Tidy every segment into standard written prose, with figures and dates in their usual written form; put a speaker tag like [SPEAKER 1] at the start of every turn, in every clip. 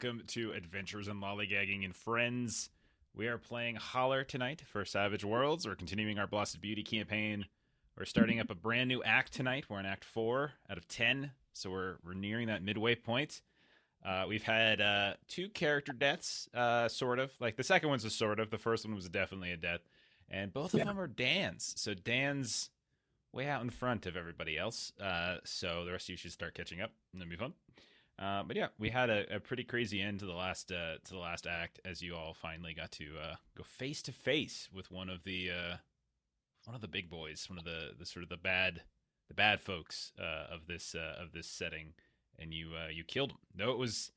[SPEAKER 1] welcome to Adventures in Lollygagging and Friends. We are playing Holler tonight for Savage Worlds. We're continuing our Blasted Beauty campaign. We're starting up a brand new act tonight. We're in Act 4 out of 10, so we're nearing that midway point. We've had 2 character deaths, sort of. Like, the second one's a sort of. The first one was definitely a death. And both of them are Dan's. So Dan's way out in front of everybody else. So the rest of you should start catching up. It'll be fun. But yeah, we had a pretty crazy end to the last act, as you all finally got to go face to face with one of the big boys, one of the sort of the bad folks of this setting, and you killed him. No, it was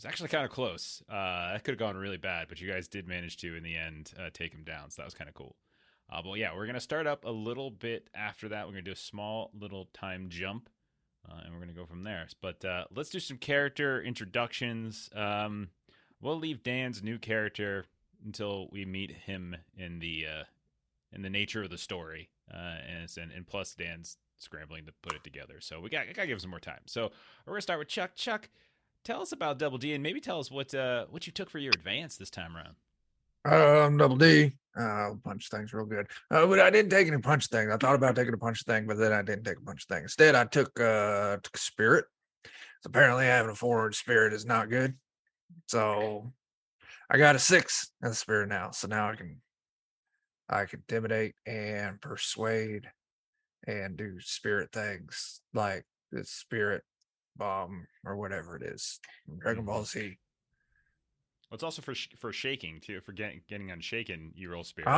[SPEAKER 1] actually kind of close. That could have gone really bad, but you guys did manage to in the end take him down, so that was kind of cool. But yeah, we're gonna start up a little bit after that. We're gonna do a small little time jump. And we're going to go from there. But let's do some character introductions. We'll leave Dan's new character until we meet him in the nature of the story. And plus Dan's scrambling to put it together. So we got to give him some more time. So we're going to start with Chuck. Chuck, tell us about Double D, and maybe tell us what you took for your advance this time around.
[SPEAKER 2] Double D. Punch things real good. But I didn't take any punch things. I thought about taking a punch thing, but then I didn't take a punch thing. Instead, I took spirit. So apparently having a forward spirit is not good. So I got a 6 as a spirit now. So now I can intimidate and persuade and do spirit things like the spirit bomb or whatever it is. Dragon Ball Z.
[SPEAKER 1] Well, it's also for shaking too. For getting unshaken, you roll spirit.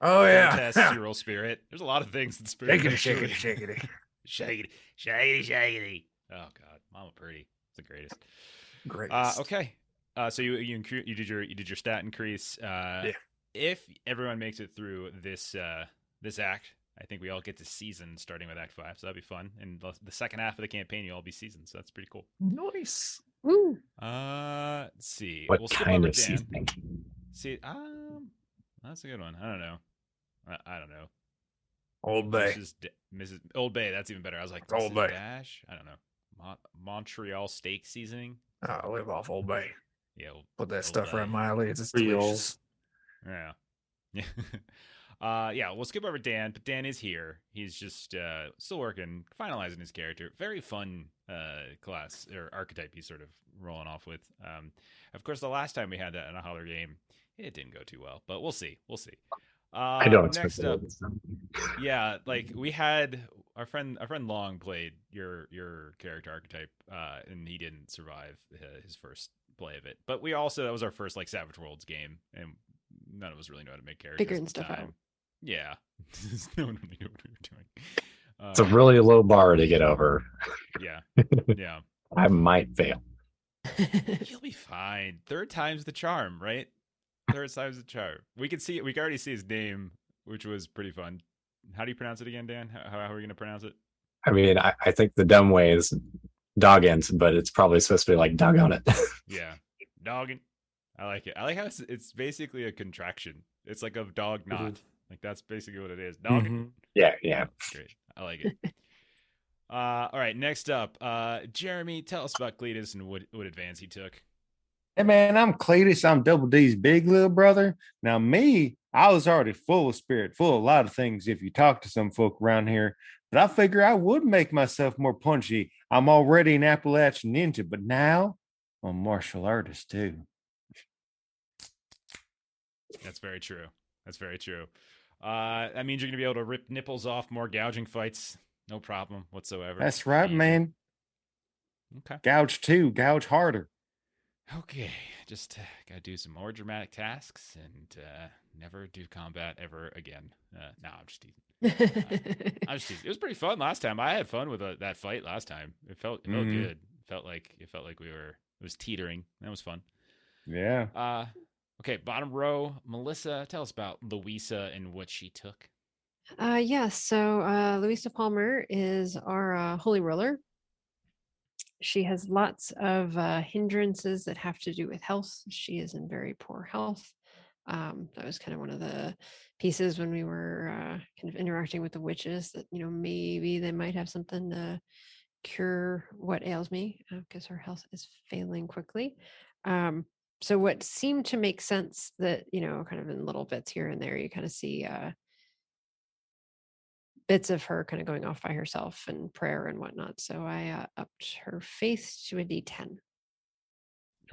[SPEAKER 2] Oh
[SPEAKER 1] yeah.
[SPEAKER 2] Tests,
[SPEAKER 1] you roll spirit. There's a lot of things in spirit. Shakity. Oh God, Mama Pretty. It's the greatest.
[SPEAKER 2] Greatest.
[SPEAKER 1] Okay. So you did your stat increase.
[SPEAKER 2] Yeah.
[SPEAKER 1] If everyone makes it through this act, I think we all get to season starting with Act 5. So that'd be fun. And the second half of the campaign, you'll all be seasoned. So that's pretty cool.
[SPEAKER 2] Nice.
[SPEAKER 3] Woo.
[SPEAKER 1] Let's see.
[SPEAKER 4] What
[SPEAKER 1] we'll skip
[SPEAKER 4] kind
[SPEAKER 1] over
[SPEAKER 4] of
[SPEAKER 1] Dan.
[SPEAKER 4] seasoning?
[SPEAKER 1] See, that's a good one. I don't know. I don't know.
[SPEAKER 2] Old Bay.
[SPEAKER 1] Mrs. Old Bay. That's even better. I was like,
[SPEAKER 2] Old Bay.
[SPEAKER 1] Dash. I don't know. Montreal steak seasoning.
[SPEAKER 2] I live off Old Bay.
[SPEAKER 1] Yeah,
[SPEAKER 2] Put that
[SPEAKER 1] Old
[SPEAKER 2] stuff
[SPEAKER 1] Bay.
[SPEAKER 2] around my eyelids. It's
[SPEAKER 4] Real.
[SPEAKER 2] delicious.
[SPEAKER 1] Yeah. Yeah, we'll skip over Dan, but Dan is here. He's just still working, finalizing his character. Very fun class or archetype he's sort of rolling off with. Of course, the last time we had that in a Holler game, it didn't go too well, but we'll see.
[SPEAKER 4] I don't expect
[SPEAKER 1] next up,
[SPEAKER 4] that.
[SPEAKER 1] yeah, like we had our friend Long played your character archetype, and he didn't survive his first play of it. But that was our first like Savage Worlds game, and none of us really know how to make characters.
[SPEAKER 3] Figuring stuff out.
[SPEAKER 1] Yeah, no one really knew what we were doing.
[SPEAKER 4] It's a really low bar to get over.
[SPEAKER 1] Yeah.
[SPEAKER 4] I might fail.
[SPEAKER 1] You'll be fine. Third time's the charm, right? Third time's the charm. We can already see his name, which was pretty fun. How do you pronounce it again, Dan? How are we going to pronounce it?
[SPEAKER 4] I mean, I think the dumb way is doggins, but it's probably supposed to be like dog on it.
[SPEAKER 1] Yeah, doggin. I like it. I like how it's basically a contraction. It's like a dog knot.
[SPEAKER 4] Mhm.
[SPEAKER 1] Like that's basically what it is. Doggin.
[SPEAKER 4] Yeah.
[SPEAKER 1] Great. I like it. All right. Next up, Jeremy, tell us about Cletus and what advance he took.
[SPEAKER 5] Hey man, I'm Cletus. I'm Double D's big little brother. Now me, I was already full of spirit, full of a lot of things if you talk to some folk around here. But I figure I would make myself more punchy. I'm already an Appalachian ninja, but now I'm a martial artist too.
[SPEAKER 1] That's very true. That means you're gonna be able to rip nipples off more gouging fights. No problem whatsoever.
[SPEAKER 5] That's right,
[SPEAKER 1] Easy.
[SPEAKER 5] man.
[SPEAKER 1] Okay.
[SPEAKER 5] Gouge too, gouge harder.
[SPEAKER 1] Okay, just gotta do some more dramatic tasks and never do combat ever again. No, I'm just teasing. It was pretty fun last time. I had fun with that fight last time. It felt good. It felt like it was teetering. That was fun.
[SPEAKER 5] Yeah.
[SPEAKER 1] Okay, bottom row, Melissa, tell us about Luisa and what she took.
[SPEAKER 3] Yes. So Luisa Palmer is our holy roller. She has lots of hindrances that have to do with health. She is in very poor health. That was kind of one of the pieces when we were kind of interacting with the witches that, maybe they might have something to cure what ails me because her health is failing quickly. So what seemed to make sense that, kind of in little bits here and there, you kind of see bits of her kind of going off by herself and prayer and whatnot. So I upped her faith to a D10.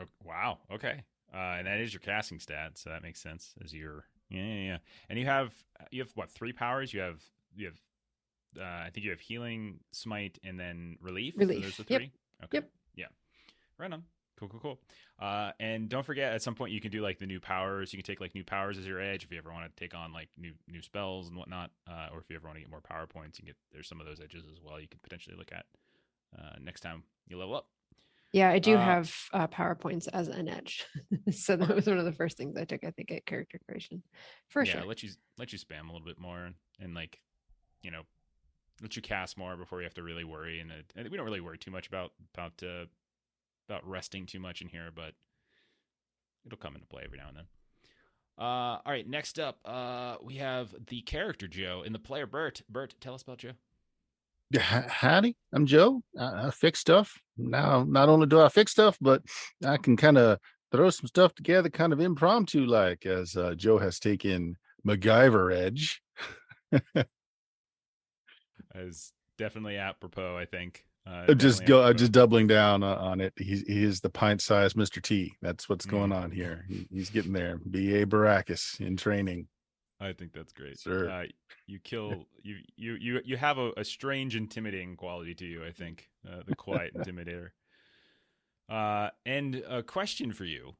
[SPEAKER 1] Oh, wow. Okay. And that is your casting stat, so that makes sense as your yeah. And you have what, 3 powers? You have I think you have healing, smite, and then relief. So
[SPEAKER 3] Relief.
[SPEAKER 1] those are 3.
[SPEAKER 3] Yep.
[SPEAKER 1] Okay.
[SPEAKER 3] Yep.
[SPEAKER 1] Yeah. Right on. Cool. And don't forget, at some point you can do like the new powers. You can take like new powers as your edge if you ever want to take on like new spells and whatnot, or if you ever want to get more power points, you can there's some of those edges as well. You could potentially look at next time you level up.
[SPEAKER 3] Yeah, I do have PowerPoints as an edge. So that was one of the first things I took, I think, at character creation. For sure.
[SPEAKER 1] Let you spam a little bit more and like, let you cast more before you have to really worry. And we don't really worry too much about resting too much in here, but it'll come into play every now and then. All right, next up, we have the character Joe and the player Bert. Bert, tell us about Joe.
[SPEAKER 6] Howdy, I'm Joe. I fix stuff. Now, not only do I fix stuff, but I can kind of throw some stuff together kind of impromptu, like as Joe has taken MacGyver edge.
[SPEAKER 1] As definitely apropos, I think.
[SPEAKER 6] Just doubling down on it. He is the pint-sized Mr. T. That's what's going on here. He's getting there. B.A. Baracus in training.
[SPEAKER 1] I think that's great.
[SPEAKER 6] Sure.
[SPEAKER 1] You have a strange intimidating quality to you, I think. The quiet intimidator. And a question for you.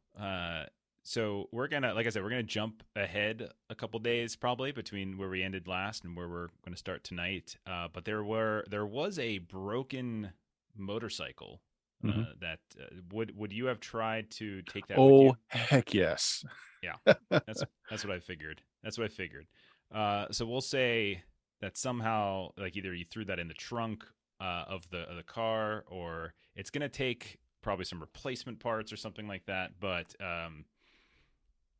[SPEAKER 1] So we're gonna jump ahead a couple days probably between where we ended last and where we're gonna start tonight. But there was a broken motorcycle that would you have tried to take that with you?
[SPEAKER 6] Oh, heck yes.
[SPEAKER 1] Yeah, that's what I figured. So we'll say that somehow, like, either you threw that in the trunk of the car, or it's gonna take probably some replacement parts or something like that. But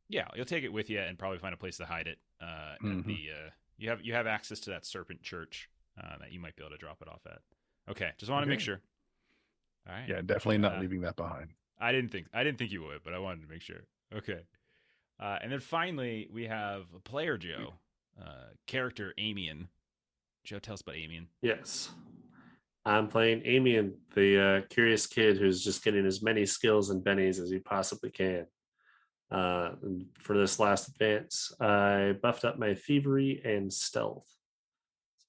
[SPEAKER 1] yeah, you'll take it with you and probably find a place to hide it. At the you have access to that serpent church that you might be able to drop it off at. Okay, just want to make sure. All right.
[SPEAKER 6] Yeah, definitely not leaving that behind.
[SPEAKER 1] I didn't think you would, but I wanted to make sure. Okay. And then finally, we have player Joe, character Amian. Joe, tell us about Amian.
[SPEAKER 7] Yes. I'm playing Amian, the curious kid who's just getting as many skills and bennies as he possibly can. For this last advance, I buffed up my thievery and stealth.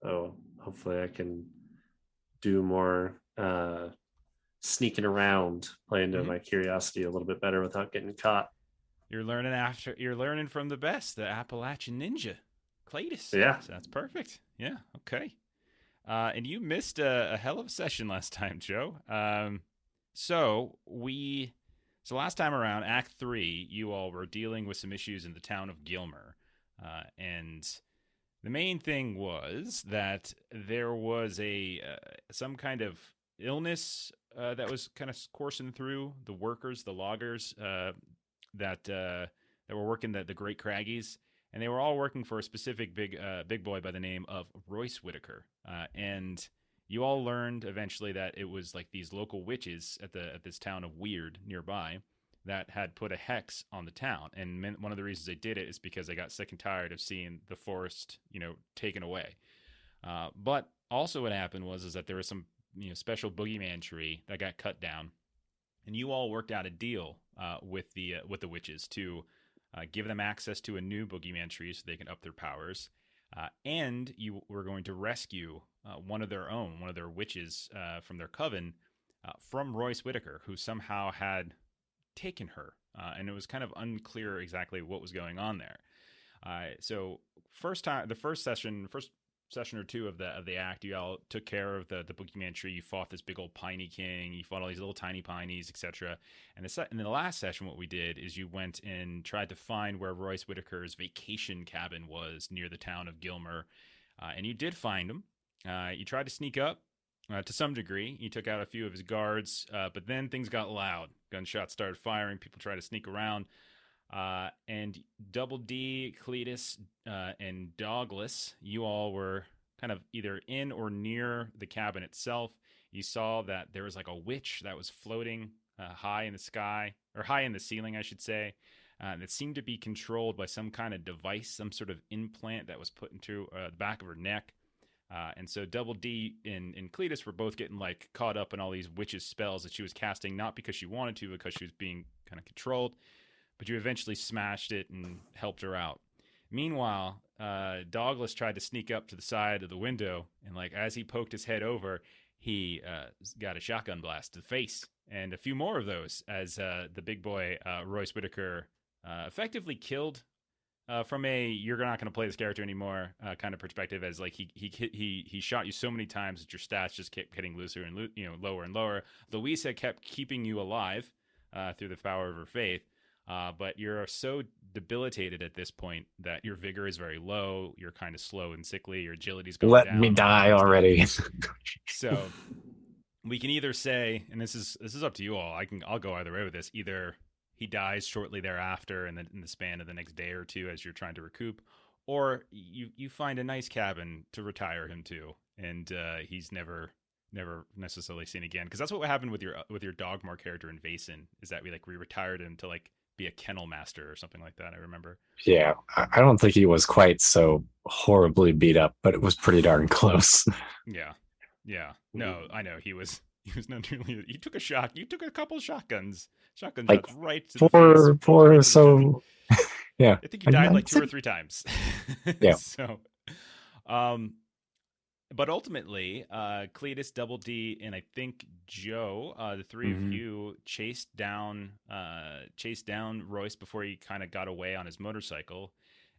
[SPEAKER 7] So hopefully I can do more sneaking around, playing to my curiosity a little bit better without getting caught.
[SPEAKER 1] You're learning from the best, the Appalachian Ninja, Cletus.
[SPEAKER 7] Yeah.
[SPEAKER 1] So that's perfect. Yeah. Okay. And you missed a hell of a session last time, Joe. So last time around, Act 3, you all were dealing with some issues in the town of Gilmer. And the main thing was that there was some kind of illness that was kind of coursing through the workers, the loggers, that were working the Great Craggies, and they were all working for a specific big boy by the name of Royce Whitaker. And you all learned eventually that it was like these local witches at this town of Weird nearby that had put a hex on the town. And one of the reasons they did it is because they got sick and tired of seeing the forest, taken away. But also what happened was that there was some special boogeyman tree that got cut down, and you all worked out a deal with the witches to give them access to a new boogeyman tree so they can up their powers, and you were going to rescue one of their witches from their coven from Royce Whitaker, who somehow had taken her, and it was kind of unclear exactly what was going on there. So first session or two of the act, you all took care of the boogeyman tree. You fought this big old piney king. You fought all these little tiny pineys, etc. And in the last session, what we did is you went and tried to find where Royce Whitaker's vacation cabin was near the town of Gilmer, and you did find him. You tried to sneak up to some degree. You took out a few of his guards, but then things got loud. Gunshots started firing. People tried to sneak around. And Double D, Cletus, and Douglas, you all were kind of either in or near the cabin itself. you saw that there was like a witch that was floating high in the sky, or high in the ceiling, I should say, that seemed to be controlled by some kind of device, some sort of implant that was put into the back of her neck. And so Double D and Cletus were both getting like caught up in all these witches' spells that she was casting, not because she wanted to, because she was being kind of controlled. But you eventually smashed it and helped her out. Meanwhile, Douglas tried to sneak up to the side of the window, and like as he poked his head over, he got a shotgun blast to the face, and a few more of those as the big boy Royce Whitaker effectively killed. From a "you're not going to play this character anymore" kind of perspective, as like he shot you so many times that your stats just kept getting looser and lower and lower. Luisa kept keeping you alive through the power of her faith, but you're so debilitated at this point that your vigor is very low. You're kind of slow and sickly. Your agility's going
[SPEAKER 4] Let
[SPEAKER 1] down.
[SPEAKER 4] me die already.
[SPEAKER 1] So we can either say, and this is up to you all. I'll go either way with this. Either he dies shortly thereafter in the span of the next day or two as you're trying to recoup, or you find a nice cabin to retire him to, and he's never necessarily seen again. Because that's what happened with your Dogmore character in Vaesen, is that we retired him to like be a kennel master or something like that. I remember.
[SPEAKER 4] Yeah, I don't think he was quite so horribly beat up, but it was pretty darn close.
[SPEAKER 1] Yeah. No, I know he was not nearly. He took a shot. You took a couple shotgun
[SPEAKER 4] Like,
[SPEAKER 1] shots right to the face.
[SPEAKER 4] For so yeah.
[SPEAKER 1] I think you died like 2 or 3 times.
[SPEAKER 4] Yeah.
[SPEAKER 1] So, but ultimately, Cletus, Double D, and I think Joe, the 3 of you chased down Royce before he kind of got away on his motorcycle,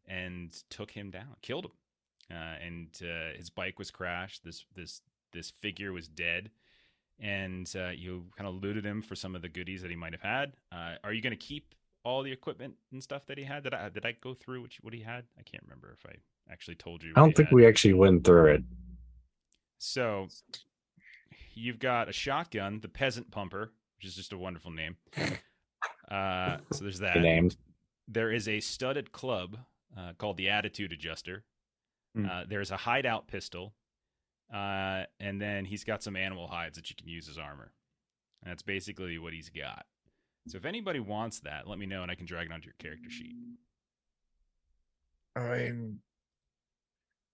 [SPEAKER 1] and took him down, killed him, and his bike was crashed. This figure was dead. And you kind of looted him for some of the goodies that he might have had. Are you going to keep all the equipment and stuff that he had? Did I go through what he had? I can't remember if I actually told you.
[SPEAKER 4] I don't think we actually went through it.
[SPEAKER 1] So you've got a shotgun, the Peasant Pumper, which is just a wonderful name. So there's that.
[SPEAKER 4] Named.
[SPEAKER 1] There is a studded club called the Attitude Adjuster. There's a hideout pistol. And then he's got some animal hides that you can use as armor. And that's basically what he's got. So if anybody wants that, let me know and I can drag it onto your character sheet.
[SPEAKER 2] I mean,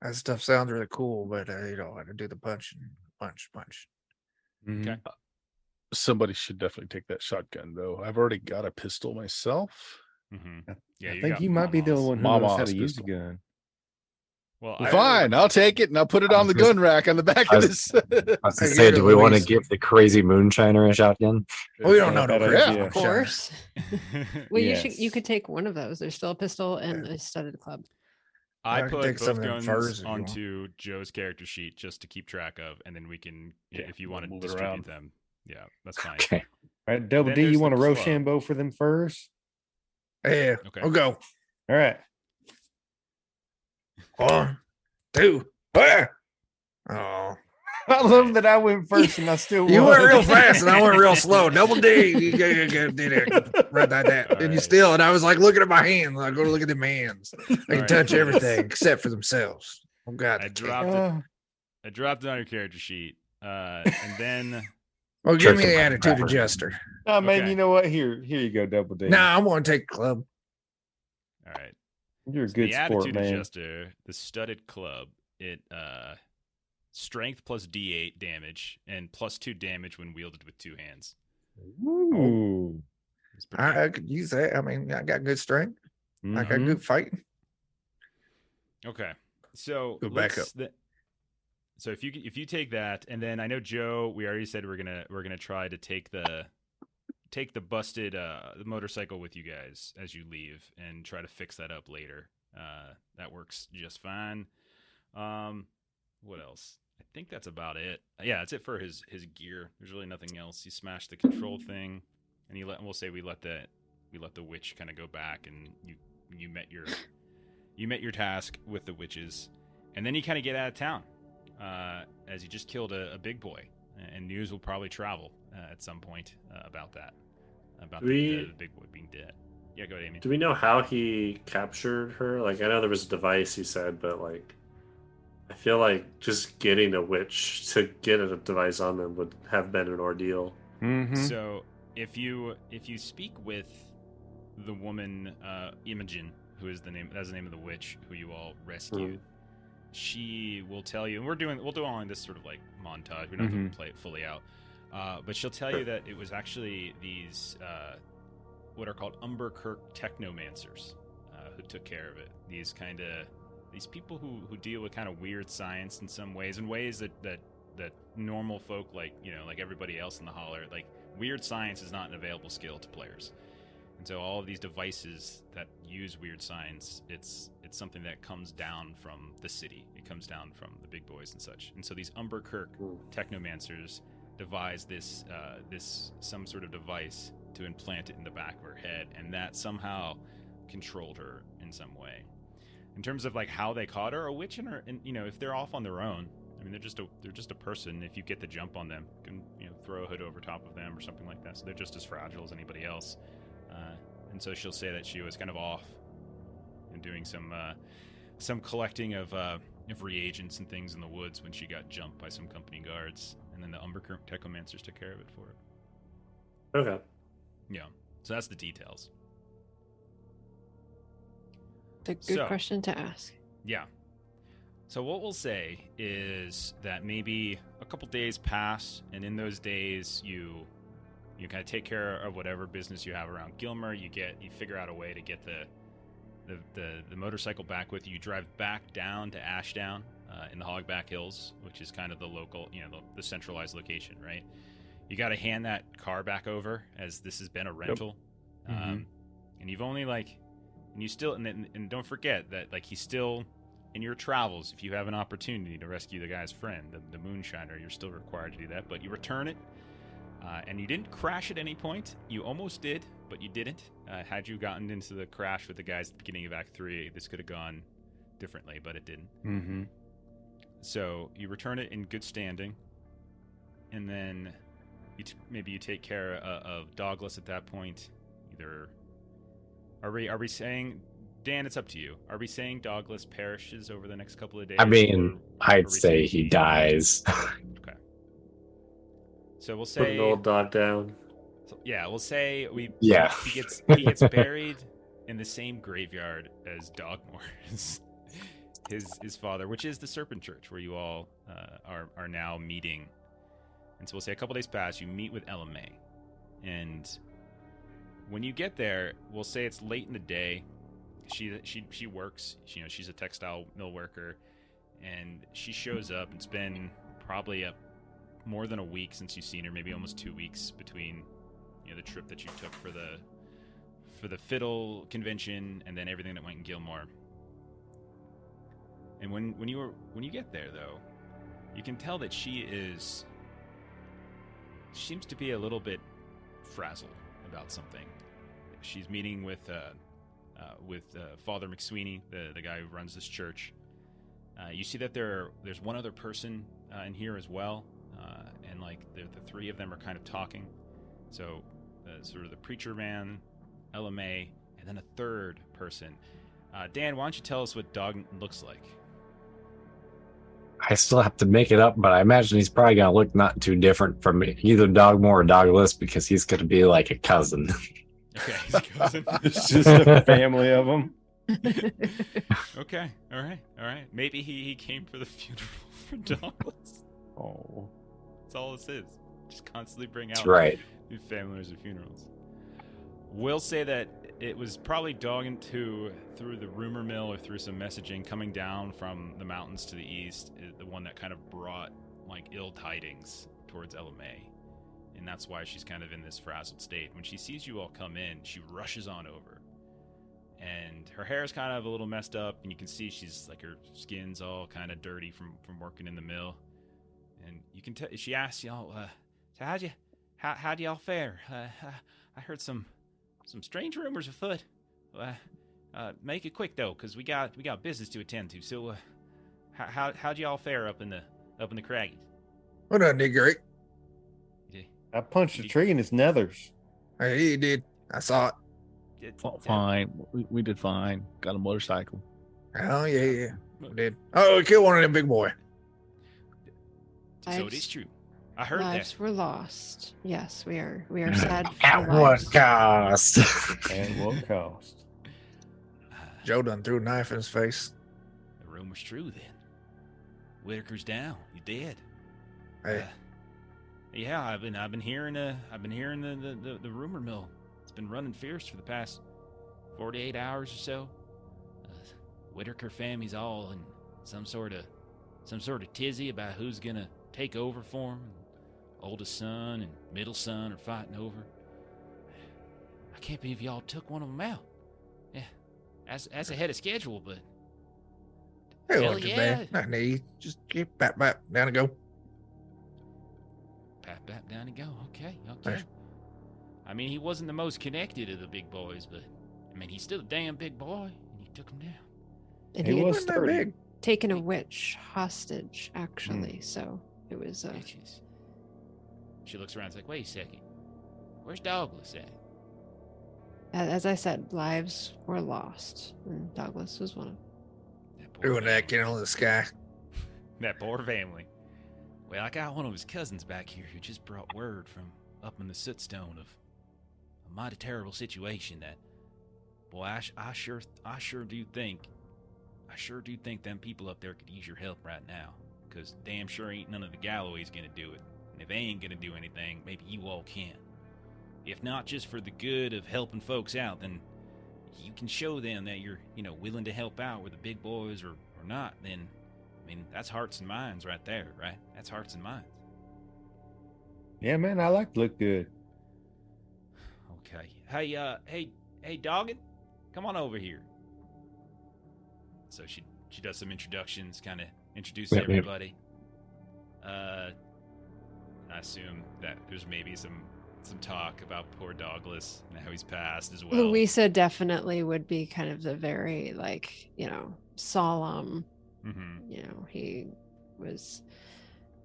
[SPEAKER 2] that stuff sounds really cool, but I to do the punch.
[SPEAKER 1] Okay.
[SPEAKER 6] Somebody should definitely take that shotgun, though. I've already got a pistol myself.
[SPEAKER 1] Mm-hmm. Yeah,
[SPEAKER 5] I think you might be the only one who knows how to use a gun.
[SPEAKER 1] Well,
[SPEAKER 6] Fine, I'll take it and I'll put it on the gun rack on the back of this.
[SPEAKER 4] I was going to say, do we want to give the crazy moonshiner a shotgun?
[SPEAKER 2] We don't know.
[SPEAKER 3] Of course. Well,
[SPEAKER 5] Yes.
[SPEAKER 3] you could take one of those. There's still a pistol and a studded club.
[SPEAKER 1] I
[SPEAKER 2] can
[SPEAKER 1] put
[SPEAKER 2] take some
[SPEAKER 1] both
[SPEAKER 2] of them
[SPEAKER 1] guns
[SPEAKER 2] furs if you
[SPEAKER 1] onto Joe's character sheet just to keep track of, and then we can, if you want to
[SPEAKER 6] move it
[SPEAKER 1] distribute
[SPEAKER 6] around.
[SPEAKER 1] them. Yeah, that's fine.
[SPEAKER 4] Okay.
[SPEAKER 5] All right, Double
[SPEAKER 1] Then
[SPEAKER 5] D,
[SPEAKER 1] there's
[SPEAKER 5] you want
[SPEAKER 1] the
[SPEAKER 5] to
[SPEAKER 1] club.
[SPEAKER 5] Rochambeau for them first?
[SPEAKER 2] Yeah.
[SPEAKER 1] Okay.
[SPEAKER 2] I'll go.
[SPEAKER 5] All right.
[SPEAKER 2] 1, 2. Oh,
[SPEAKER 5] I love that I went first and I still won.
[SPEAKER 2] you went real fast and I went real slow. Double D, you did it right like that.
[SPEAKER 1] All
[SPEAKER 2] And you
[SPEAKER 1] right.
[SPEAKER 2] still, and I was like looking at my hands. I go to look at them hands. They can
[SPEAKER 1] right,
[SPEAKER 2] touch
[SPEAKER 1] please.
[SPEAKER 2] everything except for themselves. Oh God.
[SPEAKER 1] I
[SPEAKER 2] they can't.
[SPEAKER 1] dropped it. I dropped it on your character sheet, and then
[SPEAKER 2] Well, give me
[SPEAKER 4] Trick
[SPEAKER 2] the
[SPEAKER 4] him.
[SPEAKER 2] attitude adjuster.
[SPEAKER 5] Oh man,
[SPEAKER 1] Okay.
[SPEAKER 5] you know what? Here you go, Double D.
[SPEAKER 2] Nah, I'm going to take the club.
[SPEAKER 1] all right.
[SPEAKER 5] You're a
[SPEAKER 1] So
[SPEAKER 5] good
[SPEAKER 1] the
[SPEAKER 5] sport,
[SPEAKER 1] attitude
[SPEAKER 5] man.
[SPEAKER 1] adjuster, the studded club, it strength plus D8 damage and plus 2 damage when wielded with 2 hands.
[SPEAKER 5] Ooh.
[SPEAKER 1] It's pretty
[SPEAKER 2] I
[SPEAKER 1] good.
[SPEAKER 2] could use that. I mean, I got good strength. I got
[SPEAKER 5] Mhm.
[SPEAKER 2] good fighting.
[SPEAKER 1] Okay, so
[SPEAKER 2] Go back
[SPEAKER 1] let's- so if you take that, and then I know Joe, we already said we're gonna try to take the busted the motorcycle with you guys as you leave and try to fix that up later. That works just fine. What else? I think that's about it. Yeah, that's it for his gear. There's really nothing else. He smashed the control thing, and we'll say we let the witch kind of go back, and you met your task with the witches, and then you kind of get out of town as you just killed a big boy, and news will probably travel at some point about that, about the big boy being dead. Yeah, go ahead, Amy.
[SPEAKER 7] Do we know how he captured her? Like, I know there was a device he said, but like, I feel like just getting a witch to get a device on them would have been an ordeal.
[SPEAKER 5] Mm-hmm.
[SPEAKER 1] So if you speak with the woman Imogen, who is that's the name of the witch who you all rescued, she will tell you, and we'll do all in this sort of like montage. We don't have to play it fully out, but she'll tell you that it was actually these what are called Umberkirk technomancers who took care of it. These people who deal with kind of weird science in some ways, that normal folk, like everybody else in the Holler, like weird science is not an available skill to players. And so all of these devices that use weird science, it's something that comes down from the city. It comes down from the big boys and such. And so these Umberkirk technomancers devised this some sort of device to implant it in the back of her head, and that somehow controlled her in some way. In terms of like how they caught her, a witch and if they're off on their own, I mean they're just a person. If you get the jump on them, you can throw a hood over top of them or something like that. So they're just as fragile as anybody else. And so she'll say that she was kind of off and doing some collecting of reagents and things in the woods when she got jumped by some company guards, and then the Umberkirk technomancers took care of it for her.
[SPEAKER 7] Okay.
[SPEAKER 1] Yeah. So that's the details.
[SPEAKER 3] It's a good question to ask.
[SPEAKER 1] Yeah. So what we'll say is that maybe a couple days pass, and in those days you kind of take care of whatever business you have around Gilmer. You figure out a way to get the motorcycle back with you. You drive back down to Ashdown in the Hogback Hills, which is kind of the local, the centralized location, right? You got to hand that car back over, as this has been a rental. Yep. And you've only and you still, and don't forget that he's still in your travels. If you have an opportunity to rescue the guy's friend, the moonshiner, you're still required to do that. But you return it, and you didn't crash at any point. You almost did, but you didn't. Had you gotten into the crash with the guys at the beginning of Act 3, this could have gone differently, but it didn't.
[SPEAKER 5] Mm-hmm.
[SPEAKER 1] So you return it in good standing, and then maybe you take care of Douglas at that point. Either are we saying, Dan, it's up to you. Are we saying Douglas perishes over the next couple of days?
[SPEAKER 4] I mean, I'd say he dies.
[SPEAKER 1] Okay. So we'll say
[SPEAKER 7] put an old dog down.
[SPEAKER 1] So, yeah, we'll say he gets buried in the same graveyard as Dogmore, his father, which is the Serpent Church, where you all are now meeting. And so we'll say a couple days pass. You meet with Ella May, and when you get there, we'll say it's late in the day. She works. She's a textile mill worker, and she shows up. It's been probably more than a week since you've seen her, maybe almost 2 weeks between the trip that you took for the fiddle convention and then everything that went in Gilmore. And when you get there, though, you can tell that she seems to be a little bit frazzled about something. She's meeting with Father McSweeney, the guy who runs this church. You see that there's one other person in here as well, and the three of them are kind of talking. So sort of the preacher man, Ella May, and then a third person. Dan, why don't you tell us what Dog looks like?
[SPEAKER 4] I still have to make it up, but I imagine he's probably going to look not too different from either Dogmore or Douglas, because he's going to be like a cousin.
[SPEAKER 1] Okay, he's a cousin.
[SPEAKER 5] It's just a family of them.
[SPEAKER 1] Okay, all right. Maybe he came for the funeral for Douglas.
[SPEAKER 5] Oh,
[SPEAKER 1] that's all this is. Just constantly bring out
[SPEAKER 4] That's right.
[SPEAKER 1] new families and funerals. We'll say that it was probably dogging through the rumor mill or through some messaging coming down from the mountains to the east, the one that kind of brought ill tidings towards Ella May. And that's why she's kind of in this frazzled state. When she sees you all come in, she rushes on over. And her hair is kind of a little messed up, and you can see she's her skin's all kind of dirty from working in the mill. And you can tell she asks y'all, so how'd y'all fare? I heard some strange rumors afoot. Make it quick though, because we got business to attend to. So, how'd y'all fare up in the Craggies?
[SPEAKER 2] What up, nigger?
[SPEAKER 5] I punched a tree in his nethers.
[SPEAKER 2] Hey, you did. I saw it.
[SPEAKER 6] Fine. We did fine. Got a motorcycle.
[SPEAKER 2] Oh yeah. We did. Oh, we killed one of them big boy.
[SPEAKER 1] So it
[SPEAKER 3] Lives-
[SPEAKER 1] is true. I heard
[SPEAKER 3] Lives
[SPEAKER 1] that.
[SPEAKER 3] were lost. Yes, we are sad for
[SPEAKER 4] At what
[SPEAKER 3] lives.
[SPEAKER 4] cost?
[SPEAKER 5] At what cost?
[SPEAKER 2] Joe done threw a knife in his face.
[SPEAKER 1] The rumor's true then. Whitaker's down. He's dead.
[SPEAKER 2] Hey,
[SPEAKER 1] Yeah, I've been hearing the rumor mill. It's been running fierce for the past 48 hours or so. Whitaker family's all in some sort of tizzy about who's gonna take over for him. Oldest son and middle son are fighting over. I can't believe y'all took one of them out. Yeah, as ahead of schedule, but
[SPEAKER 2] hey,
[SPEAKER 1] hell
[SPEAKER 2] wasn't too
[SPEAKER 1] yeah.
[SPEAKER 2] bad. Not need. Just keep bap down and go.
[SPEAKER 1] Pat down and go. Okay.
[SPEAKER 2] Nice.
[SPEAKER 1] I mean, he wasn't the most connected of the big boys, but I mean, he's still a damn big boy, and he took him down.
[SPEAKER 3] And
[SPEAKER 5] He
[SPEAKER 3] he
[SPEAKER 5] was
[SPEAKER 3] had
[SPEAKER 2] Wasn't that
[SPEAKER 5] 30.
[SPEAKER 2] big.
[SPEAKER 3] taken a witch hostage, actually. So it was
[SPEAKER 1] Bitches. She looks around, and's like, wait a second, where's Douglas at?
[SPEAKER 3] as I said, lives were lost, and Douglas was one of them.
[SPEAKER 1] That poor
[SPEAKER 2] Doing that,
[SPEAKER 1] family.
[SPEAKER 2] getting in the sky.
[SPEAKER 1] That poor family. Well, I got one of his cousins back here who just brought word from up in the Sootstone of a mighty terrible situation. That, boy, I sure do think them people up there could use your help right now. Because damn sure ain't none of the Galloways gonna do it. And if they ain't gonna do anything, maybe you all can. If not just for the good of helping folks out, then you can show them that you're, willing to help out with the big boys or not. Then, I mean, that's hearts and minds right there, right? That's hearts and minds.
[SPEAKER 5] Yeah, man, I like to look good.
[SPEAKER 1] Okay. Hey, Doggin, come on over here. So she does some introductions, kind of introduces
[SPEAKER 4] Yep, yep.
[SPEAKER 1] everybody. I assume that there's maybe some talk about poor Douglas and how he's passed as well.
[SPEAKER 3] Luisa definitely would be kind of the very solemn.
[SPEAKER 1] Mm-hmm.
[SPEAKER 3] He was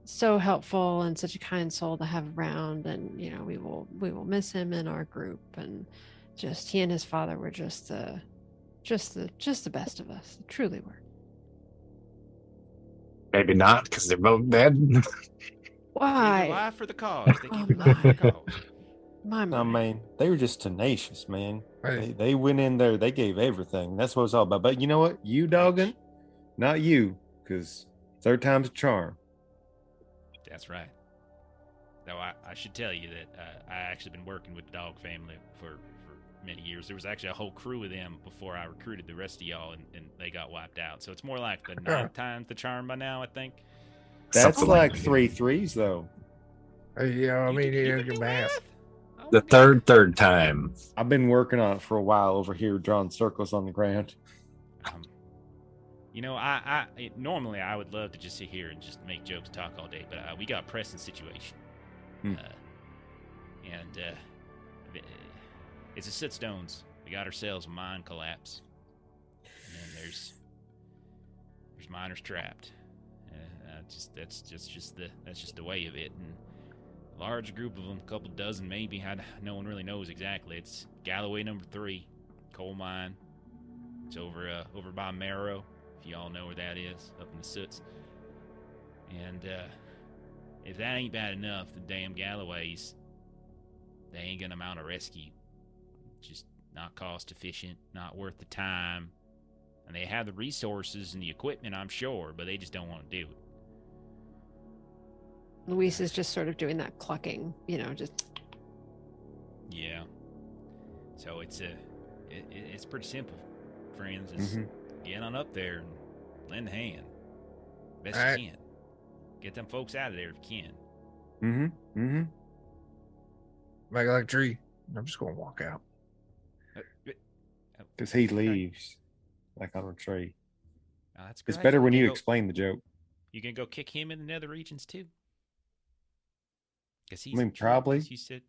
[SPEAKER 3] so helpful and such a kind soul to have around, and we will miss him in our group, and just he and his father were just the best of us. They truly were.
[SPEAKER 4] Maybe not, because they're both dead.
[SPEAKER 1] They gave
[SPEAKER 3] Why?
[SPEAKER 1] their life for the cause. They
[SPEAKER 3] Oh,
[SPEAKER 1] gave their life for the
[SPEAKER 3] my.
[SPEAKER 1] cause.
[SPEAKER 3] My
[SPEAKER 5] I
[SPEAKER 3] mind.
[SPEAKER 5] mean, they were just tenacious, man.
[SPEAKER 2] Hey,
[SPEAKER 5] They went in there, they gave everything. That's what it's all about. But you know what? You dogging, not you, because third time's a charm.
[SPEAKER 1] That's right. Though I should tell you that I actually been working with the dog family for many years. There was actually a whole crew of them before I recruited the rest of y'all, and they got wiped out. So it's more like the 9th time's the charm by now, I think.
[SPEAKER 5] That's
[SPEAKER 4] Something
[SPEAKER 5] like
[SPEAKER 4] that.
[SPEAKER 5] 3 3s, though.
[SPEAKER 2] I mean,
[SPEAKER 1] you
[SPEAKER 2] your
[SPEAKER 1] can do
[SPEAKER 2] math.
[SPEAKER 1] Oh
[SPEAKER 4] The
[SPEAKER 1] my God.
[SPEAKER 4] third time.
[SPEAKER 5] I've been working on it for a while over here, drawing circles on the ground.
[SPEAKER 1] Normally I would love to just sit here and just make jokes, talk all day, but we got a pressing situation.
[SPEAKER 5] Hmm.
[SPEAKER 1] It's the Sootstones. We got ourselves a mine collapse, and there's miners trapped. That's just the way of it. And a large group of them, a couple dozen maybe. No one really knows exactly. It's Galloway number 3, coal mine. It's over by Marrow, if y'all know where that is, up in the Soots. And if that ain't bad enough, the damn Galloways, they ain't gonna mount a rescue. Just not cost efficient, not worth the time. And they have the resources and the equipment, I'm sure, but they just don't want to do it.
[SPEAKER 3] Luisa's just sort of doing that clucking, just
[SPEAKER 1] Yeah. So it's pretty simple, friends. Just get on up there and lend a hand. Best
[SPEAKER 2] Alright.
[SPEAKER 1] you can. Get them folks out of there if you can.
[SPEAKER 2] Make it like a tree. I'm just going to walk out.
[SPEAKER 5] Because he leaves like on a tree.
[SPEAKER 1] Oh, that's
[SPEAKER 5] It's
[SPEAKER 1] great.
[SPEAKER 5] better when you
[SPEAKER 1] go,
[SPEAKER 5] explain the joke.
[SPEAKER 1] You can go kick him in the nether regions too. Because he's
[SPEAKER 5] I mean, probably.
[SPEAKER 1] You said,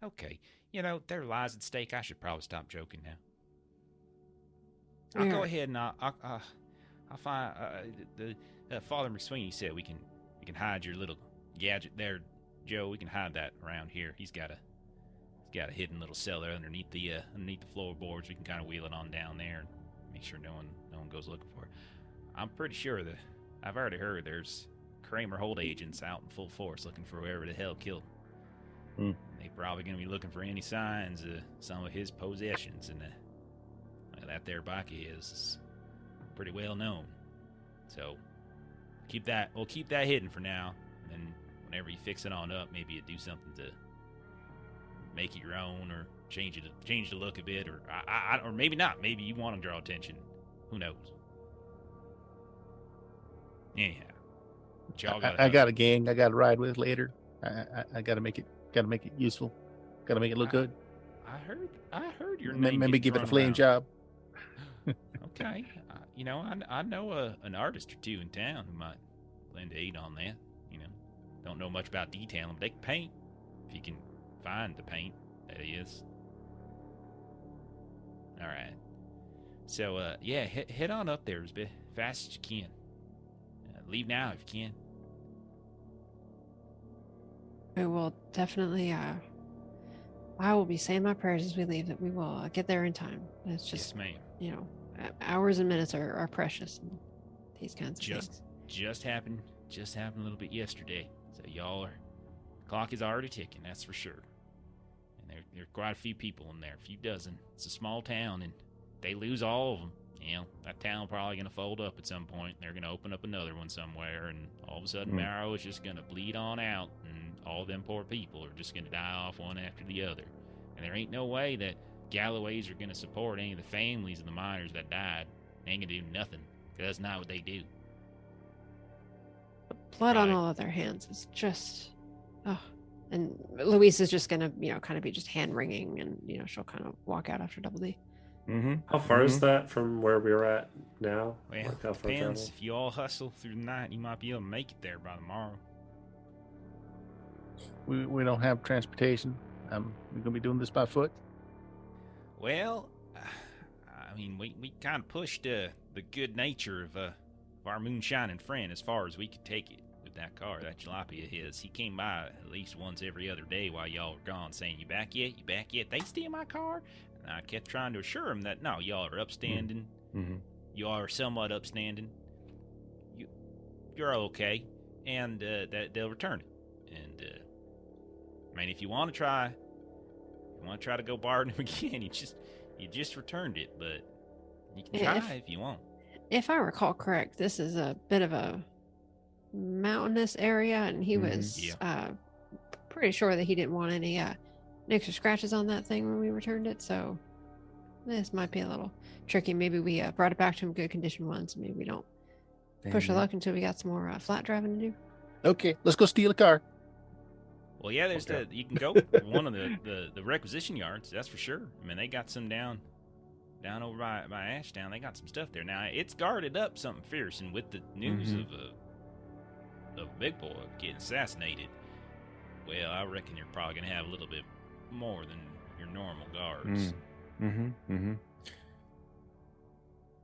[SPEAKER 1] okay. There are lies at stake. I should probably stop joking now. I'll go
[SPEAKER 3] Yeah.
[SPEAKER 1] ahead and I'll find the Father McSweeney said we can hide your little gadget there, Joe. We can hide that around here. He's got a hidden little cellar underneath the floorboards. We can kind of wheel it on down there and make sure no one goes looking for it. I'm pretty sure that I've already heard there's Kramer Holt agents out in full force looking for whoever the hell killed him. They probably gonna be looking for any signs of some of his possessions, and that there bike is pretty well known. So we'll keep that hidden for now, and then whenever you fix it on up, maybe you do something to make it your own, or change the look a bit, or or maybe not. Maybe you want to draw attention. Who knows? Anyhow,
[SPEAKER 6] I got a gang I got to ride with later. I got to make it useful. Got to make it look good.
[SPEAKER 1] I heard your name.
[SPEAKER 6] Maybe give it a flame job.
[SPEAKER 1] Okay, I know an artist or two in town who might lend aid on that. Don't know much about detailing, but they can paint if you can find the paint. That is. All right. So head on up there as fast as you can. Leave now if you can.
[SPEAKER 3] We will definitely. I will be saying my prayers as we leave that we will get there in time. It's just,
[SPEAKER 1] yes, ma'am.
[SPEAKER 3] Hours and minutes are precious in these kinds of things.
[SPEAKER 1] Just happened a little bit yesterday. So the clock is already ticking. That's for sure. And there are quite a few people in there, a few dozen. It's a small town, and they lose all of them. That town probably going to fold up at some point. They're going to open up another one somewhere, and all of a sudden Marrow is just going to bleed on out, and all them poor people are just going to die off one after the other. And there ain't no way that Galloways are going to support any of the families of the miners that died. They ain't going to do nothing, because that's not what they do.
[SPEAKER 3] Blood on all of their hands is just... Oh. And Louise is just going to, kind of be just hand-wringing, and, she'll kind of walk out after Double D.
[SPEAKER 5] Mm-hmm.
[SPEAKER 7] How far is that from where we were at now?
[SPEAKER 1] Well,
[SPEAKER 7] how far
[SPEAKER 1] depends.
[SPEAKER 7] travel?
[SPEAKER 1] If you all hustle through the night, you might be able to make it there by tomorrow.
[SPEAKER 6] We don't have transportation. We're gonna be doing this by foot.
[SPEAKER 1] Well, we kind of pushed the good nature of our moonshining friend as far as we could take it with that car, that jalopy of his. He came by at least once every other day while y'all were gone, saying, "You back yet? You back yet?" They steal my car. And I kept trying to assure him that, no, y'all are upstanding.
[SPEAKER 5] Mm-hmm.
[SPEAKER 1] You all are somewhat upstanding. You're okay. And that they'll return it. And, if you want to try to go borrowing him again, you just returned it. But you can try if you want.
[SPEAKER 3] If I recall correct, this is a bit of a mountainous area, and he was pretty sure that he didn't want any nicks or scratches on that thing when we returned it, so this might be a little tricky. Maybe we brought it back to him in good condition once. Maybe we don't push our luck until we got some more flat driving to do.
[SPEAKER 6] Okay, let's go steal a car.
[SPEAKER 1] Well, yeah, there's you can go one of the requisition yards, that's for sure. They got some down over by Ashtown. They got some stuff there. Now, it's guarded up something fierce, and with the news of Big Boy getting assassinated, well, I reckon you're probably going to have a little bit more than your normal guards.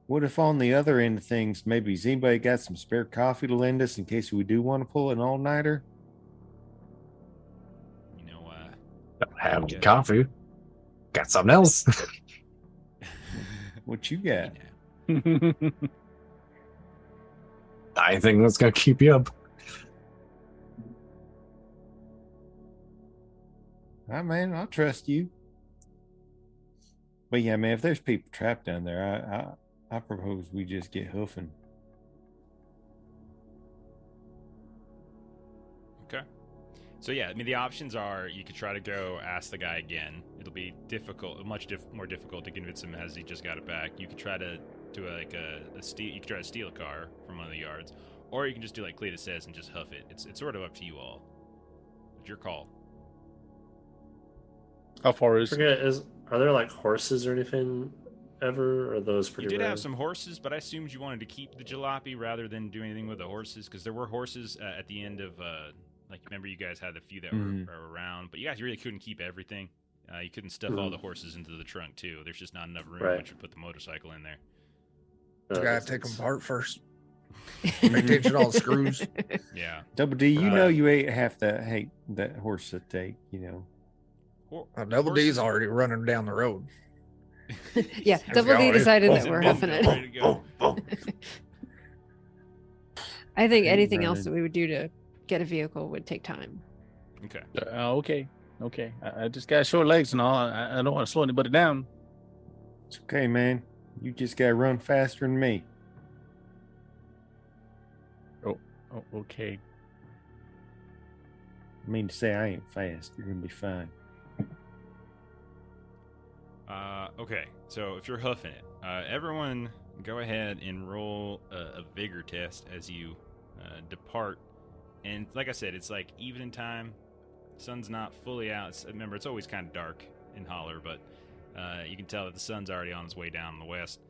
[SPEAKER 5] What if on the other end of things, maybe has anybody got some spare coffee to lend us in case we do want to pull an all-nighter?
[SPEAKER 4] Don't have any coffee. Got something else.
[SPEAKER 5] What you got?
[SPEAKER 4] Anything that's going to keep you up.
[SPEAKER 5] All right, man, I'll trust you. But yeah, man, if there's people trapped down there, I propose we just get hoofing.
[SPEAKER 1] Okay. So yeah, the options are you could try to go ask the guy again. It'll be difficult, much more difficult to convince him as he just got it back. You could try to do a steal. You could try to steal a car from one of the yards, or you can just do like Cletus says and just hoof it. It's sort of up to you all. It's your call.
[SPEAKER 6] How far is?
[SPEAKER 7] Are there like horses or anything ever? Or are those pretty?
[SPEAKER 1] You did
[SPEAKER 7] rare?
[SPEAKER 1] have some horses, but I assumed you wanted to keep the jalopy rather than do anything with the horses, because there were horses at the end of remember you guys had a few that were around, but you guys really couldn't keep everything. You couldn't stuff all the horses into the trunk too. There's just not enough room once you put the motorcycle in there.
[SPEAKER 2] You gotta take them apart first. Pay attention to all the screws.
[SPEAKER 1] Yeah.
[SPEAKER 5] Double D, you know you ate half that horse to take,
[SPEAKER 2] Double D's already running down the road.
[SPEAKER 3] Yeah, Double D decided that we're huffing it.
[SPEAKER 1] Ready to go.
[SPEAKER 3] I think
[SPEAKER 5] hate
[SPEAKER 3] anything else
[SPEAKER 5] running.
[SPEAKER 3] that we would do to get a vehicle would take time.
[SPEAKER 1] Okay.
[SPEAKER 6] Okay. I just got short legs and all. I don't want to slow anybody down.
[SPEAKER 5] It's okay, man. You just gotta run faster than me.
[SPEAKER 6] Oh, okay.
[SPEAKER 5] I mean to say I ain't fast. You're gonna be fine.
[SPEAKER 1] Okay, so if you're hoofing it, everyone go ahead and roll a vigor test as you depart. And like I said, it's like evening time. Sun's not fully out. Remember, it's always kind of dark in Holler, but you can tell that the sun's already on its way down in the west.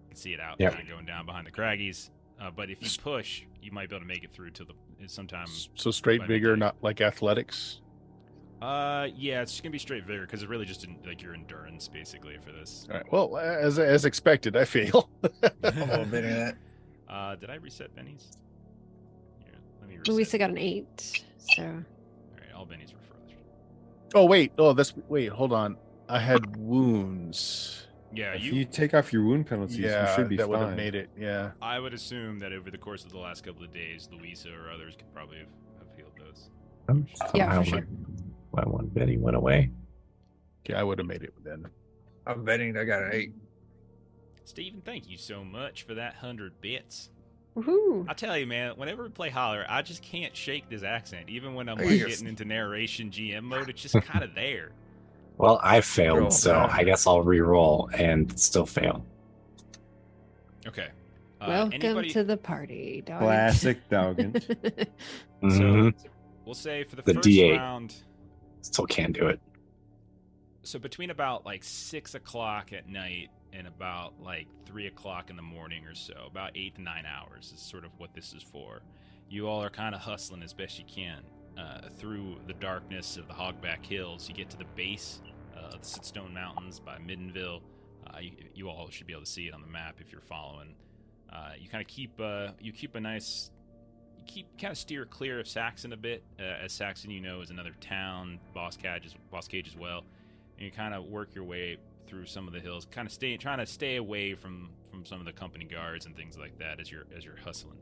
[SPEAKER 1] You can see it out,
[SPEAKER 4] Yep.
[SPEAKER 1] kind of going down behind the craggies. But if you push, you might be able to make it through to sometime.
[SPEAKER 6] So straight
[SPEAKER 1] by
[SPEAKER 6] vigor,
[SPEAKER 1] midday.
[SPEAKER 6] not like athletics.
[SPEAKER 1] Yeah, it's just gonna be straight vigor because it's really just like your endurance basically for this.
[SPEAKER 6] All right. Well, as expected, I fail.
[SPEAKER 2] A little bit of that.
[SPEAKER 1] Did I reset Benny's? Yeah, let me reset.
[SPEAKER 3] Luisa got an 8, so
[SPEAKER 1] All right, all Benny's refreshed.
[SPEAKER 6] Oh wait. Hold on. I had wounds.
[SPEAKER 1] Yeah,
[SPEAKER 5] If
[SPEAKER 1] you.
[SPEAKER 5] you take off your wound penalties, you should be
[SPEAKER 6] that would have
[SPEAKER 5] fine.
[SPEAKER 6] made it. Yeah.
[SPEAKER 1] I would assume that over the course of the last couple of days, Luisa or others could probably have healed those.
[SPEAKER 3] Yeah,
[SPEAKER 4] Somehow
[SPEAKER 3] for sure.
[SPEAKER 4] my one Betty went away.
[SPEAKER 6] Okay, I would have made it then.
[SPEAKER 2] I'm betting I got an 8.
[SPEAKER 1] Stephen, thank you so much for that 100 bits.
[SPEAKER 3] woohoo!
[SPEAKER 1] I tell you, man, whenever we play Holler, I just can't shake this accent. Even when I'm
[SPEAKER 2] Hey,
[SPEAKER 1] like
[SPEAKER 2] you're-
[SPEAKER 1] getting into narration GM mode, it's just kind of there.
[SPEAKER 4] Well, I failed,
[SPEAKER 2] Roll
[SPEAKER 4] so
[SPEAKER 2] back.
[SPEAKER 4] I guess I'll re-roll and still fail.
[SPEAKER 1] Okay.
[SPEAKER 3] Welcome
[SPEAKER 1] anybody-
[SPEAKER 3] to the party, dog.
[SPEAKER 5] Classic dogging.
[SPEAKER 4] Mhm.
[SPEAKER 1] So we'll say for the
[SPEAKER 4] The
[SPEAKER 1] first
[SPEAKER 4] D8.
[SPEAKER 1] round.
[SPEAKER 4] Still can't do it.
[SPEAKER 1] So between about like 6 o'clock at night and about like 3 o'clock in the morning or so, about 8 to 9 hours is sort of what this is for. You all are kind of hustling as best you can through the darkness of the Hogback Hills. You get to the base of the Stone Mountains by Middenville. You all should be able to see it on the map if you're following. You kind of keep kind of steer clear of Saxon a bit, as Saxon, you know, is another town, boss cage as well. And you kind of work your way through some of the hills, kind of trying to stay away from some of the company guards and things like that as you're hustling.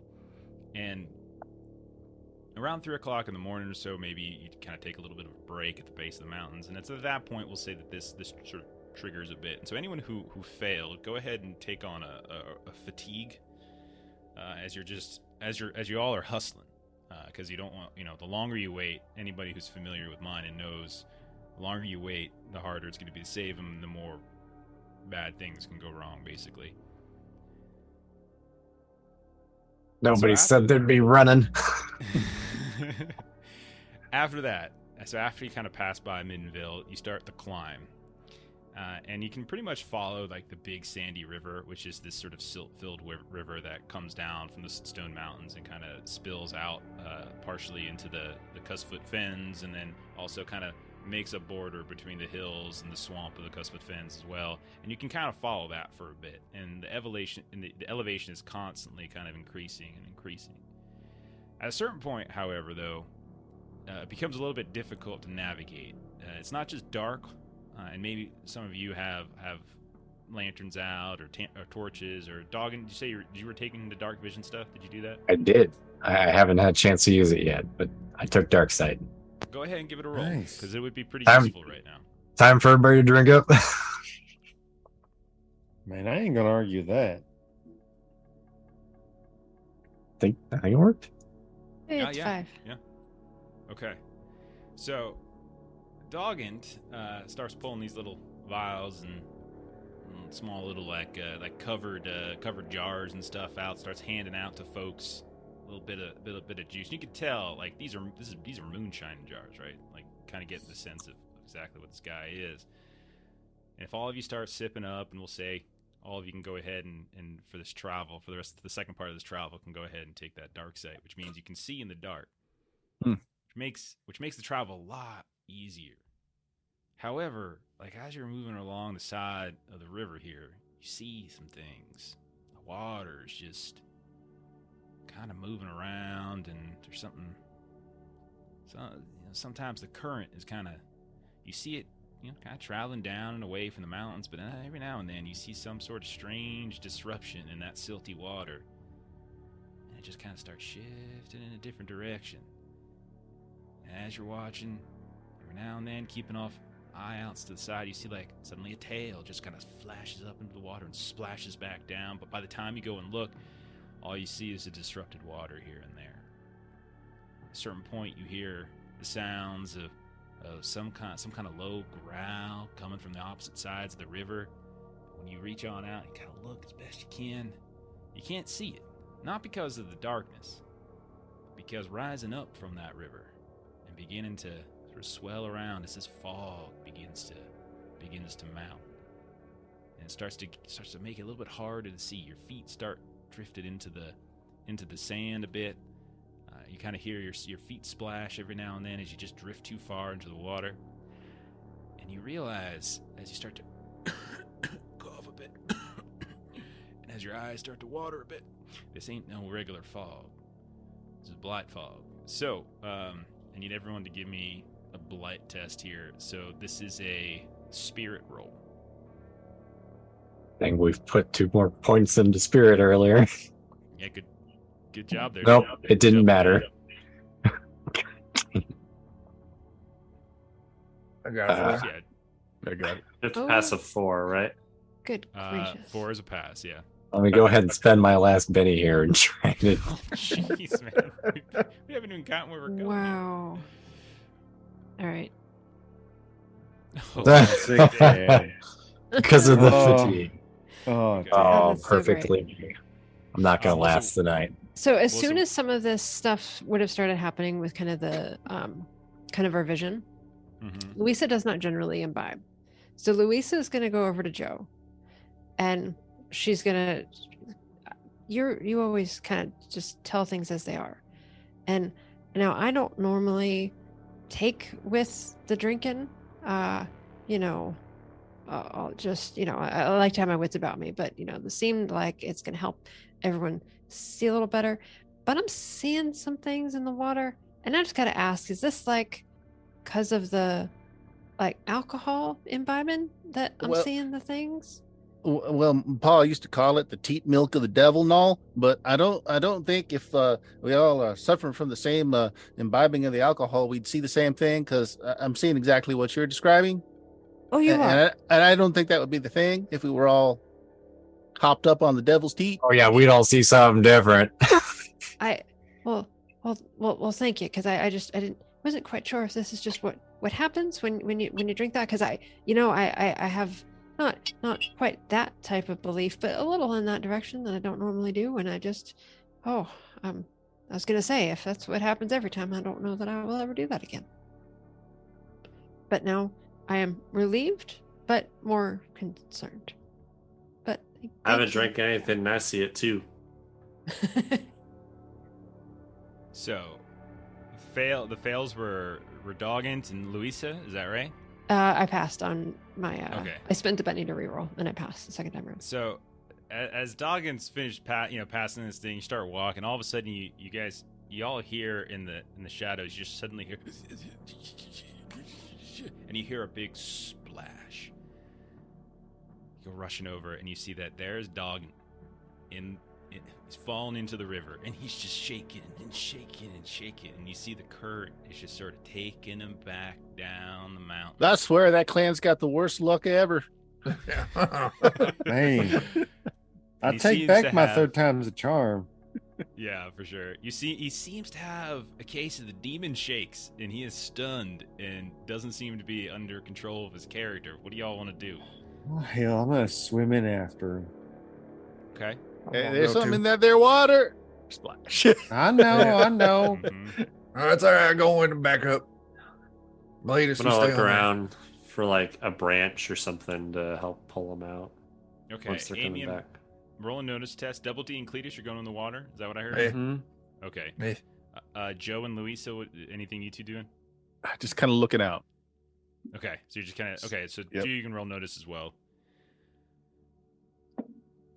[SPEAKER 1] And around 3 o'clock in the morning or so, maybe you kind of take a little bit of a break at the base of the mountains, and it's at that point we'll say that this sort of triggers a bit. And so anyone who failed, go ahead and take on a fatigue as you all are hustling, because you don't want, the longer you wait, anybody who's familiar with mine and knows, the longer you wait, the harder it's going to be to save them, the more bad things can go wrong, basically.
[SPEAKER 4] Nobody
[SPEAKER 1] So
[SPEAKER 4] said they'd be running.
[SPEAKER 1] After that, so after you kind of pass by Middenville, you start the climb. And you can pretty much follow like the big sandy river, which is this sort of silt-filled river that comes down from the Stone Mountains and kind of spills out partially into the Cussfoot Fens, and then also kind of makes a border between the hills and the swamp of the Cussfoot Fens as well. And you can kind of follow that for a bit, and the elevation is constantly kind of increasing and increasing. At a certain point, however, though, it becomes a little bit difficult to navigate. It's not just dark. And maybe some of you have lanterns out or torches or dogging. Did you say you were taking the dark vision stuff? Did you do that?
[SPEAKER 4] I did. I haven't had a chance to use it yet, but I took dark sight.
[SPEAKER 1] Go ahead and give it a roll,
[SPEAKER 5] Nice.
[SPEAKER 1] because it would be pretty
[SPEAKER 4] I'm-
[SPEAKER 1] useful right now.
[SPEAKER 4] Time for everybody to drink up.
[SPEAKER 5] Man, I ain't gonna argue that.
[SPEAKER 4] I think it worked.
[SPEAKER 3] It's
[SPEAKER 1] yeah.
[SPEAKER 3] 5.
[SPEAKER 1] Okay, so Doggant starts pulling these little vials and small little like covered jars and stuff out. Starts handing out to folks a little bit of juice. And you can tell like these are moonshine jars, right? Like kind of getting the sense of exactly what this guy is. And if all of you start sipping up, and we'll say all of you can go ahead and for this travel, for the rest of the second part of this travel, can go ahead and take that dark sight, which means you can see in the dark. Which makes the travel a lot easier. However, like as you're moving along the side of the river here, you see some things. The water is just kind of moving around, and there's something. Sometimes the current is kind of, you see it, kind of traveling down and away from the mountains, but every now and then you see some sort of strange disruption in that silty water. it just kind of starts shifting in a different direction. And as you're watching, every now and then, keeping off eye outs to the side, you see like suddenly a tail just kind of flashes up into the water and splashes back down. But by the time you go and look, all you see is the disrupted water here and there. At a certain point, you hear the sounds of some kind of low growl coming from the opposite sides of the river. When you reach on out, you kind of look as best you can. You can't see it, not because of the darkness, but because rising up from that river and beginning to sort of swell around as this fog begins to mount, and it starts to make it a little bit harder to see. Your feet start drifted into the sand a bit. You kind of hear your feet splash every now and then as you just drift too far into the water, and you realize as you start to cough a bit, and as your eyes start to water a bit, this ain't no regular fog. This is blight fog. So, I need everyone to give me a blight test here. So this is a spirit roll.
[SPEAKER 4] I think we've put 2 more points into spirit earlier.
[SPEAKER 1] Yeah, good job there.
[SPEAKER 4] Nope, it didn't matter.
[SPEAKER 2] I got it.
[SPEAKER 1] Yeah,
[SPEAKER 6] I got it.
[SPEAKER 7] You have to pass a 4, right?
[SPEAKER 3] Good gracious.
[SPEAKER 1] 4 is a pass, yeah.
[SPEAKER 4] Let me go ahead and spend my last Benny here and try to.
[SPEAKER 1] Oh, jeez, man. We haven't even gotten where we're going.
[SPEAKER 3] Wow. All right.
[SPEAKER 1] Oh,
[SPEAKER 4] Because of the
[SPEAKER 5] Oh.
[SPEAKER 4] fatigue.
[SPEAKER 5] Oh,
[SPEAKER 1] Okay.
[SPEAKER 4] Oh,
[SPEAKER 3] that's so great.
[SPEAKER 4] perfectly. I'm not going to last the night.
[SPEAKER 3] So as
[SPEAKER 1] Well,
[SPEAKER 3] soon
[SPEAKER 1] so-
[SPEAKER 3] as some of this stuff would have started happening with kind of the kind of our vision,
[SPEAKER 1] Mhm.
[SPEAKER 3] Luisa does not generally imbibe. So Luisa is going to go over to Joe, and she's going to. You always kind of just tell things as they are, and now I don't normally take with the drinking. I'll just I like to have my wits about me, but this seemed like it's going to help everyone see a little better. But I'm seeing some things in the water, and I just got to ask: is this like because of the alcohol imbibing that I'm
[SPEAKER 6] Well-
[SPEAKER 3] seeing the things?
[SPEAKER 6] Well, Paul used to call it the teat milk of the devil and all, but I don't think if we all are suffering from the same imbibing of the alcohol, we'd see the same thing, because I'm seeing exactly what you're describing.
[SPEAKER 3] Oh, you are.
[SPEAKER 6] And I don't think that would be the thing if we were all hopped up on the devil's teat.
[SPEAKER 4] Oh, yeah, we'd all see something different.
[SPEAKER 3] Well, thank you, because I wasn't quite sure if this is just what happens when you drink that, because I have not quite that type of belief, but a little in that direction that I don't normally do, and I was gonna say, if that's what happens every time, I don't know that I will ever do that again. But now I am relieved, but more concerned. But
[SPEAKER 7] I haven't drank anything and I see it too.
[SPEAKER 1] So, the fails were Doggins and Luisa, is that right?
[SPEAKER 3] I passed on my.
[SPEAKER 1] Okay.
[SPEAKER 3] I spent a Benny to reroll, and I passed the second time around.
[SPEAKER 1] So, as Doggins finished passing this thing, you start walking. All of a sudden, you all hear in the shadows. You just suddenly hear, and you hear a big splash. You go rushing over, and you see that there's Doggin he's fallen into the river, and he's just shaking and shaking and shaking, and you see the current is just sort of taking him back down the mountain.
[SPEAKER 6] I swear that clan's got the worst luck ever.
[SPEAKER 5] man. I
[SPEAKER 1] He
[SPEAKER 5] take
[SPEAKER 1] seems
[SPEAKER 5] back
[SPEAKER 1] to
[SPEAKER 5] my
[SPEAKER 1] have-
[SPEAKER 5] third time's a charm.
[SPEAKER 1] Yeah, for sure. You see, he seems to have a case of the demon shakes, and he is stunned and doesn't seem to be under control of his character. What do y'all want to do?
[SPEAKER 5] Oh, hell, I'm gonna swim in after him.
[SPEAKER 1] Okay.
[SPEAKER 5] I won't
[SPEAKER 6] There's
[SPEAKER 5] go
[SPEAKER 6] something
[SPEAKER 5] too.
[SPEAKER 6] in that there water. Splash.
[SPEAKER 5] I know.
[SPEAKER 1] Mhm.
[SPEAKER 2] That's all right. Go in and back up. Cletus,
[SPEAKER 7] I'm
[SPEAKER 2] you
[SPEAKER 7] gonna
[SPEAKER 2] stay
[SPEAKER 7] look
[SPEAKER 2] on
[SPEAKER 7] around for like a branch or something to help pull them out
[SPEAKER 1] Okay.
[SPEAKER 7] once they're coming
[SPEAKER 1] Amian,
[SPEAKER 7] back.
[SPEAKER 1] roll a notice test. Double D and Cletus, you're going in the water. Is that what I heard?
[SPEAKER 2] Yeah.
[SPEAKER 7] Mm-hmm.
[SPEAKER 1] Okay.
[SPEAKER 2] Yeah.
[SPEAKER 1] Joe and Luisa, anything you two doing?
[SPEAKER 6] Just kind of looking out.
[SPEAKER 1] Okay. So you're just kind of okay. So
[SPEAKER 6] Yep.
[SPEAKER 1] Joe, you can roll notice as well.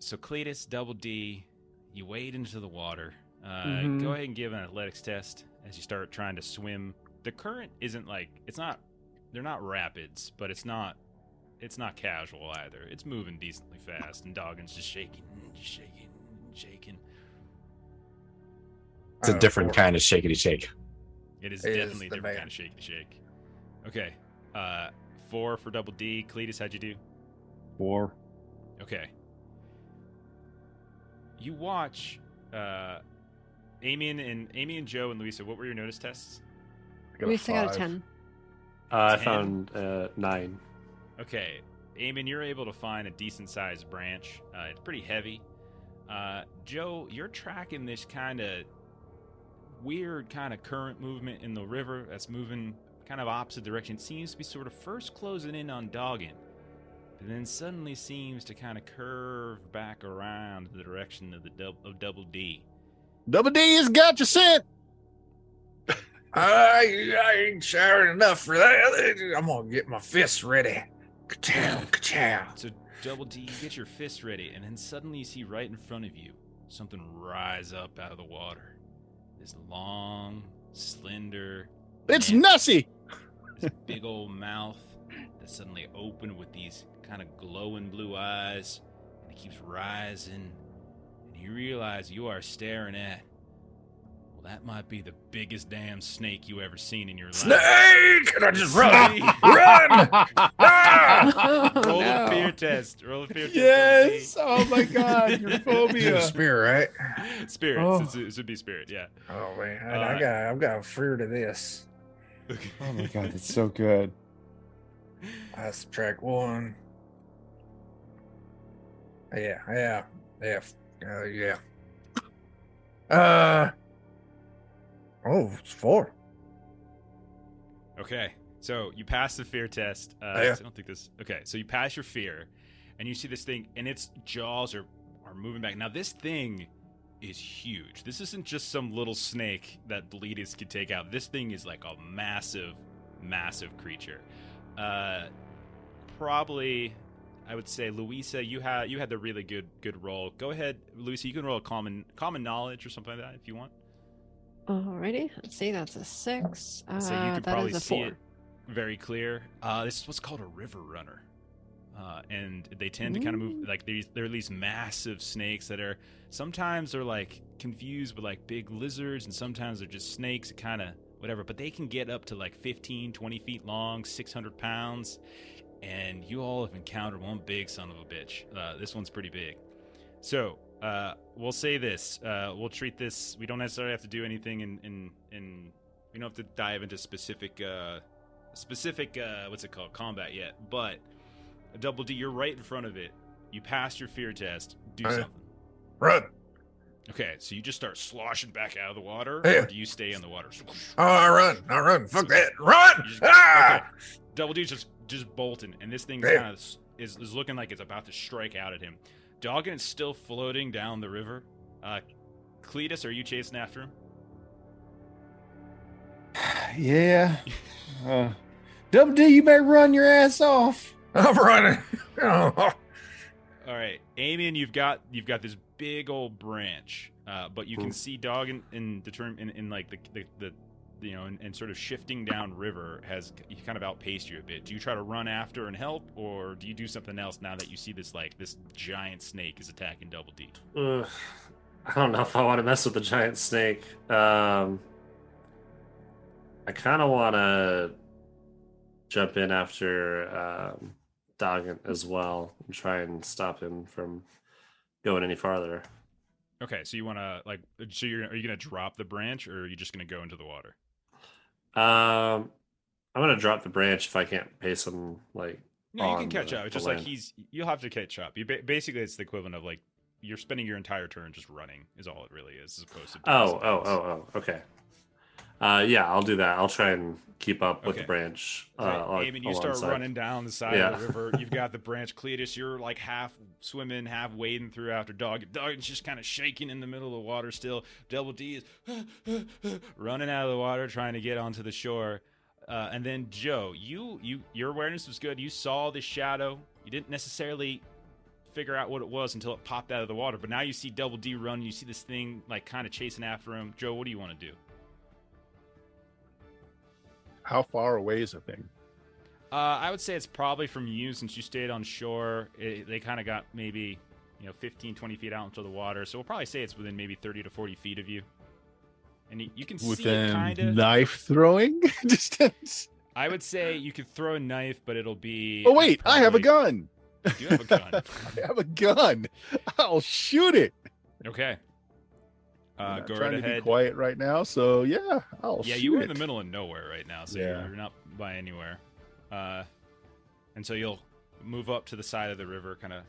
[SPEAKER 1] So Cletus, Double D, you wade into the water.
[SPEAKER 7] Mhm.
[SPEAKER 1] Go ahead and give an athletics test as you start trying to swim. The current isn't they're not rapids, but it's not casual either. It's moving decently fast, and Doggin's just shaking.
[SPEAKER 4] It's a different
[SPEAKER 2] 4.
[SPEAKER 4] kind of shakety shake.
[SPEAKER 1] It is
[SPEAKER 2] It is
[SPEAKER 1] definitely a
[SPEAKER 2] the
[SPEAKER 1] different
[SPEAKER 2] man.
[SPEAKER 1] kind of shake to shake. Okay. 4 for Double D. Cletus, how'd you do?
[SPEAKER 5] 4.
[SPEAKER 1] Okay. You watch Amian, Joe, and Luisa. What were your notice tests?
[SPEAKER 3] Luisa got a 10.
[SPEAKER 7] I
[SPEAKER 1] 10?
[SPEAKER 7] found 9.
[SPEAKER 1] Okay. Amian, you're able to find a decent sized branch. It's pretty heavy. Joe, you're tracking this kind of weird kind of current movement in the river that's moving kind of opposite direction. It seems to be sort of first closing in on Doggin, but then suddenly seems to kind of curve back around the direction of of Double D.
[SPEAKER 6] Double D has got your scent.
[SPEAKER 2] I ain't showering enough for that. I'm gonna get my fists ready. Ka-chow, ka-chow.
[SPEAKER 1] So Double D, you get your fist ready, and then suddenly you see right in front of you something rise up out of the water. This long, slender,
[SPEAKER 6] It's
[SPEAKER 1] man-
[SPEAKER 6] Nussy.
[SPEAKER 1] this big old mouth that suddenly opened with these kind of glowing blue eyes, and it keeps rising, and you realize you are staring at, well, that might be the biggest damn snake you ever seen in your life.
[SPEAKER 2] Snake! And I just run! Run! Ah!
[SPEAKER 3] Oh,
[SPEAKER 1] Roll a
[SPEAKER 3] no.
[SPEAKER 1] fear test. Roll a fear test.
[SPEAKER 5] Yes. Oh my God. Your
[SPEAKER 2] It's a
[SPEAKER 5] phobia.
[SPEAKER 2] spear, right?
[SPEAKER 1] Spirit.
[SPEAKER 5] Oh.
[SPEAKER 1] It would be spirit, yeah.
[SPEAKER 2] Oh man,
[SPEAKER 1] Uh,
[SPEAKER 2] I've got a fear to this.
[SPEAKER 5] Oh my God. It's so good.
[SPEAKER 2] I subtract 1. Yeah. Yeah. Oh, it's 4.
[SPEAKER 1] Okay, so you pass the fear test.
[SPEAKER 2] Yeah.
[SPEAKER 1] I don't think this. Okay, so you pass your fear, and you see this thing, and its jaws are moving back. Now this thing is huge. This isn't just some little snake that Bleedus could take out. This thing is like a massive, massive creature. Probably, I would say, Luisa, you had the really good roll. Go ahead, Luisa. You can roll a common knowledge or something like that if you want.
[SPEAKER 3] Alrighty, let's see, that's a 6.
[SPEAKER 1] So you could
[SPEAKER 3] that
[SPEAKER 1] probably
[SPEAKER 3] is a
[SPEAKER 1] see
[SPEAKER 3] 4.
[SPEAKER 1] it very clear. This is what's called a river runner. And they tend to kind of move like there are these massive snakes that are sometimes they're like confused with like big lizards, and sometimes they're just snakes, kind of whatever, but they can get up to like 15-20 feet long, 600 pounds, and you all have encountered one big son of a bitch. This one's pretty big. So we'll say this, we'll treat this, we don't necessarily have to do anything in we don't have to dive into specific what's it called, combat yet, but Double D, you're right in front of it. You passed your fear test. Do something.
[SPEAKER 2] Run!
[SPEAKER 1] Okay, so you just start sloshing back out of the water,
[SPEAKER 2] Yeah.
[SPEAKER 1] or do you stay in the water?
[SPEAKER 2] Oh, I run. Fuck that. Run!
[SPEAKER 1] You just-
[SPEAKER 2] Ah!
[SPEAKER 1] okay. Double D's just bolting, and this thing
[SPEAKER 2] Yeah.
[SPEAKER 1] kind of is looking like it's about to strike out at him. Doggin is still floating down the river. Cletus, are you chasing after him?
[SPEAKER 5] Yeah. Double D, you better run your ass off.
[SPEAKER 2] I'm running. Oh.
[SPEAKER 1] All right, Amian, you've got this big old branch, but you can see Doggin in like the you know, and sort of shifting down river has kind of outpaced you a bit. Do you try to run after and help, or do you do something else now that you see this giant snake is attacking Double D?
[SPEAKER 7] I don't know if I want to mess with the giant snake. I kind of want to jump in after Doggin as well and try and stop him from going any farther.
[SPEAKER 1] Okay, so you want to are you gonna drop the branch, or are you just gonna go into the water?
[SPEAKER 7] I'm gonna drop the branch if I can't pace him. Like,
[SPEAKER 1] No, you
[SPEAKER 7] on
[SPEAKER 1] can catch
[SPEAKER 7] the-
[SPEAKER 1] up. It's
[SPEAKER 7] the
[SPEAKER 1] just like
[SPEAKER 7] land.
[SPEAKER 1] you'll have to catch up. Basically, it's the equivalent of like you're spending your entire turn just running is all it really is, as opposed to doing something else.
[SPEAKER 7] Okay. Yeah, I'll do that. I'll try and keep up with
[SPEAKER 1] Okay.
[SPEAKER 7] the branch.
[SPEAKER 1] Right, Eamon, you start
[SPEAKER 7] alongside.
[SPEAKER 1] running down the side
[SPEAKER 7] Yeah.
[SPEAKER 1] of the river. You've got the branch. Cletus, you're like half swimming, half wading through after Dog's just kind of shaking in the middle of the water still. Double D is running out of the water, trying to get onto the shore. And then Joe, your awareness was good. You saw the shadow. You didn't necessarily figure out what it was until it popped out of the water. But now you see Double D run. You see this thing like kind of chasing after him. Joe, what do you want to do?
[SPEAKER 6] How far away is the thing?
[SPEAKER 1] I would say it's probably from you, since you stayed on shore. They kind of got maybe 15, 20 feet out into the water. So we'll probably say it's within maybe 30 to 40 feet of you. and you can see it
[SPEAKER 6] Within
[SPEAKER 1] kind of
[SPEAKER 6] knife throwing distance.
[SPEAKER 1] I would say you could throw a knife, but it'll be.
[SPEAKER 6] Oh wait, I have a
[SPEAKER 1] probably-
[SPEAKER 6] gun.
[SPEAKER 1] You do have a gun.
[SPEAKER 6] I have a gun. I'll shoot it.
[SPEAKER 1] Okay.
[SPEAKER 6] I'm not
[SPEAKER 1] Go
[SPEAKER 6] trying
[SPEAKER 1] right
[SPEAKER 6] to be
[SPEAKER 1] ahead.
[SPEAKER 6] quiet right now, so yeah, I'll
[SPEAKER 1] Yeah,
[SPEAKER 6] shoot
[SPEAKER 1] you were
[SPEAKER 6] it.
[SPEAKER 1] in the middle of nowhere right now, so
[SPEAKER 6] Yeah.
[SPEAKER 1] you're not by anywhere. And so you'll move up to the side of the river, kind of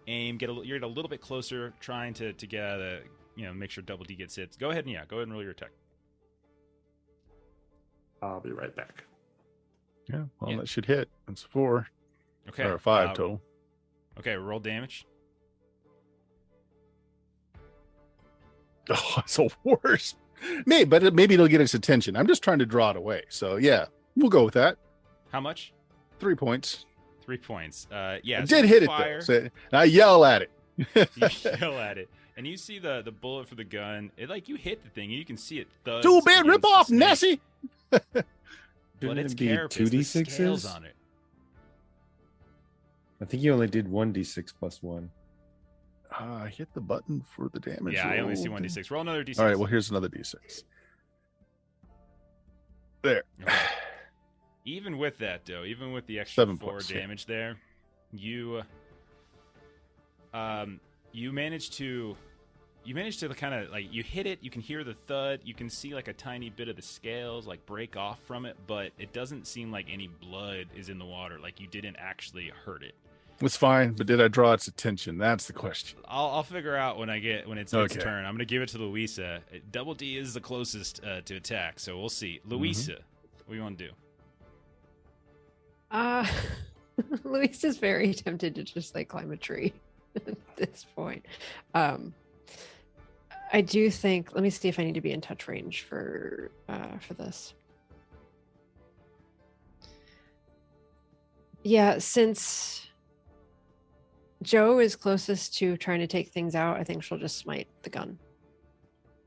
[SPEAKER 1] aim, you're a little bit closer, trying to get make sure Double D gets hits. Go ahead and roll your attack.
[SPEAKER 7] I'll be right back.
[SPEAKER 6] Yeah, well,
[SPEAKER 1] Yeah.
[SPEAKER 6] that should hit. That's 4
[SPEAKER 1] Okay.
[SPEAKER 6] or 5 total.
[SPEAKER 1] Okay, roll damage.
[SPEAKER 6] Oh, it's the worst. Maybe it'll get its attention. I'm just trying to draw it away. So yeah, we'll go with that.
[SPEAKER 1] How much?
[SPEAKER 6] 3 points.
[SPEAKER 1] 3 points. Yeah.
[SPEAKER 6] I
[SPEAKER 1] so
[SPEAKER 6] did
[SPEAKER 1] you
[SPEAKER 6] hit
[SPEAKER 1] fire,
[SPEAKER 6] it though. So I yell at it.
[SPEAKER 1] You yell at it, and you see the bullet for the gun. You hit the thing, and you can see it thuds.
[SPEAKER 6] Too bad,
[SPEAKER 1] against
[SPEAKER 6] rip
[SPEAKER 1] the
[SPEAKER 6] off,
[SPEAKER 1] snake,
[SPEAKER 6] Nessie.
[SPEAKER 1] But
[SPEAKER 5] Shouldn't
[SPEAKER 1] its
[SPEAKER 5] it be
[SPEAKER 1] carapace,
[SPEAKER 5] two
[SPEAKER 1] the
[SPEAKER 5] D6s?
[SPEAKER 1] scales on it.
[SPEAKER 5] I think you only did 1d6 plus 1.
[SPEAKER 6] I hit the button for the damage.
[SPEAKER 1] Yeah, I only see
[SPEAKER 6] roll.
[SPEAKER 1] 1d6. Roll another d6.
[SPEAKER 6] All right, well here's another d6. There.
[SPEAKER 1] Okay. Even with that, though, even with the extra
[SPEAKER 6] 7
[SPEAKER 1] 4
[SPEAKER 6] points, yeah.
[SPEAKER 1] damage there, you managed to kind of you hit it. You can hear the thud. You can see a tiny bit of the scales break off from it, but it doesn't seem like any blood is in the water. You didn't actually hurt it.
[SPEAKER 6] It's fine, but did I draw its attention? That's the question.
[SPEAKER 1] I'll figure out when it's its
[SPEAKER 6] Okay.
[SPEAKER 1] turn. I'm gonna give it to Luisa. Double D is the closest to attack, so we'll see. Luisa, what do you want to do?
[SPEAKER 3] Luis is very tempted to just climb a tree at this point. I do think. Let me see if I need to be in touch range for this. Yeah, since Joe is closest to trying to take things out, I think she'll just smite the gun.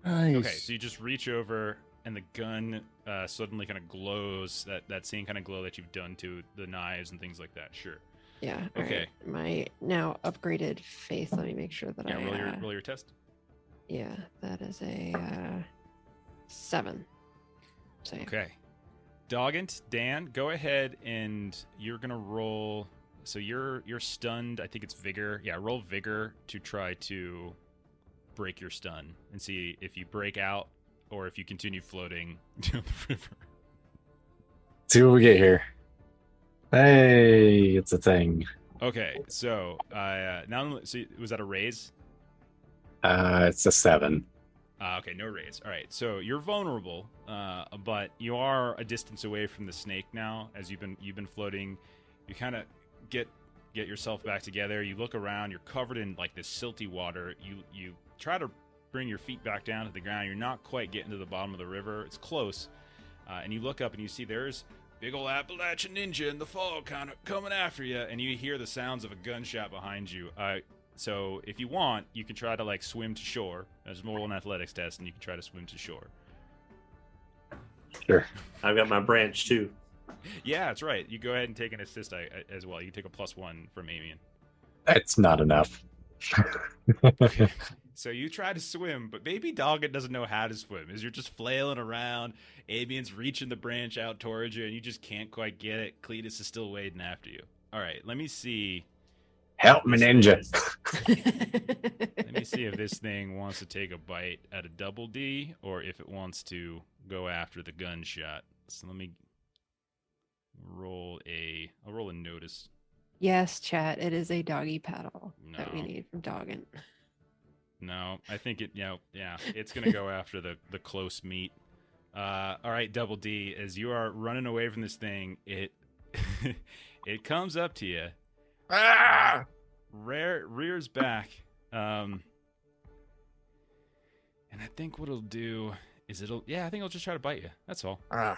[SPEAKER 5] Nice.
[SPEAKER 1] Okay, so you just reach over, and the gun suddenly kind of glows. That same kind of glow that you've done to the knives and things like that. Sure.
[SPEAKER 3] Yeah. all
[SPEAKER 1] Okay.
[SPEAKER 3] right. My now upgraded faith. Let me make sure that
[SPEAKER 1] Yeah.
[SPEAKER 3] I
[SPEAKER 1] Roll your test.
[SPEAKER 3] Yeah, that is a 7. Save.
[SPEAKER 1] Okay. Doggant, Dan, go ahead and you're gonna roll. So you're stunned. I think it's vigor. Yeah, roll vigor to try to break your stun and see if you break out or if you continue floating down the river.
[SPEAKER 4] See what we get here. Hey, it's a thing.
[SPEAKER 1] Okay, so was that a raise?
[SPEAKER 4] It's a 7.
[SPEAKER 1] Okay, no raise. All right, so you're vulnerable, but you are a distance away from the snake now. As you've been floating, you kind of get yourself back together. You look around. You're covered in this silty water. You try to bring your feet back down to the ground. You're not quite getting to the bottom of the river. It's close, and you look up and you see there's big old Appalachian ninja in the fog, kind of coming after you, and you hear the sounds of a gunshot behind you. So if you want, you can try to swim to shore. There's more an athletics test, and you can try to swim to shore.
[SPEAKER 4] Sure.
[SPEAKER 7] I've got my branch too.
[SPEAKER 1] Yeah, that's right. You go ahead and take an assist as well. You take a +1 from Amian.
[SPEAKER 4] That's not enough.
[SPEAKER 1] So you try to swim, but Baby Doggett doesn't know how to swim. As you're just flailing around, Amian's reaching the branch out towards you, and you just can't quite get it. Cletus is still wading after you. All right, let me see.
[SPEAKER 4] Help me, ninja.
[SPEAKER 1] Let me see if this thing wants to take a bite at a Double D or if it wants to go after the gunshot. So let me roll I'll roll a notice.
[SPEAKER 3] Yes, chat. It is a doggy paddle that we
[SPEAKER 1] No.
[SPEAKER 3] need from Doggin.
[SPEAKER 1] No, I think it's going to go after the close meat. All right, Double D, as you are running away from this thing, it it comes up to you. Rears back. And I think what it'll do is I think it'll just try to bite you. That's all.
[SPEAKER 2] I'm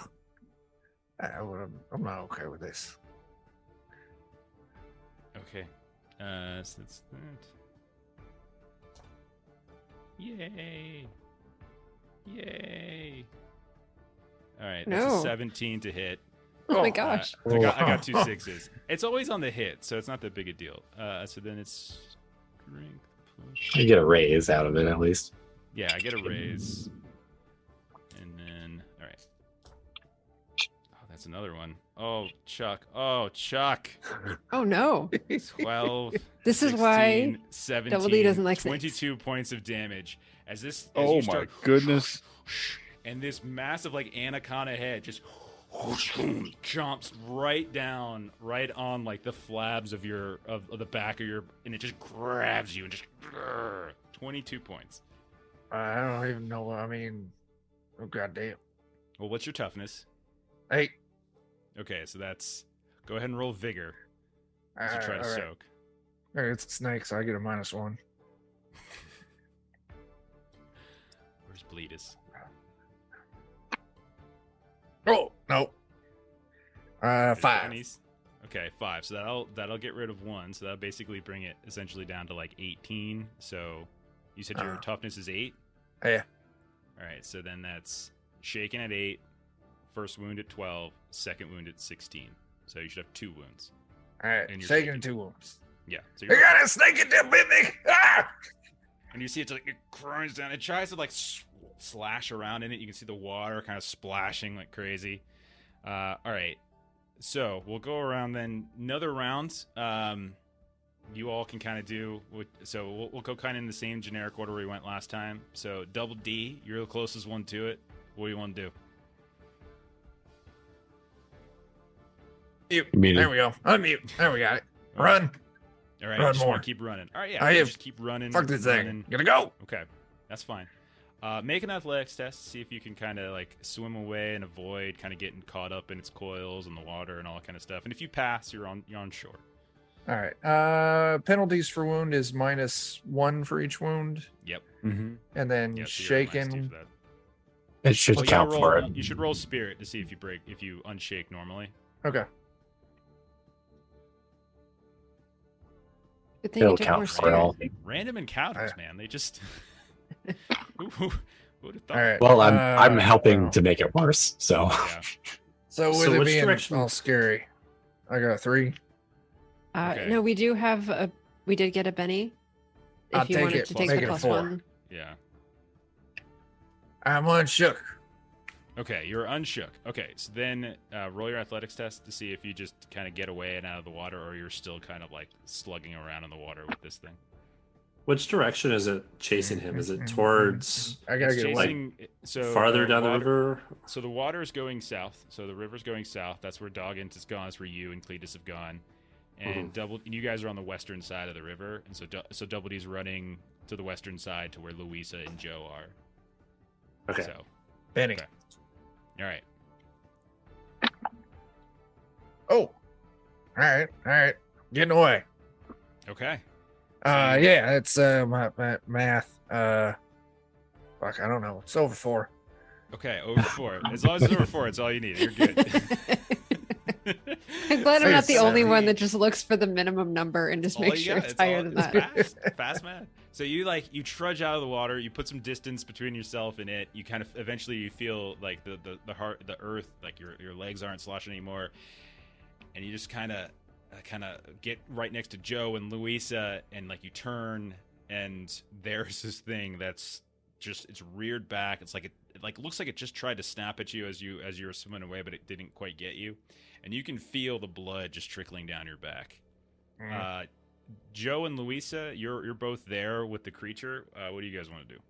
[SPEAKER 2] not okay with this.
[SPEAKER 1] Okay. So that's that. Yay. Yay. All right, that's
[SPEAKER 3] No.
[SPEAKER 1] a 17 to hit.
[SPEAKER 3] Oh my gosh.
[SPEAKER 1] I got 2 6s. It's always on the hit, so it's not that big a deal. So then it's strength plus.
[SPEAKER 4] You get a raise out of it at least.
[SPEAKER 1] Yeah, I get a raise. That's another one. Oh, Chuck. Oh, Chuck.
[SPEAKER 3] Oh no.
[SPEAKER 1] 12.
[SPEAKER 3] This is why
[SPEAKER 1] 17,
[SPEAKER 3] Double D doesn't like
[SPEAKER 1] 22 points of damage. As you
[SPEAKER 6] Oh my
[SPEAKER 1] start,
[SPEAKER 6] goodness.
[SPEAKER 1] and this massive like anaconda head just chomps right down, right on like the flabs of the back of your, and it just grabs you and just 22 points.
[SPEAKER 2] I don't even know. I mean, oh goddamn.
[SPEAKER 1] Well, what's your toughness?
[SPEAKER 2] 8.
[SPEAKER 1] Okay, so that's, go ahead and roll vigor as you try to
[SPEAKER 2] all right.
[SPEAKER 1] soak.
[SPEAKER 2] All right, it's a snake, so I get a -1.
[SPEAKER 1] Where's Bleedus?
[SPEAKER 2] Oh no. 5.
[SPEAKER 1] Bunnies? Okay, 5. So that'll get rid of 1. So that'll basically bring it essentially down to like 18. So you said your toughness is 8?
[SPEAKER 2] Yeah.
[SPEAKER 1] All right, so then that's shaken at 8, first wound at 12, second wound at 16. So you should have 2 wounds.
[SPEAKER 2] All right,
[SPEAKER 1] And you're
[SPEAKER 2] shaking
[SPEAKER 1] shaking.
[SPEAKER 2] 2 wounds.
[SPEAKER 1] Yeah. So
[SPEAKER 2] I got a snake in there, baby. Ah!
[SPEAKER 1] and you see it like it groans down. It tries to like slash around in it. You can see the water kind of splashing like crazy. All right. So we'll go around then another round. You all can kind of do so we'll go kind of in the same generic order we went last time. So Double D, you're the closest one to it. What do you want to do?
[SPEAKER 2] Mute. There we go. Unmute. There we got it. Run.
[SPEAKER 1] All right,
[SPEAKER 2] Run
[SPEAKER 1] just
[SPEAKER 2] more.
[SPEAKER 1] want to keep running. All right, yeah,
[SPEAKER 2] I have-
[SPEAKER 1] just keep running.
[SPEAKER 2] Fuck this thing.
[SPEAKER 1] running.
[SPEAKER 2] Gotta go.
[SPEAKER 1] Okay, that's fine. Make an athletics test to see if you can kind of like swim away and avoid kind of getting caught up in its coils and the water and all that kind of stuff. And if you pass, you're on shore.
[SPEAKER 2] All right. Penalties for wound is -1 for each wound,
[SPEAKER 1] Yep.
[SPEAKER 5] Mm-hmm.
[SPEAKER 2] and then
[SPEAKER 1] Yeah, so you're at -2
[SPEAKER 2] shaken.
[SPEAKER 1] for that.
[SPEAKER 4] It should
[SPEAKER 1] Well, you
[SPEAKER 4] count
[SPEAKER 1] gotta
[SPEAKER 4] for
[SPEAKER 1] roll-
[SPEAKER 4] it.
[SPEAKER 1] You should roll spirit to see if you unshake normally.
[SPEAKER 2] Okay.
[SPEAKER 3] Good thing
[SPEAKER 4] It'll
[SPEAKER 3] you took
[SPEAKER 4] count
[SPEAKER 3] more
[SPEAKER 4] for it all.
[SPEAKER 1] Random encounters, man. They just. Who would have thought?
[SPEAKER 2] All right.
[SPEAKER 4] Well, I'm helping
[SPEAKER 2] well,
[SPEAKER 4] to make it worse. So
[SPEAKER 1] Yeah.
[SPEAKER 2] So with
[SPEAKER 7] So
[SPEAKER 2] it
[SPEAKER 7] which
[SPEAKER 2] being
[SPEAKER 7] direction-
[SPEAKER 2] all scary, I got a 3.
[SPEAKER 1] Okay.
[SPEAKER 3] No, we did get a Benny.
[SPEAKER 2] I'll
[SPEAKER 3] If you
[SPEAKER 2] take
[SPEAKER 3] wanted
[SPEAKER 2] it.
[SPEAKER 3] to
[SPEAKER 2] We'll
[SPEAKER 3] take
[SPEAKER 2] make
[SPEAKER 3] the
[SPEAKER 2] it a
[SPEAKER 3] plus
[SPEAKER 2] 4.
[SPEAKER 3] 1.
[SPEAKER 1] Yeah.
[SPEAKER 2] I'm unshook.
[SPEAKER 1] Okay, you're unshook. Okay, so then roll your athletics test to see if you just kind of get away and out of the water, or you're still kind of like slugging around in the water with this thing.
[SPEAKER 7] Which direction is it chasing him? Is it towards
[SPEAKER 2] I gotta
[SPEAKER 1] It's
[SPEAKER 2] get away.
[SPEAKER 1] chasing, so
[SPEAKER 7] farther down the
[SPEAKER 1] water-
[SPEAKER 7] river?
[SPEAKER 1] So the water is going south. So the river's going south. That's where Doggins is gone. That's where you and Cletus have gone. And and you guys are on the western side of the river. And so Double D's running to the western side to where Luisa and Joe are.
[SPEAKER 7] Okay.
[SPEAKER 1] So,
[SPEAKER 2] Benny.
[SPEAKER 1] okay. All right.
[SPEAKER 2] Oh. All right. Getting away.
[SPEAKER 1] Okay.
[SPEAKER 2] Yeah, it's my math. Fuck, I don't know. It's over 4.
[SPEAKER 1] Okay, over 4. As long as it's over 4, it's all you need. You're good.
[SPEAKER 3] I'm glad I'm
[SPEAKER 2] Say
[SPEAKER 3] not the only one
[SPEAKER 2] 17.
[SPEAKER 3] that just looks for the minimum number and just
[SPEAKER 1] All
[SPEAKER 3] makes
[SPEAKER 1] you
[SPEAKER 3] sure
[SPEAKER 1] got,
[SPEAKER 3] it's higher
[SPEAKER 1] all-
[SPEAKER 3] than
[SPEAKER 1] it's
[SPEAKER 3] that.
[SPEAKER 1] fast math. So you trudge out of the water. You put some distance between yourself and it. You kind of eventually you feel like the earth, like your legs aren't sloshing anymore, and you just kind of get right next to Joe and Luisa, and like you turn, and there's this thing that's just it's reared back. It's like it looks like it just tried to snap at you as you were swimming away, but it didn't quite get you, and you can feel the blood just trickling down your back. Joe and Luisa, you're both there with the creature. What do you guys want to do?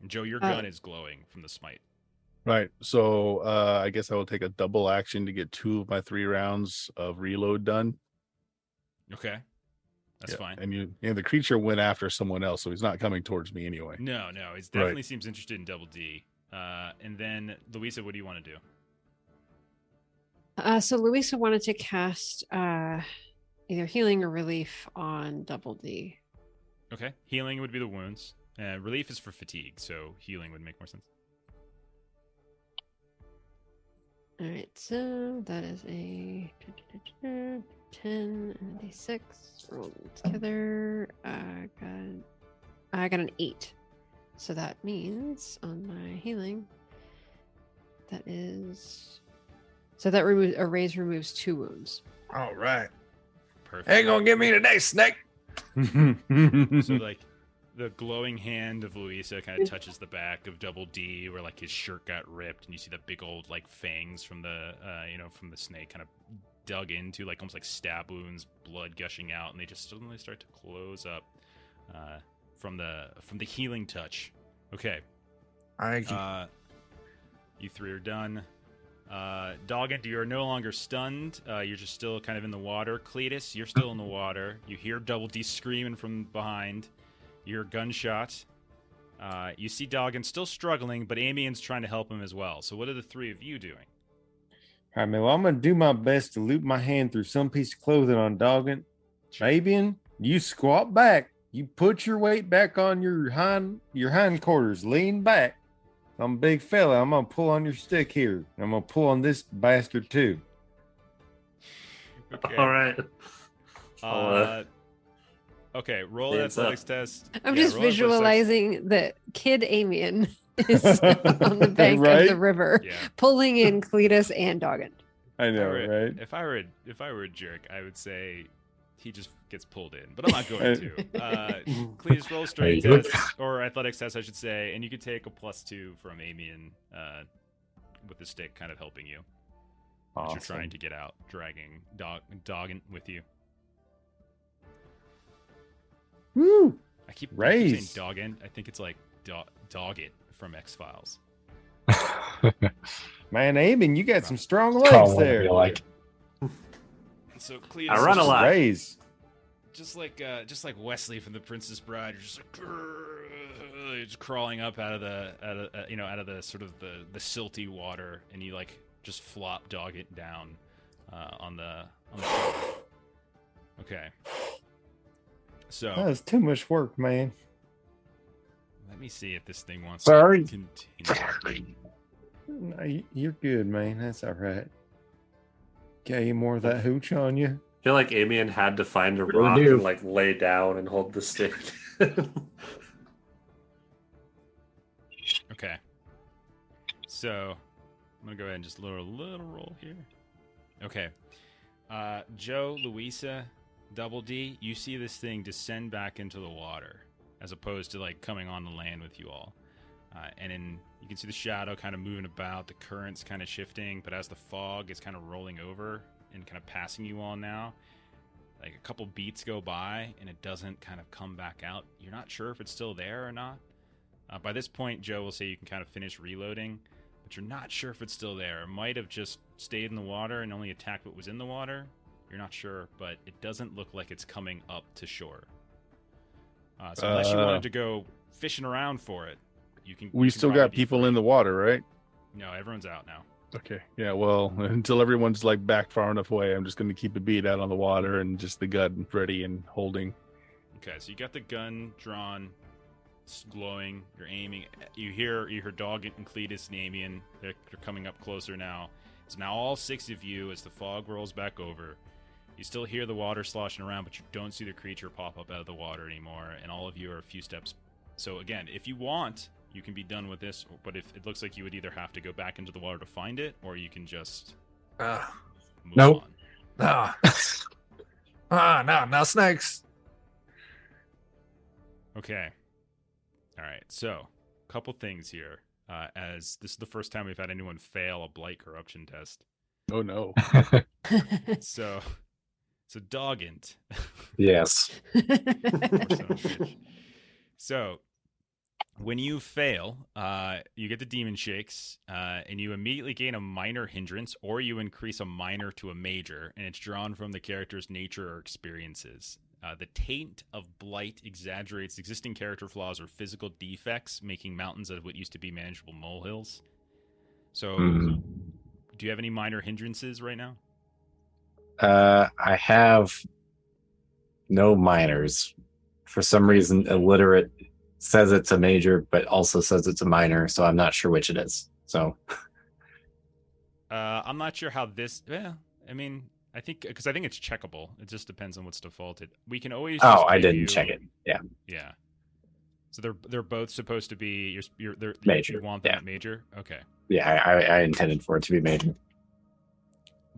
[SPEAKER 1] Joe, your gun is glowing from the smite.
[SPEAKER 6] Right. So I guess I will take a double action to get 2 of my 3 rounds of reload done.
[SPEAKER 1] Okay, that's
[SPEAKER 6] Yeah,
[SPEAKER 1] fine.
[SPEAKER 6] And the creature went after someone else, so he's not coming towards me anyway.
[SPEAKER 1] No, it definitely seems interested in Double D. And then Luisa, what do you want to do?
[SPEAKER 3] So Luisa wanted to cast either healing or relief on Double D.
[SPEAKER 1] Okay, healing would be the wounds. Relief is for fatigue, so healing would make more sense.
[SPEAKER 3] All right, so that is a 10 and a d6 rolled together. I got an 8, so that means on my healing, that removes 2 wounds.
[SPEAKER 2] All right.
[SPEAKER 1] Perfect.
[SPEAKER 2] Ain't gonna get me today, snake.
[SPEAKER 1] So like the glowing hand of Luisa kind of touches the back of Double D, where like his shirt got ripped, and you see the big old like fangs from the from the snake kind of dug into, like almost like stab wounds, blood gushing out, and they just suddenly start to close up from the healing touch. Okay. You three are done. Doggett, you are no longer stunned. You're just still kind of in the water. Cletus, you're still in the water. You hear Double D screaming from behind. You hear gunshots. You see Doggett still struggling, but Amian's trying to help him as well. So what are the three of you doing?
[SPEAKER 5] All right, man. Well, I'm going to do my best to loop my hand through some piece of clothing on Doggett. Fabian, you squat back. You put your weight back on your hindquarters. Lean back. I'm a big fella. I'm going to pull on your stick here. I'm going to pull on this bastard too.
[SPEAKER 7] Okay. All right.
[SPEAKER 1] Okay, roll an athletics test.
[SPEAKER 3] I'm just visualizing the kid Amian is on the bank of the river, pulling in Cletus and Doggett.
[SPEAKER 5] I know, right?
[SPEAKER 1] If I were a jerk, I would say he just gets pulled in, but I'm not going to. Cletus, roll strength test or athletics test, I should say, and you can take a +2 from Amian with the stick, kind of helping you. Awesome. As you're trying to get out, dragging Doggett with you.
[SPEAKER 5] Woo!
[SPEAKER 1] I keep saying Doggett. I think it's like Doggett from X-Files.
[SPEAKER 5] Man, Amian, you got some strong legs there.
[SPEAKER 1] So Cletus,
[SPEAKER 7] I run a lot.
[SPEAKER 1] Just like Wesley from The Princess Bride, you're just like you're just crawling up out of the sort of the silty water, and you like just flop Doggett down on the shore. Okay. So
[SPEAKER 5] that was too much work, man.
[SPEAKER 1] Let me see if this thing wants
[SPEAKER 4] to
[SPEAKER 1] continue.
[SPEAKER 5] No, you're good, man. That's all right. Got any more of that hooch on you?
[SPEAKER 7] I feel like Amian had to find a rock and like lay down and hold the stick.
[SPEAKER 1] Okay. So I'm gonna go ahead and just lower a little roll here. Okay. Joe, Luisa, Double D, you see this thing descend back into the water as opposed to like coming on the land with you all. And then you can see the shadow kind of moving about, the current's kind of shifting, but as the fog is kind of rolling over and kind of passing you all now, like a couple beats go by and it doesn't kind of come back out. You're not sure if it's still there or not. By this point, Joe will say you can kind of finish reloading, but you're not sure if it's still there. It might have just stayed in the water and only attacked what was in the water. You're not sure, but it doesn't look like it's coming up to shore. So unless you wanted to go fishing around for it,
[SPEAKER 6] we still got people in the water, right?
[SPEAKER 1] No, everyone's out now.
[SPEAKER 6] Okay. Yeah, well, until everyone's like back far enough away, I'm just going to keep the beat out on the water and just the gun ready and holding.
[SPEAKER 1] Okay, so you got the gun drawn, it's glowing, you're aiming. You hear Doggett and Cletus and Amian. They're coming up closer now. So now all 6 of you, as the fog rolls back over, you still hear the water sloshing around, but you don't see the creature pop up out of the water anymore, and all of you are a few steps. So again, if you want, you can be done with this, but if it looks like you would either have to go back into the water to find it, or you can just move on.
[SPEAKER 2] No snakes.
[SPEAKER 1] Okay. All right. So, a couple things here. As this is the first time we've had anyone fail a blight corruption test.
[SPEAKER 6] Oh no.
[SPEAKER 1] So Doggett.
[SPEAKER 4] Yes.
[SPEAKER 1] So, when you fail, you get the demon shakes, and you immediately gain a minor hindrance, or you increase a minor to a major, and it's drawn from the character's nature or experiences. The taint of blight exaggerates existing character flaws or physical defects, making mountains out of what used to be manageable molehills. So, do you have any minor hindrances right now?
[SPEAKER 4] I have no minors. For some reason, illiterate says it's a major, but also says it's a minor, so I'm not sure which it is. So,
[SPEAKER 1] I'm not sure how this. Yeah, I mean, I think it's checkable. It just depends on what's defaulted. We can always.
[SPEAKER 4] I didn't check it. Yeah.
[SPEAKER 1] Yeah. So they're both supposed to be they're
[SPEAKER 4] major.
[SPEAKER 1] You want them at major? Okay.
[SPEAKER 4] Yeah, I intended for it to be major.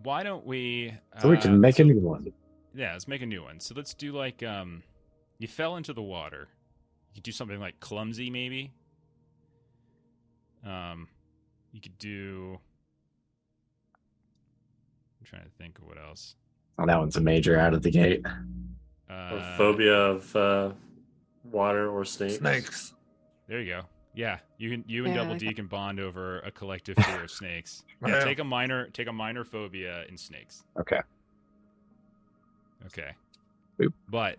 [SPEAKER 1] Why don't we?
[SPEAKER 4] So we can make a new one.
[SPEAKER 1] Yeah, let's make a new one. So let's do like you fell into the water. could do something like clumsy, maybe. You could do. I'm trying to think of what else.
[SPEAKER 4] Oh, that one's a major out of the gate.
[SPEAKER 7] Or phobia of water or snakes.
[SPEAKER 2] Snakes.
[SPEAKER 1] There you go. Yeah, you and
[SPEAKER 3] Yeah,
[SPEAKER 1] Double
[SPEAKER 3] like
[SPEAKER 1] D can bond over a collective fear of snakes. Yeah,
[SPEAKER 2] Yeah.
[SPEAKER 1] take a minor phobia in snakes.
[SPEAKER 4] Okay.
[SPEAKER 1] Okay.
[SPEAKER 4] Boop.
[SPEAKER 1] But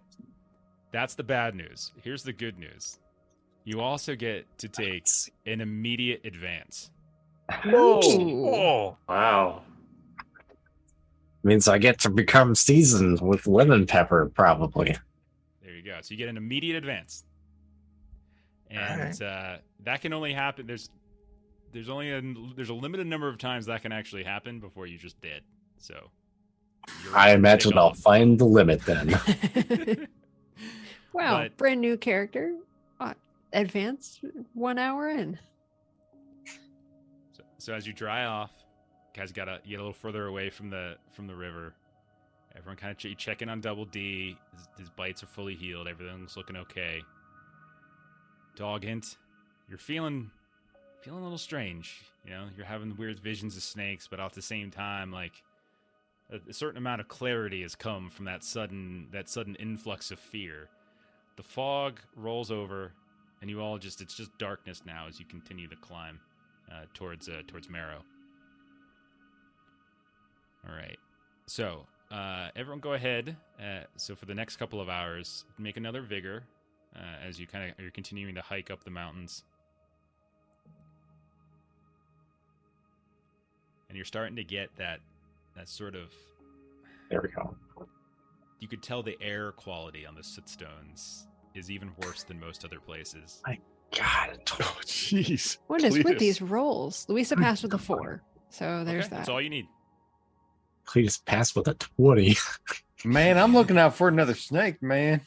[SPEAKER 1] that's the bad news. Here's the good news. You also get to take an immediate advance.
[SPEAKER 2] Oh.
[SPEAKER 7] Wow.
[SPEAKER 4] Means I get to become seasoned with lemon pepper, probably.
[SPEAKER 1] There you go. So you get an immediate advance. And
[SPEAKER 2] Alright.
[SPEAKER 1] that can only happen. There's a limited number of times that can actually happen before you're just dead. So you're
[SPEAKER 4] I imagine
[SPEAKER 1] take
[SPEAKER 4] I'll
[SPEAKER 1] off.
[SPEAKER 4] find the limit then.
[SPEAKER 3] Wow,
[SPEAKER 1] But-
[SPEAKER 3] brand new character. Advance 1 hour in.
[SPEAKER 1] So as you dry off, you guys gotta get a little further away from the river. Everyone kind of check in on Double D. His bites are fully healed. Everything's looking okay. Dog Hint, you're feeling a little strange. You know, you're having weird visions of snakes, but at the same time, like a certain amount of clarity has come from that sudden influx of fear. The fog rolls over, and you all it's just darkness now as you continue to climb towards Marrow. All right, so everyone go ahead. So for the next couple of hours, make another vigor as you're continuing to hike up the mountains, and you're starting to get that sort of.
[SPEAKER 4] There we go.
[SPEAKER 1] You could tell the air quality on the Sootstones is even worse than most other places.
[SPEAKER 4] God.
[SPEAKER 6] Oh, jeez.
[SPEAKER 3] What is with
[SPEAKER 6] Cletus.
[SPEAKER 3] these rolls? Luisa passed with a 4. So there's
[SPEAKER 1] Okay,
[SPEAKER 3] that.
[SPEAKER 1] that's all you need.
[SPEAKER 4] Please pass with a 20.
[SPEAKER 5] Man, I'm looking out for another snake, man.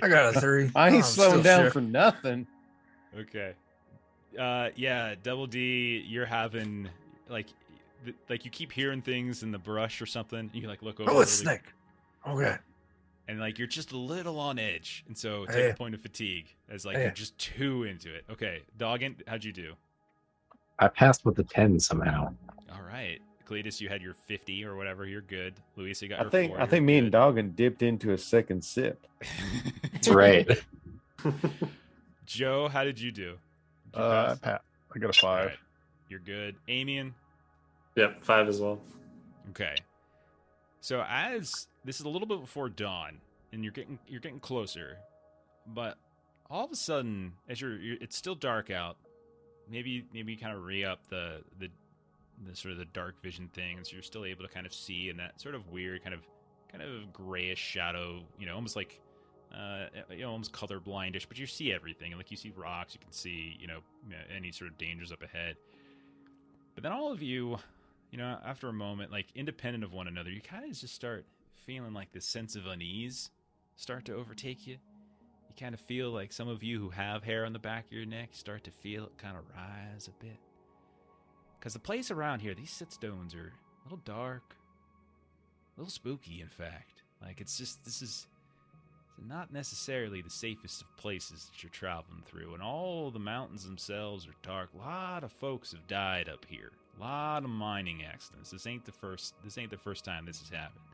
[SPEAKER 2] I got a 3.
[SPEAKER 5] I ain't
[SPEAKER 2] I'm
[SPEAKER 5] slowing
[SPEAKER 2] still
[SPEAKER 5] down
[SPEAKER 2] shit.
[SPEAKER 5] for nothing.
[SPEAKER 1] Okay. Yeah, Double D, you're having like you keep hearing things in the brush or something. And you like look over.
[SPEAKER 2] Oh, it's
[SPEAKER 1] really-
[SPEAKER 2] snake. Okay.
[SPEAKER 1] And like you're just a little on edge, and so take
[SPEAKER 2] Hey.
[SPEAKER 1] a point of fatigue as like
[SPEAKER 2] Hey.
[SPEAKER 1] you're just too into it. Okay, Doggin, how'd you do?
[SPEAKER 4] I passed with a 10 somehow.
[SPEAKER 1] All right, Cletus, you had your 50 or whatever. You're good. Luisa, you got
[SPEAKER 5] I
[SPEAKER 1] your
[SPEAKER 5] think
[SPEAKER 1] 4.
[SPEAKER 5] I think me and Doggin dipped into a second sip.
[SPEAKER 4] That's right.
[SPEAKER 1] Joe, how did you do? Did you
[SPEAKER 6] I
[SPEAKER 1] pass?
[SPEAKER 6] I got a 5.
[SPEAKER 1] All right, you're good. Amian.
[SPEAKER 7] Yep, 5 as well.
[SPEAKER 1] Okay. So as this is a little bit before dawn, and you're getting closer, but all of a sudden, as it's still dark out. Maybe you kind of re-up the sort of the dark vision thing, so you're still able to kind of see in that sort of weird kind of grayish shadow, almost like almost color blindish, but you see everything. Like you see rocks, you can see any sort of dangers up ahead. But then all of you, after a moment, like independent of one another, you kind of just start feeling like this sense of unease start to overtake you. You kind of feel like some of you who have hair on the back of your neck start to feel it kind of rise a bit. Because the place around here, these Sootstones are a little dark, a little spooky, in fact. Like this is not necessarily the safest of places that you're traveling through, and all the mountains themselves are dark. A lot of folks have died up here. A lot of mining accidents. This ain't the first time this has happened.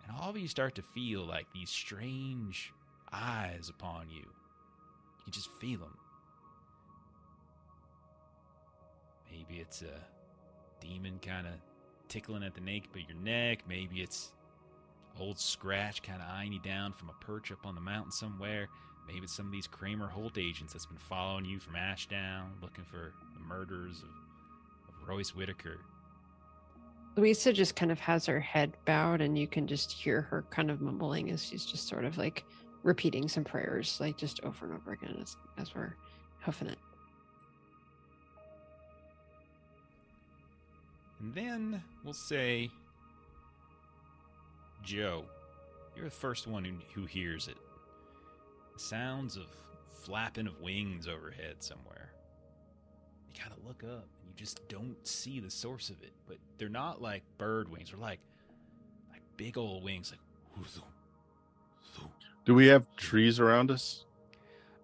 [SPEAKER 1] And all of you start to feel like these strange eyes upon you. You can just feel them. Maybe it's a demon kind of tickling at the nape of your neck. Maybe it's old Scratch kind of eyeing you down from a perch up on the mountain somewhere. Maybe it's some of these Kramer Holt agents that's been following you from Ashdown, looking for the murders of Royce Whitaker.
[SPEAKER 3] Luisa just kind of has her head bowed, and you can just hear her kind of mumbling as she's just sort of like repeating some prayers, like just over and over again as we're huffing it.
[SPEAKER 1] And then we'll say, Joe, you're the first one who hears it. The sounds of flapping of wings overhead somewhere. You kind of look up and you just don't see the source of it, but they're not like bird wings. They're like big old wings, like.
[SPEAKER 6] Do we have trees around us?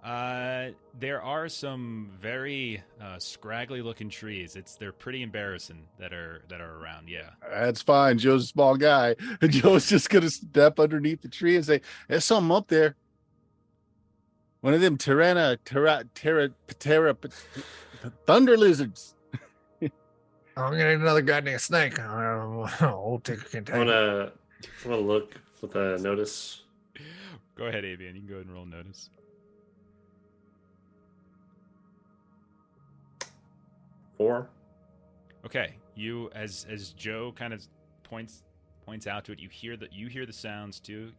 [SPEAKER 1] There are some very scraggly looking trees. They're pretty embarrassing that are around. Yeah.
[SPEAKER 6] That's fine. Joe's a small guy. And Joe's just gonna step underneath the tree and say, "There's something up there. One of them terra thunder lizards."
[SPEAKER 2] I'm gonna need another goddamn snake. Old Ticker can take
[SPEAKER 7] I want
[SPEAKER 2] it.
[SPEAKER 7] to look with a notice.
[SPEAKER 1] Go ahead, Avian. You can go ahead and roll notice.
[SPEAKER 7] 4.
[SPEAKER 1] Okay, you as Joe kind of points out to it, you hear the sounds too.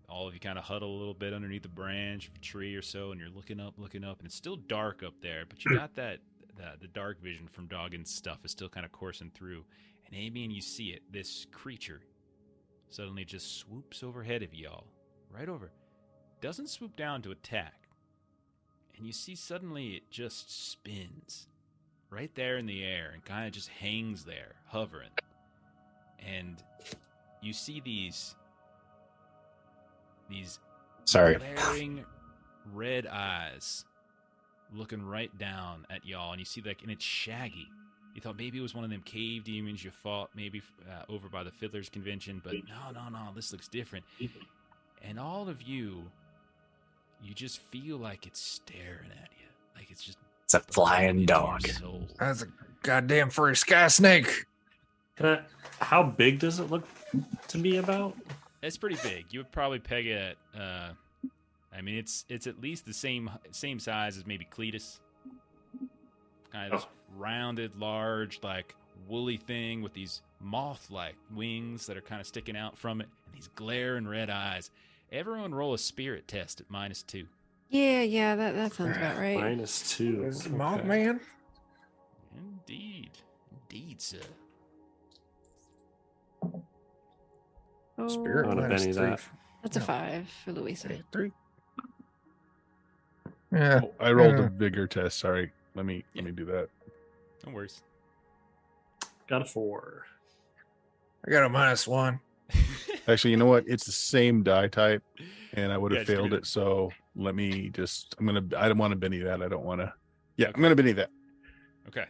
[SPEAKER 1] All of you kind of huddle a little bit underneath a branch of a tree or so, and you're looking up, and it's still dark up there, but you got the dark vision from Doggin's stuff is still kind of coursing through. And Amian, you see it. This creature suddenly just swoops overhead of y'all, right over. Doesn't swoop down to attack. And you see suddenly it just spins right there in the air and kind of just hangs there, hovering. And you see these glaring red eyes looking right down at y'all. And you see and it's shaggy. You thought maybe it was one of them cave demons you fought maybe over by the Fiddler's Convention, but no, this looks different. And all of you just feel like it's staring at you. Like it's
[SPEAKER 4] a flying dog.
[SPEAKER 2] That's a goddamn furry sky snake.
[SPEAKER 7] How big does it look to be about?
[SPEAKER 1] It's pretty big. You would probably peg it at, it's at least the same size as maybe Cletus. Kind of this rounded, large, like woolly thing with these moth-like wings that are kind of sticking out from it, and these glaring red eyes. Everyone roll a spirit test at -2.
[SPEAKER 3] Yeah, that sounds about right.
[SPEAKER 7] -2.
[SPEAKER 2] Is it Mothman?
[SPEAKER 1] Indeed, sir.
[SPEAKER 3] Oh,
[SPEAKER 2] Spirit
[SPEAKER 7] I want to
[SPEAKER 2] minus
[SPEAKER 7] Benny
[SPEAKER 2] 3.
[SPEAKER 7] that.
[SPEAKER 3] that's a 5 for Luisa.
[SPEAKER 2] 3. Yeah.
[SPEAKER 6] Oh, I rolled a vigor test. Sorry. Let me do that.
[SPEAKER 1] No worries.
[SPEAKER 7] Got a 4.
[SPEAKER 2] I got a -1.
[SPEAKER 6] Actually, you know what? It's the same die type, and I would have
[SPEAKER 1] Yeah,
[SPEAKER 6] failed
[SPEAKER 1] true.
[SPEAKER 6] it. So let me just. I don't want to Benny that. I don't want to. Yeah,
[SPEAKER 1] Okay.
[SPEAKER 6] I'm gonna Benny that.
[SPEAKER 1] Okay.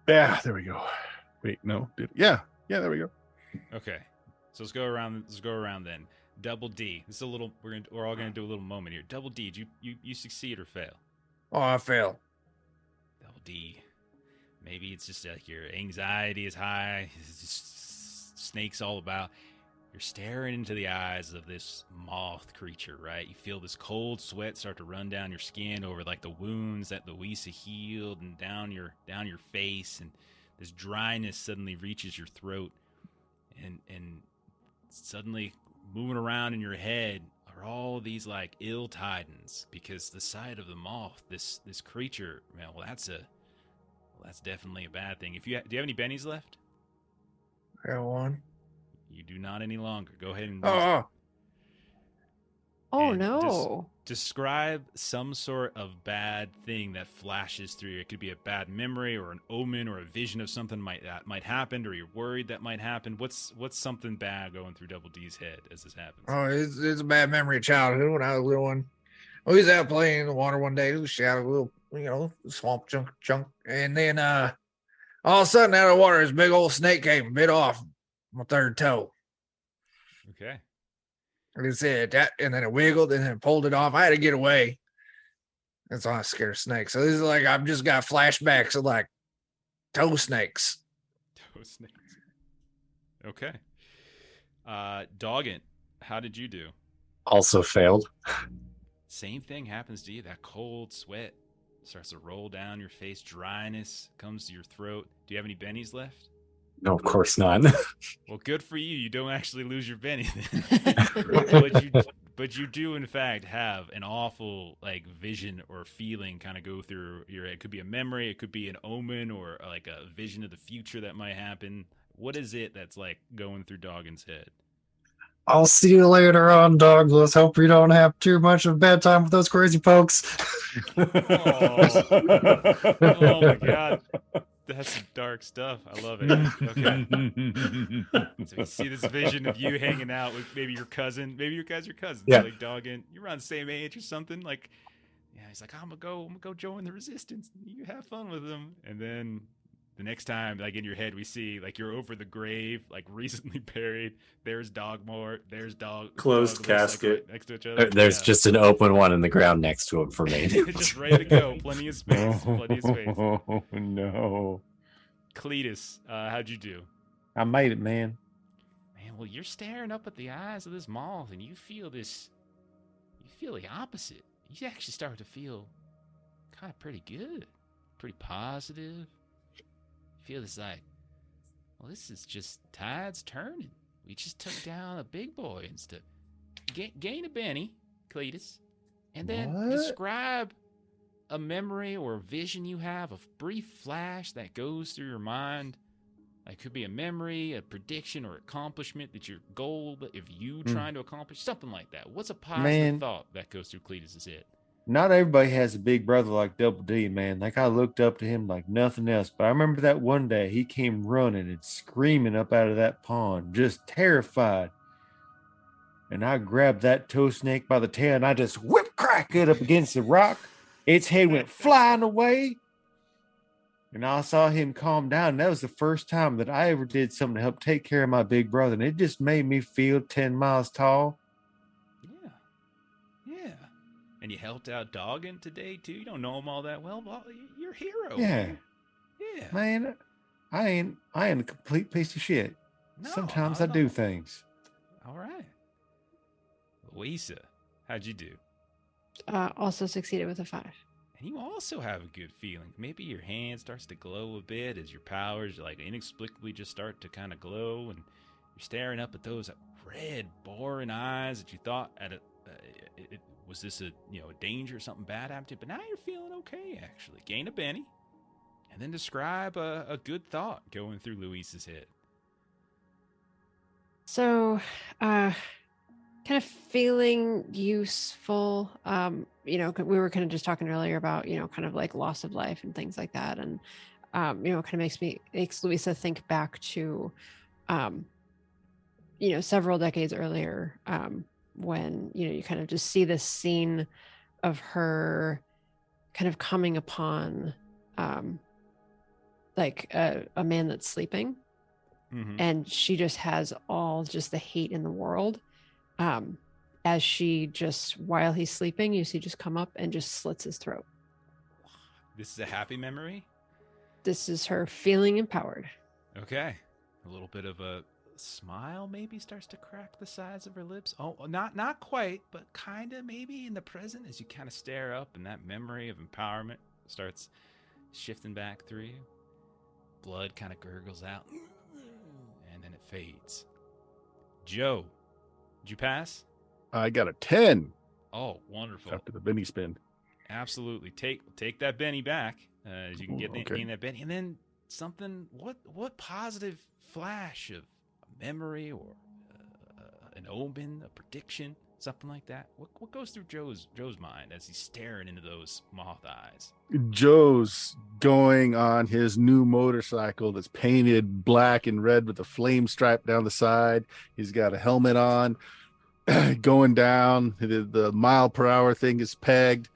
[SPEAKER 6] Yeah, there we go. Wait, no. Yeah, there we go.
[SPEAKER 1] Okay. So let's go around then. Double D. This is a little. We're all gonna do a little moment here. Double D. Did you succeed or fail?
[SPEAKER 2] Oh, I failed.
[SPEAKER 1] Double D. Maybe it's just like your anxiety is high. It's just snakes all about. You're staring into the eyes of this moth creature, right? You feel this cold sweat start to run down your skin over like the wounds that Luisa healed and down your face, and this dryness suddenly reaches your throat, and suddenly moving around in your head are all these like ill tidings, because the sight of the moth, this creature, well, that's definitely a bad thing. Do you have any bennies left?
[SPEAKER 2] I got 1.
[SPEAKER 1] You do not any longer. Go ahead and
[SPEAKER 2] Oh,
[SPEAKER 3] Oh
[SPEAKER 1] And
[SPEAKER 3] no.
[SPEAKER 1] describe some sort of bad thing that flashes through you. It could be a bad memory or an omen or a vision of something that might happen, or you're worried that might happen. What's something bad going through Double D's head as this happens?
[SPEAKER 2] it's a bad memory of childhood when I was a little one. We was out playing in the water one day. We shot a little, swamp chunk. And then all of a sudden out of the water, this big old snake came and bit off my third toe.
[SPEAKER 1] Okay.
[SPEAKER 2] And it said that, and then it wiggled and then pulled it off. I had to get away. That's why I'm scared of snakes. So this is like I've just got flashbacks of like toe snakes.
[SPEAKER 1] Toe snakes. Okay. Doggin, how did you do?
[SPEAKER 4] Also failed.
[SPEAKER 1] Same thing happens to you. That cold sweat starts to roll down your face. Dryness comes to your throat. Do you have any bennies left?
[SPEAKER 4] No, of course not.
[SPEAKER 1] Well, good for you. You don't actually lose your benny then. but you do in fact have an awful like vision or feeling kind of go through your head. It could be a memory, it could be an omen, or like a vision of the future that might happen. What is it that's like going through Doggin's head?
[SPEAKER 4] I'll see you later on, Douglas. Hope you don't have too much of a bad time with those crazy folks.
[SPEAKER 1] Oh my god. That's some dark stuff. I love it. Okay. So you see this vision of you hanging out with maybe your cousin. Maybe your guys are cousins.
[SPEAKER 4] Yeah.
[SPEAKER 1] Like dogging. You're around the same age or something. Like, yeah, he's like, I'm gonna go join the resistance. You have fun with them. And then the next time, like in your head, we see like you're over the grave, like recently buried. There's Dogmore. There's
[SPEAKER 7] Closed
[SPEAKER 1] Dog,
[SPEAKER 7] casket.
[SPEAKER 1] like, next to each other.
[SPEAKER 4] There's just an open one in the ground next to him for me.
[SPEAKER 1] just ready to go. Plenty of space. Plenty of space.
[SPEAKER 5] Oh no!
[SPEAKER 1] Cletus, how'd you do?
[SPEAKER 5] I made it, man.
[SPEAKER 1] Man, well, you're staring up at the eyes of this moth, and you feel this. You feel the opposite. You actually start to feel kind of pretty good, pretty positive. You feel this like, well, this is just tides turning. We just took down a big boy instead. Gain a Benny, Cletus, and then
[SPEAKER 5] What?
[SPEAKER 1] describe a memory or a vision you have, a brief flash that goes through your mind. It could be a memory, a prediction, or accomplishment that your goal, if you trying to accomplish, something like that. What's a positive thought that goes through Cletus's head?
[SPEAKER 5] Not everybody has a big brother like Double D, man. Like I looked up to him like nothing else. But I remember that one day he came running and screaming up out of that pond, just terrified. And I grabbed that toe snake by the tail and I just whip crack it up against the rock. Its head went flying away. And I saw him calm down. And that was the first time that I ever did something to help take care of my big brother. And it just made me feel 10 miles tall.
[SPEAKER 1] Yeah. And you helped out Doggin today, too? You don't know him all that well. Well, you're a hero.
[SPEAKER 5] Yeah.
[SPEAKER 1] Yeah.
[SPEAKER 5] Man, I ain't a complete piece of shit.
[SPEAKER 1] No,
[SPEAKER 5] Sometimes
[SPEAKER 1] not
[SPEAKER 5] I
[SPEAKER 1] at
[SPEAKER 5] do
[SPEAKER 1] all.
[SPEAKER 5] things.
[SPEAKER 1] All right. Luisa, how'd you do?
[SPEAKER 3] Also succeeded with a 5.
[SPEAKER 1] And you also have a good feeling. Maybe your hand starts to glow a bit as your powers like inexplicably just start to kind of glow, and you're staring up at those red, boring eyes that you thought was this a danger or something bad happened to you, but now you're feeling okay actually. Gain a Benny, and then describe a good thought going through Luisa's head.
[SPEAKER 3] So, kind of feeling useful. We were kind of just talking earlier about, kind of like loss of life and things like that. And, kind of makes Luisa think back to, several decades earlier, when, you kind of just see this scene of her kind of coming upon, like a man that's sleeping.
[SPEAKER 1] Mm-hmm.
[SPEAKER 3] And she just has all just the hate in the world. As she just, while he's sleeping, you see just come up and just slits his throat.
[SPEAKER 1] This is a happy memory?
[SPEAKER 3] This is her feeling empowered.
[SPEAKER 1] Okay. A little bit of a smile maybe starts to crack the sides of her lips. Oh, not quite, but kind of maybe in the present as you kind of stare up and that memory of empowerment starts shifting back through you. Blood kind of gurgles out and then it fades. Joe, did you pass?
[SPEAKER 6] I got a 10
[SPEAKER 1] Oh, wonderful.
[SPEAKER 6] after the Benny spin.
[SPEAKER 1] Absolutely. Take that Benny back as you can get
[SPEAKER 6] Okay.
[SPEAKER 1] in that Benny. And then something, what positive flash of a memory or an omen, a prediction, something like that? What goes through Joe's mind as he's staring into those moth eyes?
[SPEAKER 6] Joe's going on his new motorcycle that's painted black and red with a flame stripe down the side. He's got a helmet on, going down. The mile per hour thing is pegged.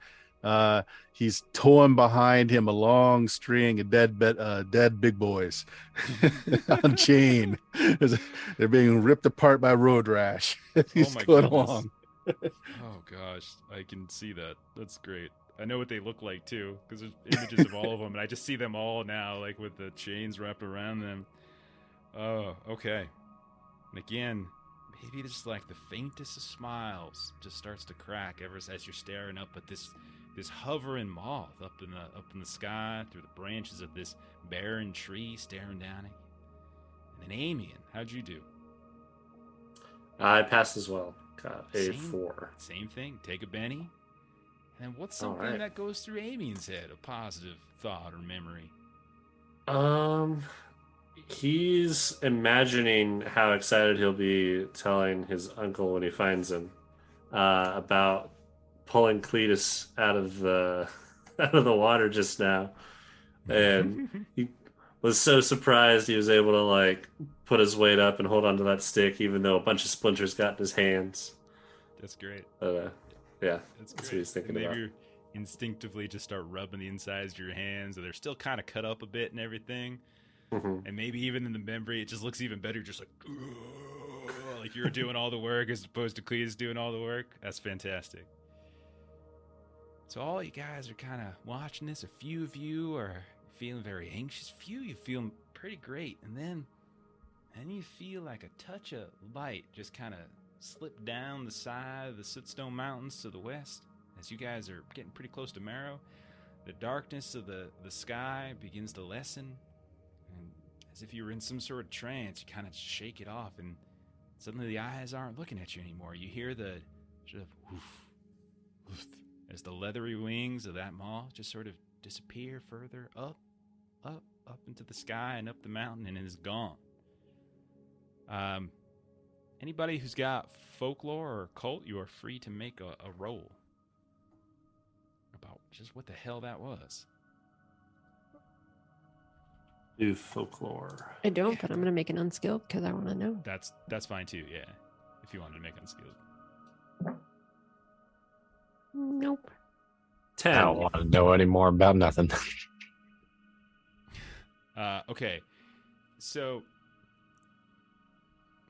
[SPEAKER 6] He's towing behind him a long string of dead big boys on chain. They're being ripped apart by road rash. He's
[SPEAKER 1] my
[SPEAKER 6] going
[SPEAKER 1] goodness.
[SPEAKER 6] along.
[SPEAKER 1] Oh gosh, I can see that. That's great. I know what they look like too, because there's images of all of them, and I just see them all now, like with the chains wrapped around them. Oh, okay. And again, maybe just like the faintest of smiles just starts to crack ever as you're staring up at this hovering moth up in the sky through the branches of this barren tree, staring down at you. And then Amian, how'd you do?
[SPEAKER 7] I passed as well. Got a
[SPEAKER 1] Same.
[SPEAKER 7] 4.
[SPEAKER 1] Same thing. Take a Benny. And then what's
[SPEAKER 7] All
[SPEAKER 1] something
[SPEAKER 7] right.
[SPEAKER 1] that goes through Amian's head? A positive thought or memory?
[SPEAKER 7] He's imagining how excited he'll be telling his uncle when he finds him about pulling Cletus out of the water just now, and he was so surprised he was able to like put his weight up and hold onto that stick, even though a bunch of splinters got in his hands.
[SPEAKER 1] That's great.
[SPEAKER 7] Yeah,
[SPEAKER 1] That's
[SPEAKER 7] what
[SPEAKER 1] great.
[SPEAKER 7] he's thinking
[SPEAKER 1] And
[SPEAKER 7] about.
[SPEAKER 1] maybe you instinctively just start rubbing the insides of your hands, and they're still kind of cut up a bit and everything.
[SPEAKER 7] Mhm.
[SPEAKER 1] And maybe even in the memory, it just looks even better. Just like you're doing all the work as opposed to Cletus doing all the work. That's fantastic. So all you guys are kind of watching this. A few of you are feeling very anxious. A few of you feeling pretty great. And then you feel like a touch of light just kind of slip down the side of the Sootstone Mountains to the west. As you guys are getting pretty close to Marrow, the darkness of the sky begins to lessen. And as if you were in some sort of trance, you kind of shake it off, and suddenly the eyes aren't looking at you anymore. You hear the sort of woof, woof, as the leathery wings of that moth just sort of disappear further up into the sky and up the mountain, and it is gone. Anybody who's got folklore or occult, you are free to make a roll about just what the hell that was.
[SPEAKER 7] Do folklore.
[SPEAKER 3] I don't, but I'm going to make an unskilled because I want to know.
[SPEAKER 1] That's fine too, yeah. If you wanted to make unskilled.
[SPEAKER 3] Nope.
[SPEAKER 7] 10.
[SPEAKER 4] I don't want to know any more about nothing.
[SPEAKER 1] Okay. So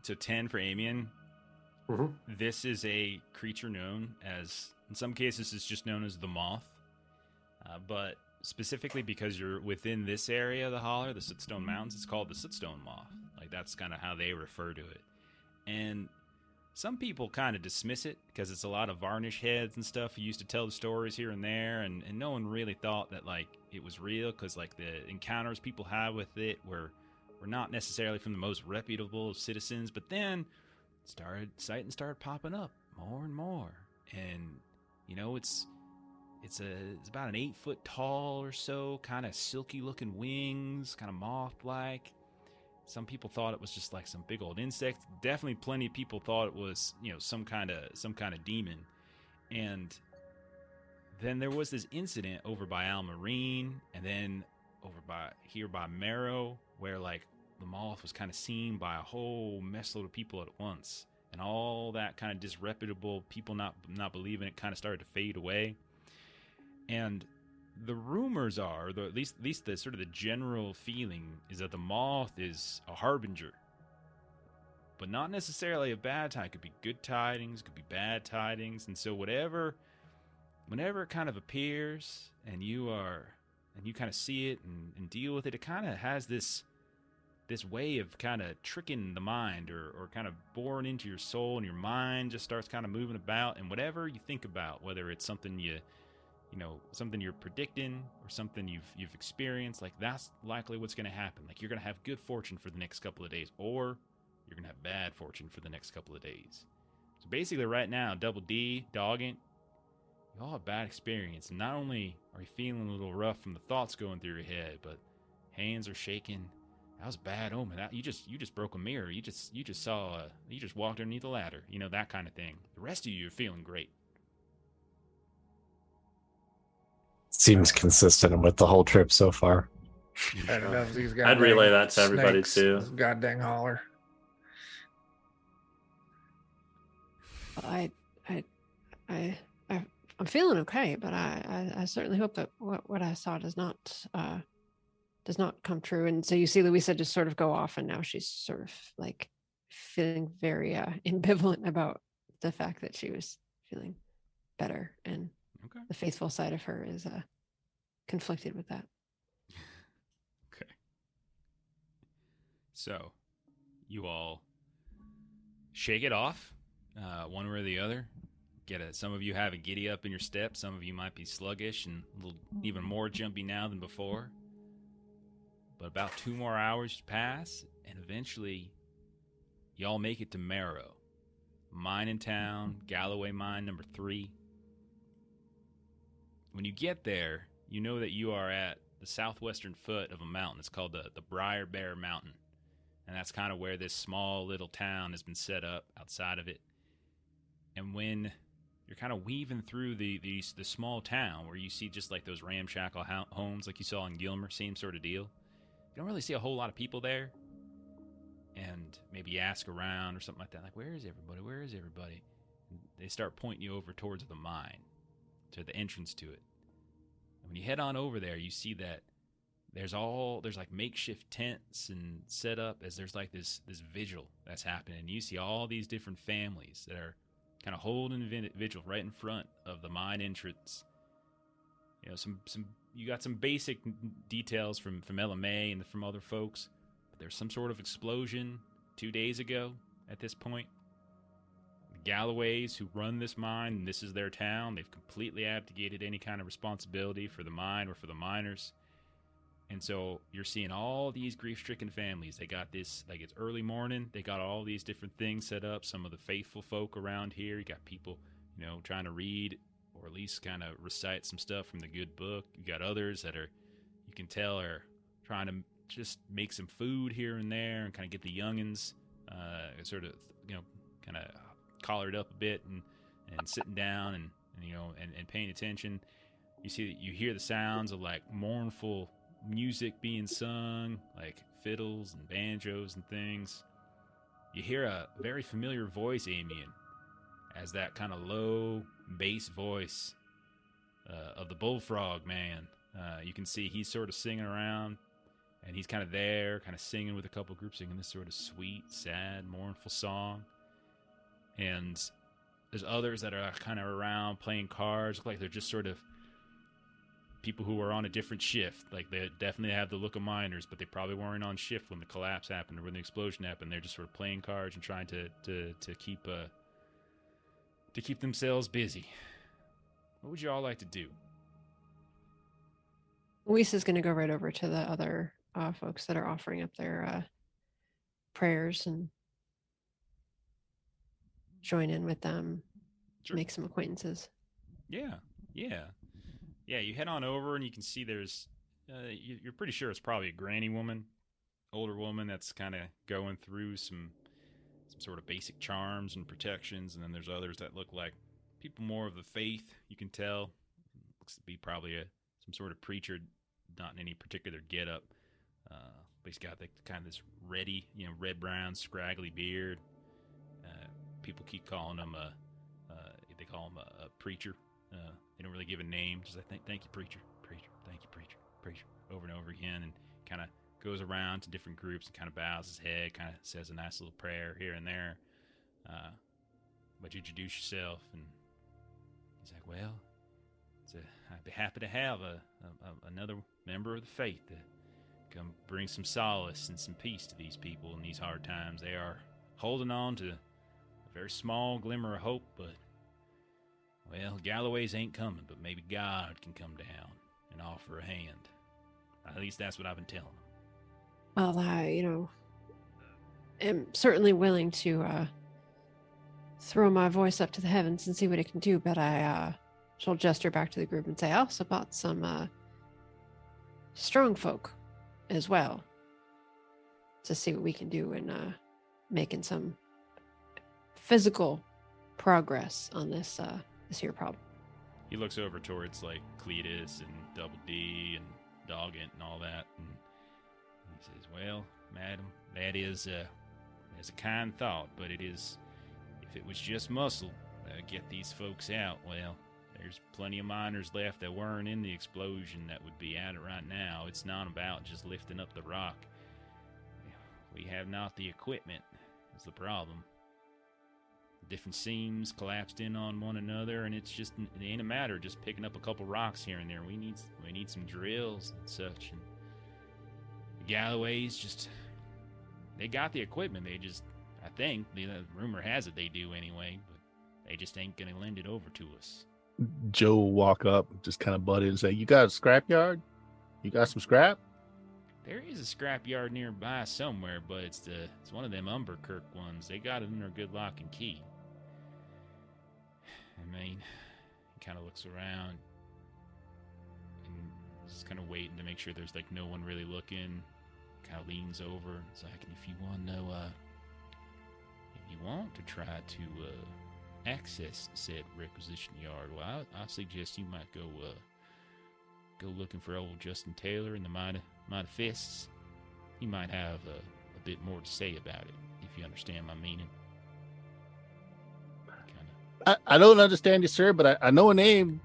[SPEAKER 1] 10 for Amian.
[SPEAKER 7] Mhm.
[SPEAKER 1] This is a creature known as, in some cases, it's just known as the Moth. But specifically because you're within this area of the Holler, the Sootstone Mountains, it's called the Sootstone Moth. Like, that's kind of how they refer to it. And some people kind of dismiss it because it's a lot of varnish heads and stuff who used to tell the stories here and there, and no one really thought that, like, it was real because, like, the encounters people had with it were not necessarily from the most reputable of citizens. But then sightings started popping up more and more, and you know, it's about an 8 foot tall or so, kind of silky looking wings, kind of moth like. Some people thought it was just like some big old insect. Definitely plenty of people thought it was, you know, some kind of demon. And then there was this incident over by Almarine, and then over by Marrow, where like the moth was kind of seen by a whole messload of people at once, and all that kind of disreputable people not believing it kind of started to fade away. And the rumors are, at least the sort of the general feeling is that the moth is a harbinger, but not necessarily a bad time. It could be good tidings, could be bad tidings, and so whenever it kind of appears and you kind of see it and deal with it, it kind of has this way of kind of tricking the mind or kind of boring into your soul, and your mind just starts kind of moving about, and whatever you think about, whether it's something something you're predicting or something you've experienced, like that's likely what's going to happen. Like you're going to have good fortune for the next couple of days, or you're going to have bad fortune for the next couple of days. So basically right now, Double D, Dogging, you all have bad experience. And not only are you feeling a little rough from the thoughts going through your head, but hands are shaking. That was a bad omen. You just broke a mirror. You just walked underneath a ladder. You know, that kind of thing. The rest of you are feeling great.
[SPEAKER 4] Seems consistent with the whole trip so far.
[SPEAKER 2] Bad enough, these
[SPEAKER 7] I'd relay
[SPEAKER 2] goddamn
[SPEAKER 7] that to everybody
[SPEAKER 2] snakes,
[SPEAKER 7] too.
[SPEAKER 2] this goddamn Holler.
[SPEAKER 3] I'm feeling okay, but I certainly hope that what I saw does not come true. And so you see Luisa just sort of go off, and now she's sort of like feeling very ambivalent about the fact that she was feeling better, and
[SPEAKER 1] Okay.
[SPEAKER 3] the faithful side of her is conflicted with that.
[SPEAKER 1] Okay. So, you all shake it off, one way or the other. Some of you have a giddy up in your step. Some of you might be sluggish and a little, even more jumpy now than before. But about 2 more hours pass, and eventually, y'all make it to Marrow. Mine in town, Galloway Mine number 3. When you get there, you know that you are at the southwestern foot of a mountain. It's called the Briar Bear Mountain. And that's kind of where this small little town has been set up outside of it. And when you're kind of weaving through the small town where you see just like those ramshackle homes like you saw in Gilmer, same sort of deal, you don't really see a whole lot of people there. And maybe you ask around or something like that, like, where is everybody? Where is everybody? And they start pointing you over towards the mine, to the entrance to it. And when you head on over there, you see that there's like makeshift tents and set up as there's like this vigil that's happening. And you see all these different families that are kind of holding vigil right in front of the mine entrance. You know, you got some basic details from LMA and from other folks. But there's some sort of explosion 2 days ago at this point. The Galloways who run this mine, and this is their town, they've completely abdicated any kind of responsibility for the mine or for the miners. And so you're seeing all these grief-stricken families. They got this, like, it's early morning. They got all these different things set up. Some of the faithful folk around here. You got people, you know, trying to read or at least kind of recite some stuff from the good book. You got others that are, you can tell, are trying to just make some food here and there and kind of get the youngins sort of, you know, kind of collared up a bit and sitting down and you know, and paying attention. You hear the sounds of, like, mournful music being sung, like fiddles and banjos and things. You hear a very familiar voice, Amian, as that kind of low bass voice of the bullfrog man. You can see he's sort of singing around, and he's kind of there, kind of singing with a couple groups, singing this sort of sweet, sad, mournful song. And there's others that are kind of around playing cards, look like they're just sort of people who are on a different shift. Like, they definitely have the look of miners, but they probably weren't on shift when the collapse happened or when the explosion happened. They're just sort of playing cards and trying to keep themselves busy. What would you all like to do?
[SPEAKER 3] Luisa's going to go right over to the other folks that are offering up their prayers and join in with them,
[SPEAKER 1] Sure.
[SPEAKER 3] make some acquaintances.
[SPEAKER 1] Yeah. You head on over and you can see there's, you're pretty sure it's probably a granny woman, older woman that's kind of going through some sort of basic charms and protections. And then there's others that look like people more of the faith. You can tell looks to be probably some sort of preacher, not in any particular getup. But he's got the kind of this red brown scraggly beard. People keep calling him they call him a preacher. They don't really give a name. Just like, thank you, preacher, thank you, preacher, over and over again, and kind of goes around to different groups and kind of bows his head, kind of says a nice little prayer here and there. But you introduce yourself, and he's like, well, I'd be happy to have another member of the faith to come bring some solace and some peace to these people in these hard times. They are holding on to a very small glimmer of hope, but, well, Galloways ain't coming, but maybe God can come down and offer a hand. At least that's what I've been telling them.
[SPEAKER 3] Well, I, am certainly willing to throw my voice up to the heavens and see what it can do, but I shall gesture back to the group and say I also bought some strong folk as well to see what we can do in making some physical progress on this here problem.
[SPEAKER 1] He looks over towards, like, Cletus and Double D and Doggett and all that, and he says, well, madam, that is a kind thought, but it is, if it was just muscle get these folks out, well, there's plenty of miners left that weren't in the explosion that would be at it right now. It's not about just lifting up the rock. We have not the equipment, is the problem. Different seams collapsed in on one another, and it ain't a matter of just picking up a couple rocks here and there. We need some drills and such. And the Galloways they got the equipment. I think the rumor has it they do anyway, but they just ain't gonna lend it over to us.
[SPEAKER 6] Joe will walk up, just kind of butt in and say, you got a scrapyard? You got some scrap?
[SPEAKER 1] There is a scrapyard nearby somewhere, but it's one of them Umberkirk ones. They got it under good lock and key. I mean, he kind of looks around and just kind of waiting to make sure there's, like, no one really looking. Kind of leans over. It's like, if you want to know, if you want to try to access said requisition yard, well, I suggest you might go looking for old Justin Taylor and the Mighty Fists. he might have a bit more to say about it, if you understand my meaning.
[SPEAKER 6] I don't understand you, sir, but I know a name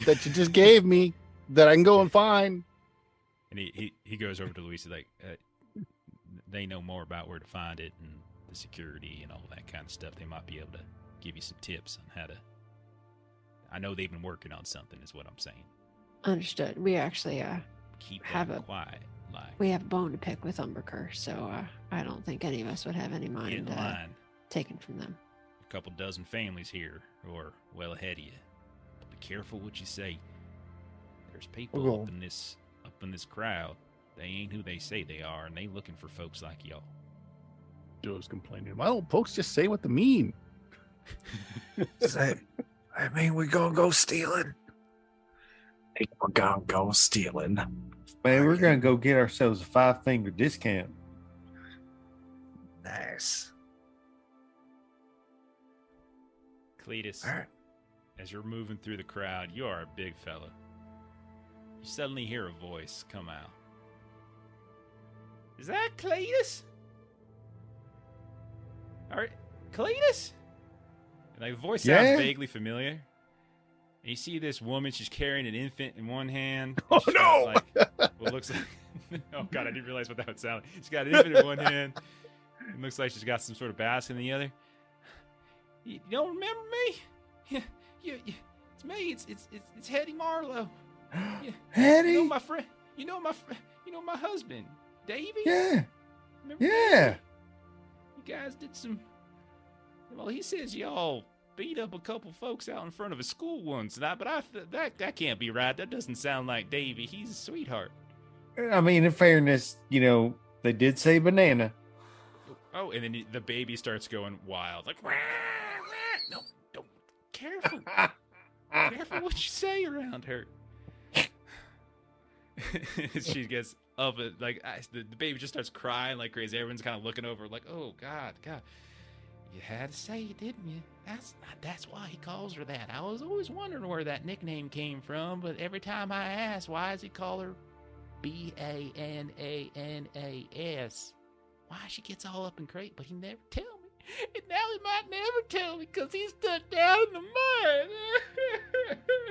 [SPEAKER 6] that you just gave me that I can go and find.
[SPEAKER 1] And he goes over to Luisa, like, they know more about where to find it and the security and all that kind of stuff. They might be able to give you some tips on how to. I know they've been working on something, is what I'm saying.
[SPEAKER 3] Understood. We actually
[SPEAKER 1] Keep
[SPEAKER 3] have
[SPEAKER 1] that
[SPEAKER 3] a
[SPEAKER 1] quiet. Like,
[SPEAKER 3] we have a bone to pick with Umberker, so I don't think any of us would have any
[SPEAKER 1] get
[SPEAKER 3] mind
[SPEAKER 1] in line.
[SPEAKER 3] taken from them.
[SPEAKER 1] A couple dozen families here who are well ahead of you. But be careful what you say. There's people
[SPEAKER 2] We'll
[SPEAKER 1] up in this crowd. They ain't who they say they are, and they looking for folks like y'all.
[SPEAKER 6] Joe's complaining. Why don't folks just say what they mean?
[SPEAKER 2] Say, I mean, we gonna go stealing.
[SPEAKER 4] We're gonna go stealing.
[SPEAKER 5] Man, we're gonna go get ourselves a 5-finger discount.
[SPEAKER 2] Nice.
[SPEAKER 1] Cletus,
[SPEAKER 2] All right.
[SPEAKER 1] as you're moving through the crowd, you are a big fella. You suddenly hear a voice come out. Is that Cletus? All right, Cletus? And the voice sounds
[SPEAKER 5] Yeah.
[SPEAKER 1] vaguely familiar. And you see this woman, she's carrying an infant in one hand.
[SPEAKER 5] Oh,
[SPEAKER 1] She's got,
[SPEAKER 5] no!
[SPEAKER 1] like, what looks like... oh, God, I didn't realize what that would sound like. She's got an infant in one hand. It looks like she's got some sort of basket in the other. You don't remember me? Yeah, it's me. It's Hetty Marlowe. Yeah.
[SPEAKER 5] Hetty?
[SPEAKER 1] You know my friend. You know my husband, Davy.
[SPEAKER 5] Yeah.
[SPEAKER 1] Remember
[SPEAKER 5] Yeah.
[SPEAKER 1] Davey? You guys did some. Well, he says y'all beat up a couple folks out in front of a school once, but that can't be right. That doesn't sound like Davy. He's a sweetheart.
[SPEAKER 5] I mean, in fairness, they did say banana.
[SPEAKER 1] Oh, and then the baby starts going wild, like, wah, wah. No, don't. Careful. Careful what you say around her. She gets up, like, the baby just starts crying like crazy. Everyone's kind of looking over, like, oh, God. You had to say it, didn't you? That's why he calls her that. I was always wondering where that nickname came from, but every time I ask, why does he call her Bananas? Why she gets all up and crazy, but he never tell me. And now he might never tell me because he's stuck down in the mud.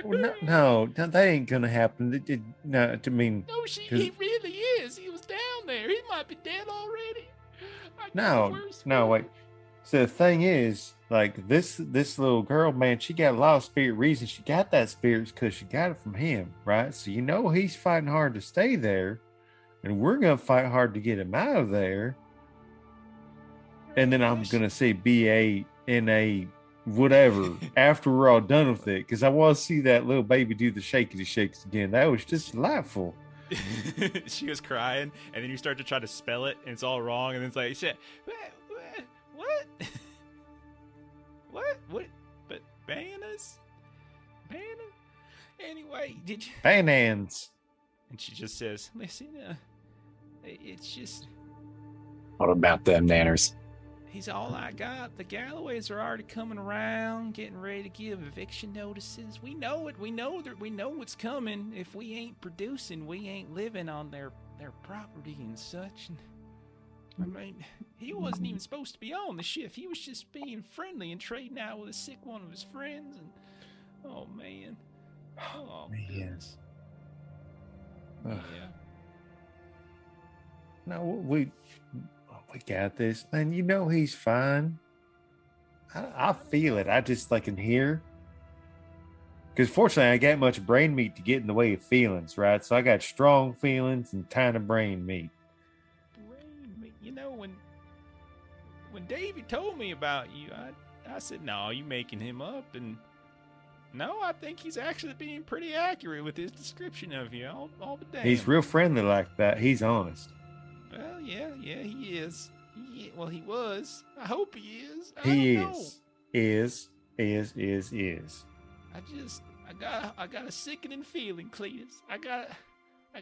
[SPEAKER 5] Well, no, that ain't gonna happen. No, I mean,
[SPEAKER 1] No, he really is. He was down there. He might be dead already.
[SPEAKER 5] no, wait. So the thing is, like this little girl, man, she got a lot of spirit reasons. She got that spirit because she got it from him, right? So he's fighting hard to stay there, and we're gonna fight hard to get him out of there. And then I'm gonna say BANA whatever after we're all done with it, because I want to see that little baby do the shakety shakes again. That was just delightful.
[SPEAKER 1] She was crying, and then you start to try to spell it, and it's all wrong, and then it's like, shit, what? What? But bananas? Anyway, did you?
[SPEAKER 5] Bananas.
[SPEAKER 1] And she just says, listen, it's just...
[SPEAKER 4] What about them nanners?
[SPEAKER 1] He's all I got. The Galloways are already coming around, getting ready to give eviction notices. We know it. We know what's coming. If we ain't producing, we ain't living on their property and such. I mean, he wasn't even supposed to be on the shift. He was just being friendly and trading out with a sick one of his friends. And oh man, goodness. Yeah.
[SPEAKER 5] No, we got this, man. He's fine. I feel it. I just can hear. Because fortunately, I got much brain meat to get in the way of feelings, right? So I got strong feelings and tiny brain meat.
[SPEAKER 1] When Davey told me about you, I said, no, you making him up. And no, I think he's actually being pretty accurate with his description of you all the day.
[SPEAKER 5] He's real friendly like that. He's honest.
[SPEAKER 1] Well, yeah, he is. He was. I hope he is.
[SPEAKER 5] He
[SPEAKER 1] don't
[SPEAKER 5] is.
[SPEAKER 1] know. I got a sickening feeling, Cletus. I got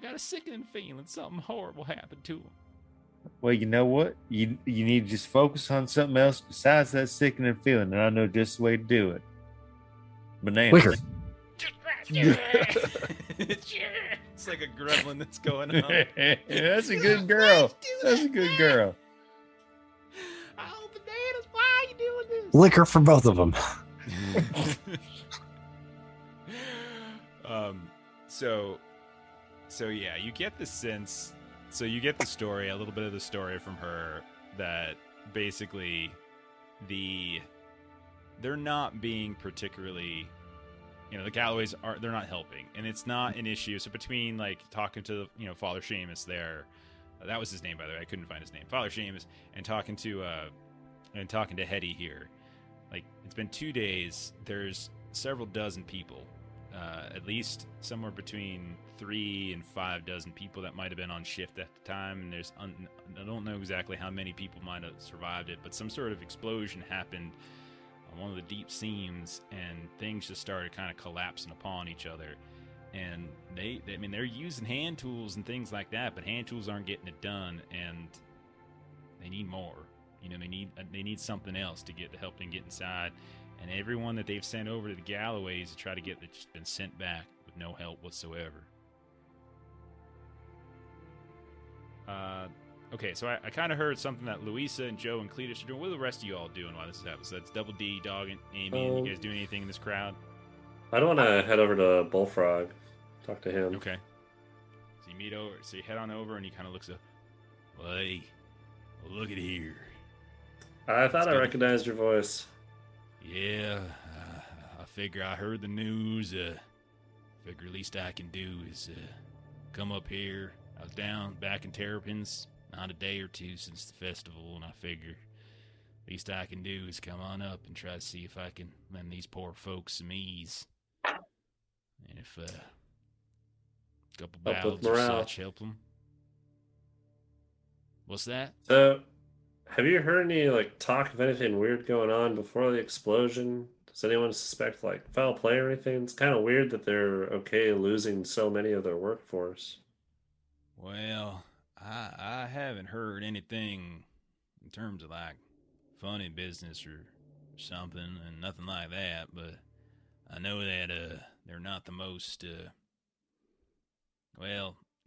[SPEAKER 1] a sickening feeling something horrible happened to him.
[SPEAKER 5] Well, you know what? You need to just focus on something else besides that sickening feeling, and I know just the way to do it. Bananas.
[SPEAKER 4] Liquor.
[SPEAKER 1] It's like a gremlin that's going on.
[SPEAKER 5] That's a good girl. That's a good girl.
[SPEAKER 1] Oh, bananas! Why are you doing this?
[SPEAKER 4] Liquor for both of them.
[SPEAKER 1] So yeah, you get the sense. So you get the story, a little bit of the story from her that basically they're not being particularly, the Galloways they're not helping, and it's not an issue. So between like talking to Father Seamus there, that was his name by the way, I couldn't find his name, Father Seamus, and talking to Hetty here, like it's been 2 days. There's several dozen people, at least somewhere between 3 and 5 dozen people that might have been on shift at the time, and there's I don't know exactly how many people might have survived it, but some sort of explosion happened on one of the deep seams, and things just started kind of collapsing upon each other. And they're using hand tools and things like that, but hand tools aren't getting it done, and they need more. They need something else to help them get inside. And everyone that they've sent over to the Galloways to try to get that's just been sent back with no help whatsoever. Okay, so I kind of heard something that Luisa and Joe and Cletus are doing. What are the rest of you all doing while this is happening? So that's Double D, Dog, and Amy. And you guys doing anything in this crowd?
[SPEAKER 7] I don't want to head over to Bullfrog, talk to him.
[SPEAKER 1] Okay. So you meet over. So you head on over, and he kind of looks up. Well, hey, look at here.
[SPEAKER 7] I thought I recognized your voice.
[SPEAKER 1] Yeah, I figure I heard the news. Figure at least I can do is come up here. I was down back in Terrapins, not a day or two since the festival, and I figure least I can do is come on up and try to see if I can lend these poor folks some ease. And if a couple ballads or such help them. What's that?
[SPEAKER 7] So, have you heard any talk of anything weird going on before the explosion? Does anyone suspect foul play or anything? It's kind of weird that they're okay losing so many of their workforce.
[SPEAKER 1] Well, I haven't heard anything in terms of funny business or something, and nothing like that. But I know that they're not the most.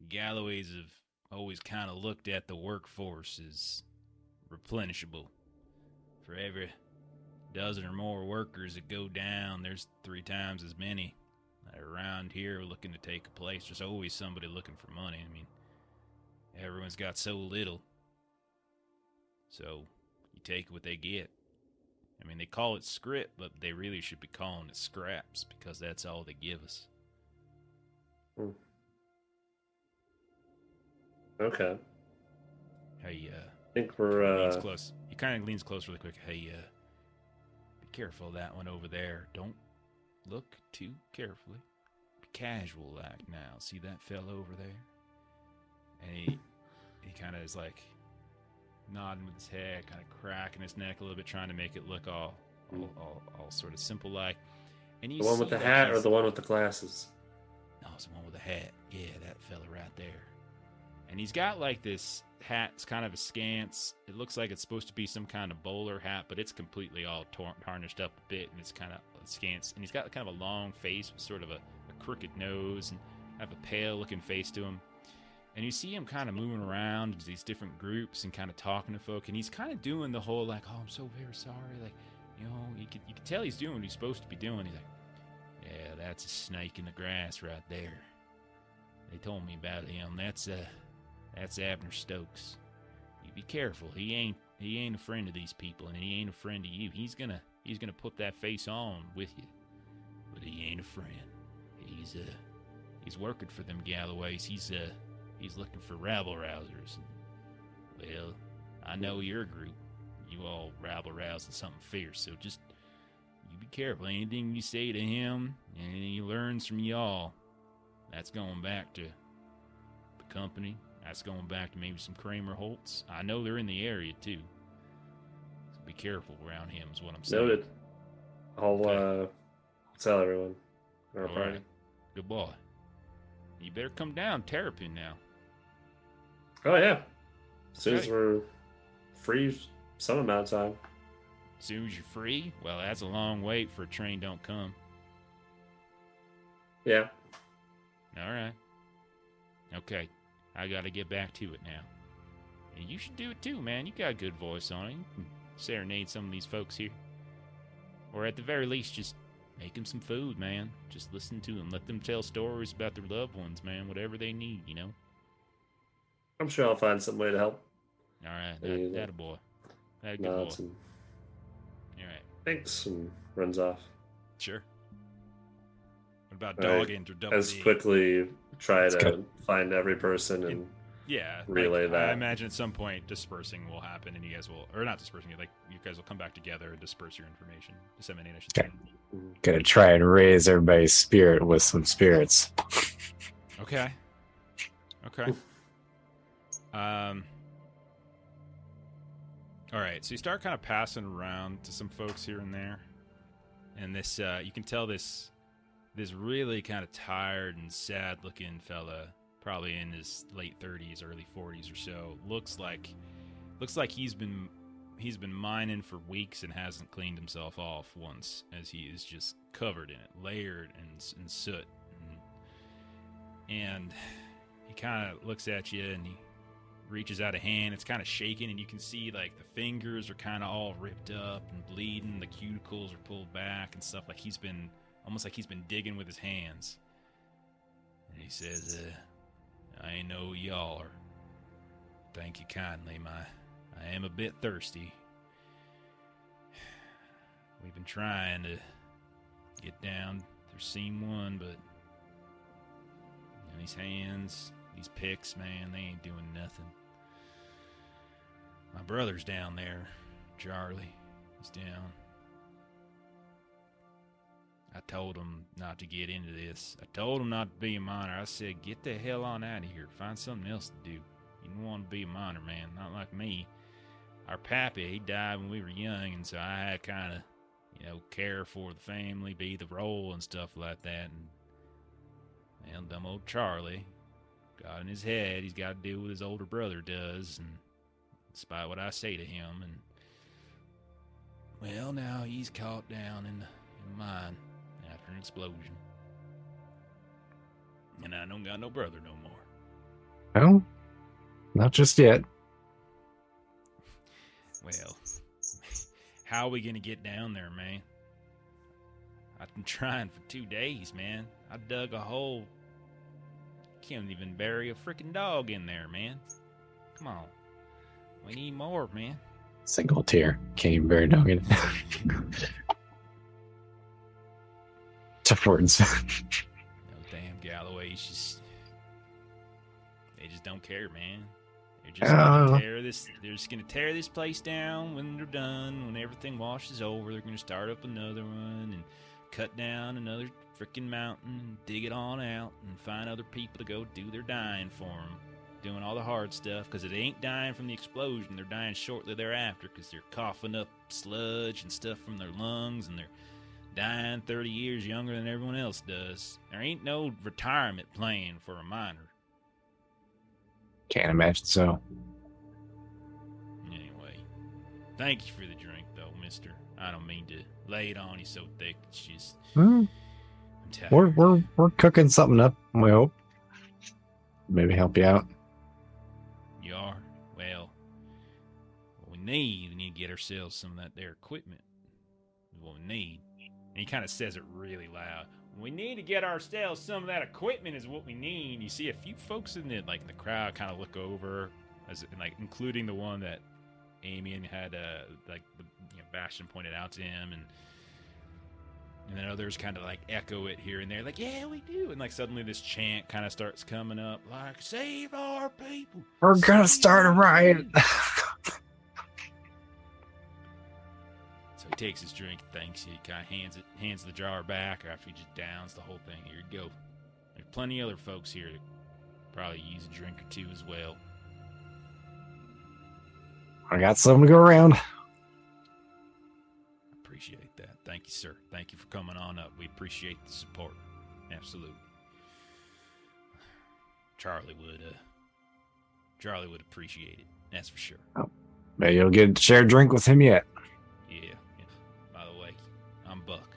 [SPEAKER 1] Galloways have always kind of looked at the workforce as replenishable. For every dozen or more workers that go down, there's 3 times as many that are around here looking to take a place. There's always somebody looking for money. I mean, everyone's got so little. So you take what they get. I mean, they call it script, but they really should be calling it scraps because that's all they give us.
[SPEAKER 7] Okay.
[SPEAKER 1] Hey,
[SPEAKER 7] I think we're
[SPEAKER 1] leans close. He kind of leans close really quick. Hey, be careful of that one over there. Don't look too carefully. Be casual now. See that fella over there? And he kind of is nodding with his head, kind of cracking his neck a little bit, trying to make it look all sort of simple like. And you
[SPEAKER 7] the one with the hat or the one with the glasses?
[SPEAKER 1] No, it's the one with the hat. Yeah, that fella right there. And he's got this hat. It's kind of askance. It looks like it's supposed to be some kind of bowler hat, but it's completely all tarnished up a bit, and it's kind of askance. And he's got kind of a long face with sort of a crooked nose and have a pale-looking face to him. And you see him kind of moving around these different groups and kind of talking to folk, and he's kind of doing the whole oh, I'm so very sorry. You can tell he's doing what he's supposed to be doing. He's yeah, that's a snake in the grass right there. They told me about him. That's Abner Stokes. You be careful. He ain't a friend of these people, and he ain't a friend of you. He's gonna put that face on with you, but he ain't a friend. He's working for them Galloways. He's looking for rabble-rousers. Well, I know your group. You all rabble-rousing something fierce, so just you be careful. Anything you say to him, anything he learns from y'all, that's going back to the company. That's going back to maybe some Kramer Holtz. I know they're in the area, too. So be careful around him is what I'm saying.
[SPEAKER 7] Noted. I'll tell everyone.
[SPEAKER 1] All right. Good boy. You better come down Terrapin now.
[SPEAKER 7] Oh, yeah. As soon as we're free some amount of time.
[SPEAKER 1] As soon as you're free? Well, that's a long wait for a train don't come.
[SPEAKER 7] Yeah.
[SPEAKER 1] All right. Okay. I got to get back to it now. And you should do it too, man. You got a good voice on it. You can serenade some of these folks here. Or at the very least, just make them some food, man. Just listen to them. Let them tell stories about their loved ones, man. Whatever they need, you know?
[SPEAKER 7] I'm sure I'll find some way to help.
[SPEAKER 1] All right. That a boy. That a good
[SPEAKER 7] Nods
[SPEAKER 1] boy.
[SPEAKER 7] and
[SPEAKER 1] All right.
[SPEAKER 7] thanks and runs off.
[SPEAKER 1] Sure. What about
[SPEAKER 7] All right.
[SPEAKER 1] dog enter double
[SPEAKER 7] As
[SPEAKER 1] D?
[SPEAKER 7] quickly try
[SPEAKER 4] That's
[SPEAKER 7] to
[SPEAKER 4] good.
[SPEAKER 7] find every person and
[SPEAKER 1] Yeah,
[SPEAKER 7] relay
[SPEAKER 1] like,
[SPEAKER 7] that.
[SPEAKER 1] I imagine at some point dispersing will happen, and you guys will, or not dispersing, like you guys will come back together and disperse your information, disseminate, I should say.
[SPEAKER 4] Gonna try and raise everybody's spirit with some spirits.
[SPEAKER 1] Okay. Okay. All right. So you start kind of passing around to some folks here and there, and this you can tell this really kind of tired and sad-looking fella, probably in his late 30s, early 40s or so, looks like he's been mining for weeks and hasn't cleaned himself off once, as he is just covered in it, layered in soot, and he kind of looks at you and he reaches out a hand. It's kind of shaking, and you can see like the fingers are kind of all ripped up and bleeding. The cuticles are pulled back and stuff. Like he's been digging with his hands. And he says, "I know y'all are. Thank you kindly. I am a bit thirsty. We've been trying to get down through Scene 1, but these hands, these picks, man, they ain't doing nothing. My brother's down there, Charlie. He's down. I told him not to get into this. I told him not to be a miner. I said, get the hell on out of here. Find something else to do. You don't want to be a miner, man. Not like me. Our pappy, he died when we were young, and so I had kind of, care for the family, be the role and stuff like that. And dumb old Charlie got in his head. He's got to do what his older brother does, and despite what I say to him, and well, now he's caught down in the mine after an explosion, and I don't got no brother no more.
[SPEAKER 4] No, not just yet.
[SPEAKER 1] Well, how are we gonna get down there, man? I've been trying for 2 days, man. I dug a hole. Can't even bury a freaking dog in there, man. Come on. We need more, man.
[SPEAKER 4] Single tear. Can't even bury a dog in it. Tough words.
[SPEAKER 1] No damn Galloway's they just don't care, man. They're just gonna tear this. They're just gonna tear this place down when they're done. When everything washes over, they're gonna start up another one and cut down another freaking mountain and dig it on out and find other people to go do their dying for them, doing all the hard stuff, because it ain't dying from the explosion. They're dying shortly thereafter because they're coughing up sludge and stuff from their lungs, and they're dying 30 years younger than everyone else does. There ain't no retirement plan for a miner.
[SPEAKER 4] Can't imagine so.
[SPEAKER 1] Anyway, thank you for the drink, though, mister. I don't mean to lay it on you so thick. It's just...
[SPEAKER 4] Well,
[SPEAKER 1] I'm tired.
[SPEAKER 4] we're cooking something up, we hope. Maybe help you out.
[SPEAKER 1] You are? Well, what we need to get ourselves some of that there equipment. Is what we need. And he kind of says it really loud. We need to get ourselves some of that equipment is what we need. You see a few folks in the crowd kind of look over, including the one that Amian had Bastion pointed out to him, and then others kind of echo it here and there, yeah, we do. And suddenly this chant kind of starts coming up, save our people.
[SPEAKER 4] We're gonna start a riot.
[SPEAKER 1] So he takes his drink, thanks you, he kind of hands the jar back after he just downs the whole thing. Here you go. There's plenty of other folks here that probably use a drink or two as well.
[SPEAKER 4] I got something to go around.
[SPEAKER 1] Appreciate that. Thank you, sir. Thank you for coming on up. We appreciate the support. Absolutely. Charlie would appreciate it. That's for sure.
[SPEAKER 4] Maybe you'll get to share a drink with him yet.
[SPEAKER 1] Yeah. By the way, I'm Buck.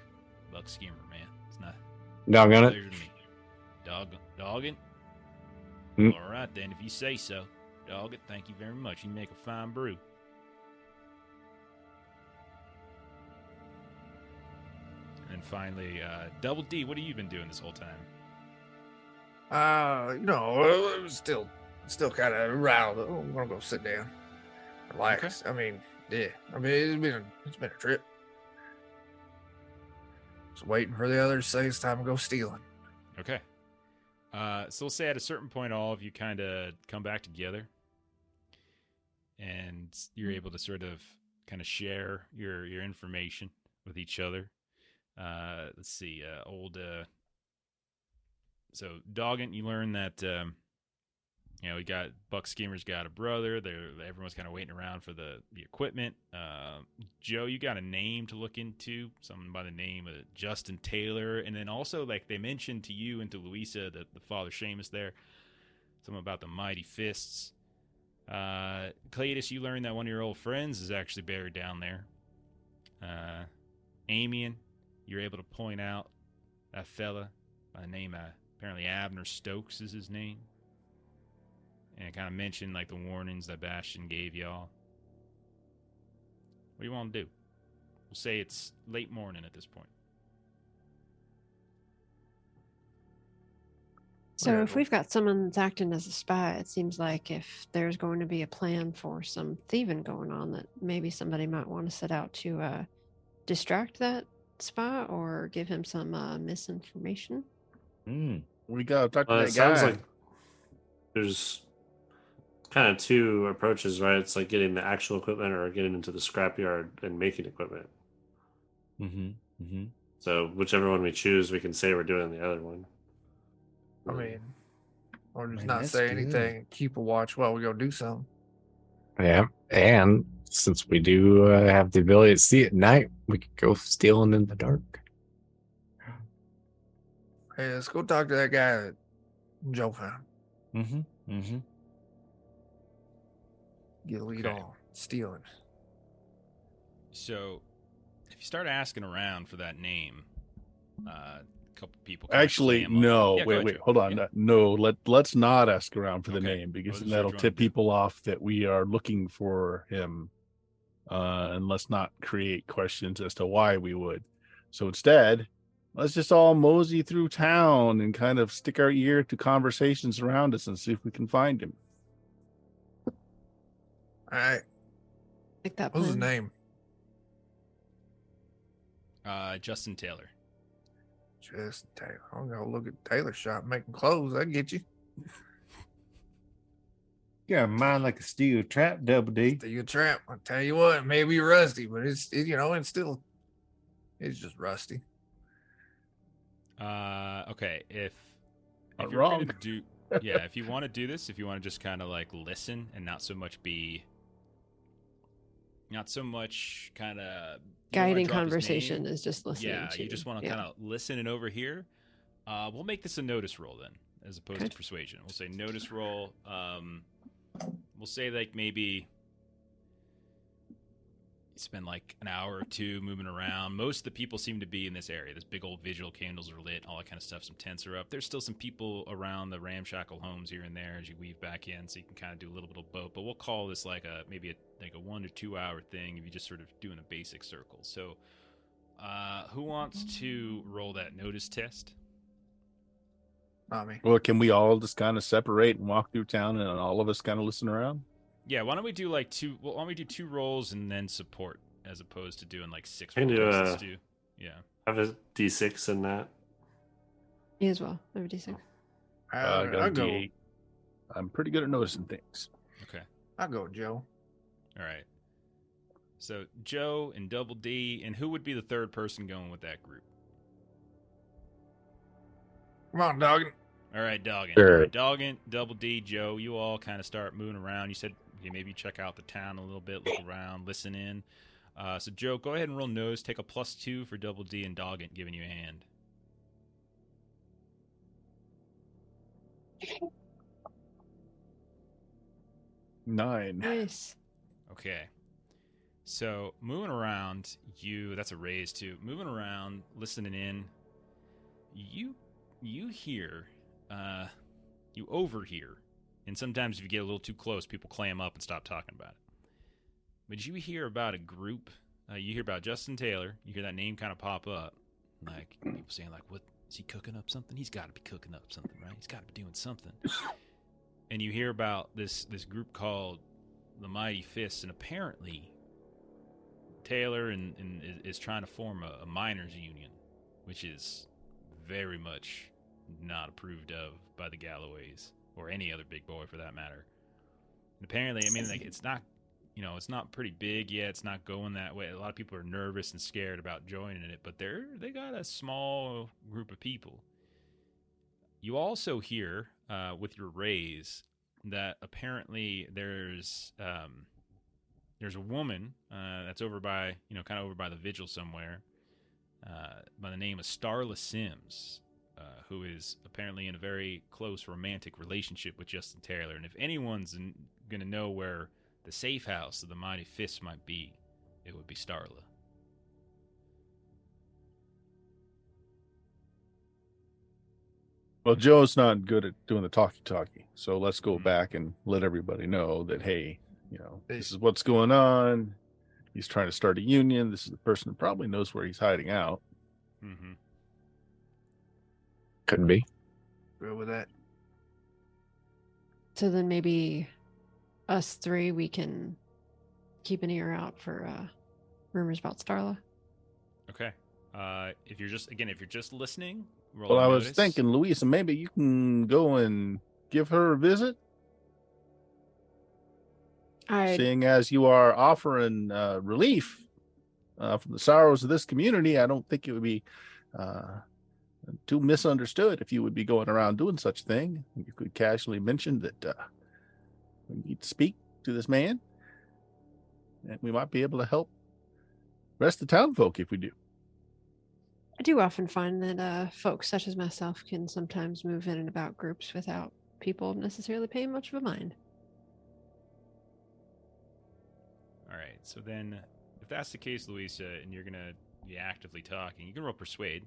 [SPEAKER 1] Buck Skimmer, man. It's not
[SPEAKER 4] Doggone it.
[SPEAKER 1] pleasure to me. Doggin?
[SPEAKER 4] Hmm.
[SPEAKER 1] All right, then, if you say so. Doggin, thank you very much. You make a fine brew. And finally, Double D, what have you been doing this whole time?
[SPEAKER 2] It was still kind of riled. I'm gonna go sit down, relax. I mean, yeah. I mean, it's been a trip. Just waiting for the others to say it's time to go stealing.
[SPEAKER 1] Okay. So we'll say at a certain point, all of you kind of come back together, and you're able to sort of kind of share your information with each other. Let's see, so Doggin, you learn that we got Buck Schemer's got a brother. Everyone's kind of waiting around for the equipment. Joe, you got a name to look into, someone by the name of Justin Taylor, and then also like they mentioned to you and to Luisa, the Father Seamus there, something about the mighty fists. Cletus, you learned that one of your old friends is actually buried down there. Amian, you're able to point out that fella by the name apparently Abner Stokes is his name. And kind of mentioned like the warnings that Bastion gave y'all. What do you want to do? We'll say it's late morning at this point.
[SPEAKER 3] So if we've got someone that's acting as a spy, it seems like if there's going to be a plan for some thieving going on, that maybe somebody might want to set out to distract that spy or give him some misinformation.
[SPEAKER 6] We gotta talk to that
[SPEAKER 7] It sounds
[SPEAKER 6] guy.
[SPEAKER 7] like there's kind of two approaches, right? It's like getting the actual equipment or getting into the scrapyard and making equipment. So whichever one we choose, we can say we're doing the other one.
[SPEAKER 2] I mean, or just
[SPEAKER 5] Man,
[SPEAKER 2] not
[SPEAKER 5] that's
[SPEAKER 2] say
[SPEAKER 5] good.
[SPEAKER 2] anything. Keep a watch while we go do something.
[SPEAKER 4] Yeah, and since we do have the ability to see at night, we could go stealing in the dark.
[SPEAKER 2] Hey, let's go talk to that guy that Joe found. Get a lead
[SPEAKER 1] Okay.
[SPEAKER 2] on stealing.
[SPEAKER 1] So if you start asking around for that name, a couple people kinda
[SPEAKER 6] Actually,
[SPEAKER 1] clam up.
[SPEAKER 6] no.
[SPEAKER 1] Yeah, go
[SPEAKER 6] wait,
[SPEAKER 1] ahead,
[SPEAKER 6] wait,
[SPEAKER 1] Joe.
[SPEAKER 6] hold on.
[SPEAKER 1] Yeah.
[SPEAKER 6] No, let's not ask around for the
[SPEAKER 1] Okay.
[SPEAKER 6] name because
[SPEAKER 1] Wasn't
[SPEAKER 6] then
[SPEAKER 1] sure
[SPEAKER 6] that'll
[SPEAKER 1] what you wanted
[SPEAKER 6] tip
[SPEAKER 1] to do.
[SPEAKER 6] people off that we are looking for him. And let's not create questions as to why we would. So instead, let's just all mosey through town and kind of stick our ear to conversations around us and see if we can find him.
[SPEAKER 2] All right.
[SPEAKER 3] Like that
[SPEAKER 2] What's his
[SPEAKER 3] plan.
[SPEAKER 2] name?
[SPEAKER 1] Justin Taylor.
[SPEAKER 2] Just Taylor. I'm gonna look at Taylor's shop making clothes. I get you.
[SPEAKER 5] You got a mind like a steel trap, Double D.
[SPEAKER 2] Steal trap. I tell you what, it may be rusty, but it's just rusty.
[SPEAKER 1] Okay, if
[SPEAKER 6] Not
[SPEAKER 1] you're going
[SPEAKER 6] wrong.
[SPEAKER 1] to do, yeah, if you want to do this, if you want to just kind of like listen and not so much kind of
[SPEAKER 3] Guiding conversation is just listening.
[SPEAKER 1] Yeah,
[SPEAKER 3] to,
[SPEAKER 1] you just want to kind of listen and overhear. We'll make this a notice roll then, as opposed
[SPEAKER 3] Okay.
[SPEAKER 1] to persuasion. We'll say notice roll. We'll say like maybe you spend like an hour or two moving around. Most of the people seem to be in this area. This big old visual candles are lit, all that kind of stuff. Some tents are up. There's still some people around the ramshackle homes here and there as you weave back in, so you can kind of do a little bit of both. But we'll call this like maybe a 1 to 2 hour thing if you just sort of doing a basic circle. So, who wants to roll that notice test?
[SPEAKER 2] Not me.
[SPEAKER 6] Well, can we all just kind of separate and walk through town and all of us kind of listen around?
[SPEAKER 1] Yeah, why don't we do like two? Well, why don't we do 2 rolls and then support, as opposed to doing like 6
[SPEAKER 7] Can
[SPEAKER 1] rolls?
[SPEAKER 7] do
[SPEAKER 1] Let's do, yeah.
[SPEAKER 7] I have a D6 in that.
[SPEAKER 3] Me as well. I have a D6.
[SPEAKER 6] I got
[SPEAKER 2] I'll
[SPEAKER 6] a
[SPEAKER 2] go.
[SPEAKER 6] D8. I'm pretty good at noticing things.
[SPEAKER 1] Okay.
[SPEAKER 2] I'll go, Joe.
[SPEAKER 1] All right. So Joe and Double D, and who would be the third person going with that group?
[SPEAKER 2] Come on, dog.
[SPEAKER 1] All right, Doggin.
[SPEAKER 4] Sure.
[SPEAKER 1] All right, Doggin, Double D, Joe, you all kind of start moving around. You said maybe check out the town a little bit, look around, listen in. So Joe, go ahead and roll nose. Take a +2 for Double D and Doggin giving you a hand.
[SPEAKER 6] Nine.
[SPEAKER 3] Nice.
[SPEAKER 1] Okay. So moving around, that's a raise too. Moving around, listening in, you hear you overhear, and sometimes if you get a little too close, people clam up and stop talking about it. But you hear about a group. You hear about Justin Taylor. You hear that name kind of pop up, like people saying, like, "What is he cooking up? Something? He's got to be cooking up something, right? He's got to be doing something." And you hear about this group called the Mighty Fists, and apparently Taylor is trying to form a miners' union, which is very much not approved of by the Galloways or any other big boy for that matter. And apparently, I mean, like, it's not, it's not pretty big yet. It's not going that way. A lot of people are nervous and scared about joining it, but they got a small group of people. You also hear with your raise that apparently there's a woman that's over by, kind of over by the vigil somewhere, by the name of Starla Sims, who is apparently in a very close romantic relationship with Justin Taylor. And if anyone's going to know where the safe house of the Mighty Fists might be, it would be Starla.
[SPEAKER 6] Well, Joe's not good at doing the talkie-talkie, so let's go back and let everybody know that, hey, this is what's going on. He's trying to start a union. This is the person who probably knows where he's hiding out.
[SPEAKER 1] Mm-hmm.
[SPEAKER 4] Couldn't be.
[SPEAKER 2] Go with that.
[SPEAKER 3] So then maybe us three, we can keep an ear out for rumors about Starla.
[SPEAKER 1] Okay. If you're just listening, roll
[SPEAKER 6] Well,
[SPEAKER 1] a
[SPEAKER 6] I was
[SPEAKER 1] notice.
[SPEAKER 6] thinking, Luisa, maybe you can go and give her a visit. Seeing as you are offering relief from the sorrows of this community, I don't think it would be too misunderstood if you would be going around doing such a thing. You could casually mention that we need to speak to this man, and we might be able to help rest the town folk if we do.
[SPEAKER 3] I do often find that folks such as myself can sometimes move in and about groups without people necessarily paying much of a mind.
[SPEAKER 1] All right. So then, if that's the case, Luisa, and you're going to be actively talking, you can roll Persuade.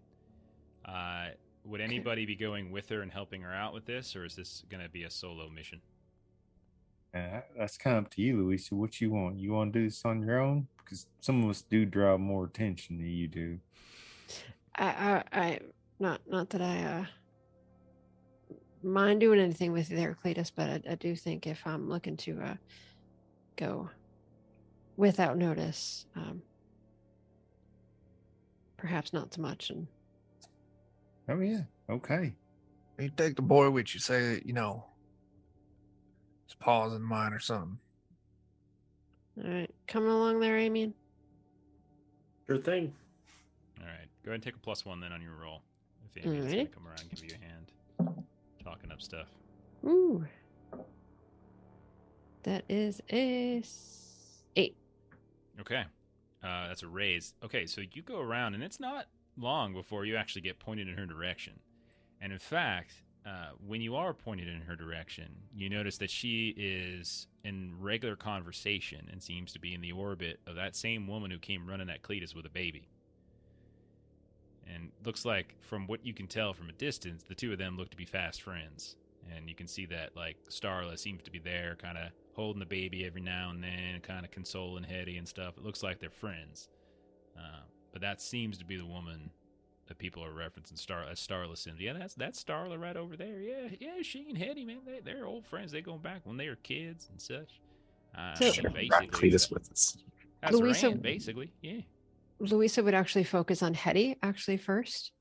[SPEAKER 1] Would anybody be going with her and helping her out with this, or is this going to be a solo mission?
[SPEAKER 5] That's kind of up to you, Luisa. What you want? You want to do this on your own? Because some of us do draw more attention than you do.
[SPEAKER 3] I not that I mind doing anything with you there, Cletus, but I do think if I'm looking to go without notice, perhaps not so much. And
[SPEAKER 5] oh yeah, okay.
[SPEAKER 2] You take the boy with you, say, his paws in mine or something.
[SPEAKER 3] all right, coming along there, Amian.
[SPEAKER 7] Sure thing.
[SPEAKER 1] All right. Go ahead and take a +1 then on your roll. If Amy's going to come around and give you a hand. Talking up stuff.
[SPEAKER 3] Ooh, that is a 8.
[SPEAKER 1] Okay. That's a raise. Okay, so you go around, and it's not long before you actually get pointed in her direction. And in fact, when you are pointed in her direction, you notice that she is in regular conversation and seems to be in the orbit of that same woman who came running at Cletus with a baby. And looks like, from what you can tell from a distance, the two of them look to be fast friends. And you can see that, like, Starla seems to be there, kind of holding the baby every now and then, kind of consoling Hetty and stuff. It looks like they're friends. But that seems to be the woman that people are referencing Starla Sims. Yeah, that's Starla right over there. Yeah, she and Hetty, man, they're old friends. They go back when they were kids and such.
[SPEAKER 4] Brought Cletus with us.
[SPEAKER 1] That's
[SPEAKER 3] Luisa-
[SPEAKER 1] Rand, basically. Yeah.
[SPEAKER 3] Luisa would actually focus on Hetty first.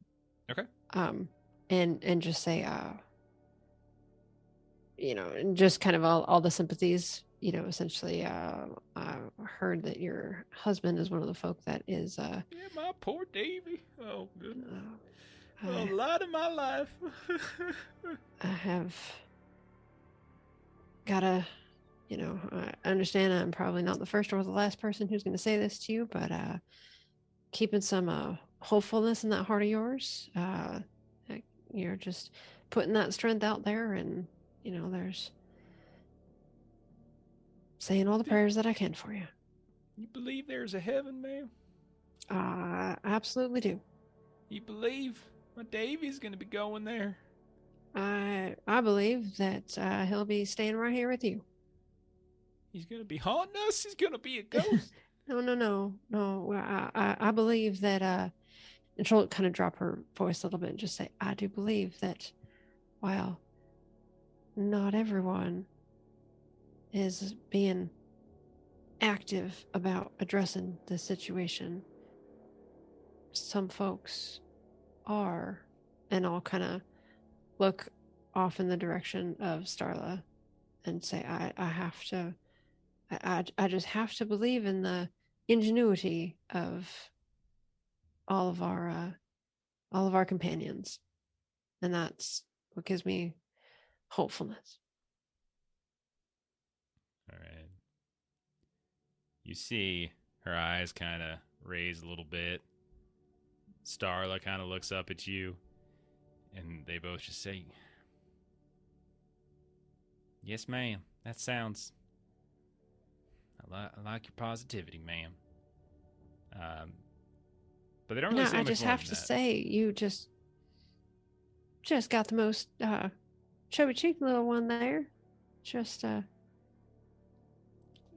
[SPEAKER 1] Okay.
[SPEAKER 3] And just say, and just kind of all the sympathies, essentially, I heard that your husband is one of the folk that is,
[SPEAKER 1] Yeah, my poor Davy. Oh, goodness. A lot of my life.
[SPEAKER 3] I have gotta, I understand I'm probably not the first or the last person who's going to say this to you, but keeping some hopefulness in that heart of yours, you're just putting that strength out there, and there's saying all the prayers that I can for you.
[SPEAKER 1] You believe there's a heaven, ma'am?
[SPEAKER 3] I absolutely do.
[SPEAKER 1] You believe my Davy's going to be going there?
[SPEAKER 3] I I believe that he'll be staying right here with you.
[SPEAKER 1] He's gonna be haunting us. He's gonna be a ghost.
[SPEAKER 3] No. Well, I believe that. And she'll kind of drop her voice a little bit and just say, I do believe that while not everyone is being active about addressing the situation, some folks are. And I'll kind of look off in the direction of Starla and say, I just have to believe in the ingenuity of all of our companions, and that's what gives me hopefulness.
[SPEAKER 1] All right. You see her eyes kind of raise a little bit. Starla kind of looks up at you, and they both just say, "Yes, ma'am. That sounds. I like your positivity, ma'am." But they don't really say
[SPEAKER 3] I
[SPEAKER 1] much
[SPEAKER 3] just
[SPEAKER 1] more
[SPEAKER 3] have
[SPEAKER 1] than
[SPEAKER 3] to
[SPEAKER 1] that.
[SPEAKER 3] say, you just got the most chubby cheek little one there. Just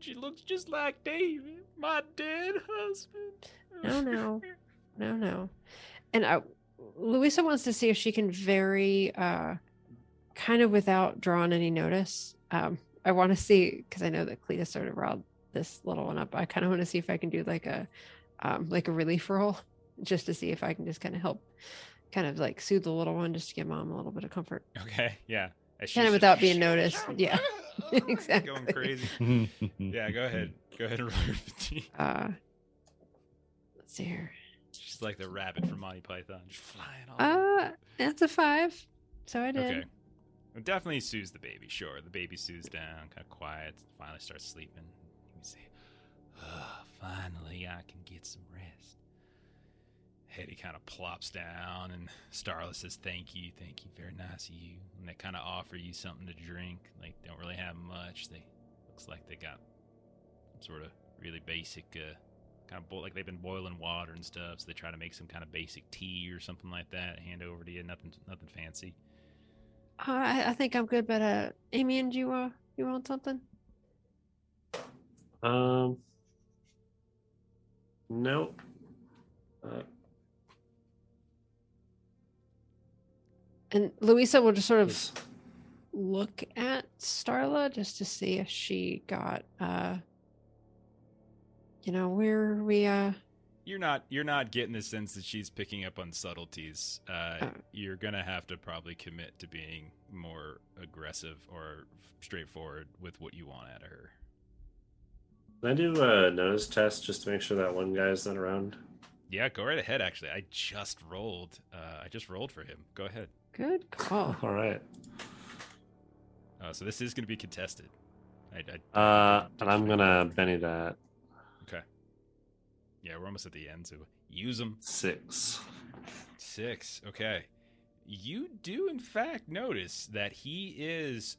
[SPEAKER 1] She looks just like David, my dead husband.
[SPEAKER 3] no. And Luisa wants to see if she can very kind of without drawing any notice. I want to see, because I know that Cletus sort of riled this little one up. I kind of want to see if I can do like a relief roll, just to see if I can just kind of help, kind of like soothe the little one, just to give mom a little bit of comfort.
[SPEAKER 1] Okay, yeah.
[SPEAKER 3] Kind of without being noticed. Yeah, exactly.
[SPEAKER 1] Going crazy. Yeah, go ahead. Go ahead and roll your fatigue.
[SPEAKER 3] Let's see here.
[SPEAKER 1] She's like the rabbit from Monty Python, just flying all
[SPEAKER 3] That's a 5. So I did.
[SPEAKER 1] Okay. It definitely soothes the baby, sure. The baby soothes down, kind of quiet, finally starts sleeping. You say, oh, finally I can get some rest. Hetty kind of plops down, and Starla says, thank you, very nice of you. And they kind of offer you something to drink. Like, don't really have much. Looks like they got some sort of really basic, kind of like they've been boiling water and stuff, so they try to make some kind of basic tea or something like that, hand over to you, nothing fancy.
[SPEAKER 3] I think I'm good, but Amian, do you want something?
[SPEAKER 7] Nope.
[SPEAKER 3] And Luisa will just sort of look at Starla just to see if she got where we
[SPEAKER 1] You're not getting the sense that she's picking up on subtleties. You're gonna have to probably commit to being more aggressive or straightforward with what you want out of her.
[SPEAKER 7] Can I do a nose test just to make sure that one guy's not around?
[SPEAKER 1] Yeah, go right ahead. Actually, I just rolled. For him. Go ahead.
[SPEAKER 3] Good call.
[SPEAKER 7] All right.
[SPEAKER 1] So this is going to be contested.
[SPEAKER 7] And I'm gonna Benny that.
[SPEAKER 1] Okay. Yeah, we're almost at the end, so use them.
[SPEAKER 7] 6.
[SPEAKER 1] 6. Okay. You do, in fact, notice that he has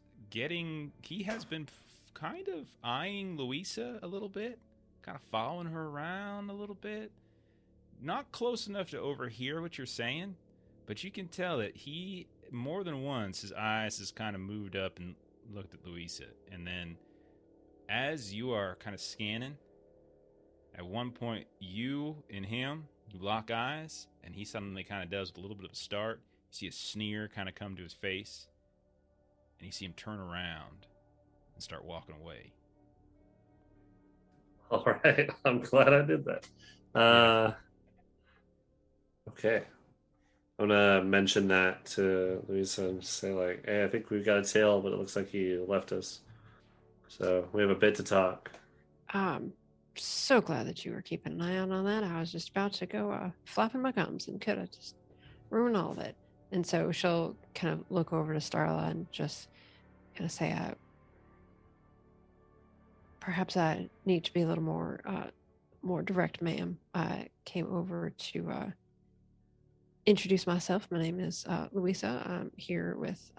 [SPEAKER 1] been kind of eyeing Luisa a little bit, kind of following her around a little bit. Not close enough to overhear what you're saying, but you can tell that he, more than once, his eyes has kind of moved up and looked at Luisa. And then, as you are kind of scanning, at one point, you and him, you lock eyes, and he suddenly kind of does with a little bit of a start. You see a sneer kind of come to his face, and you see him turn around and start walking away.
[SPEAKER 7] All right. I'm glad I did that. Okay. I'm going to mention that to Luisa and say, like, hey, I think we've got a tail, but it looks like he left us. So we have a bit to talk.
[SPEAKER 3] So glad that you were keeping an eye out on that. I was just about to go flapping my gums and could have just ruined all of it. And so she'll kind of look over to Starla and just kind of say, perhaps I need to be a little more direct, ma'am. I came over to introduce myself. My name is Luisa. I'm here with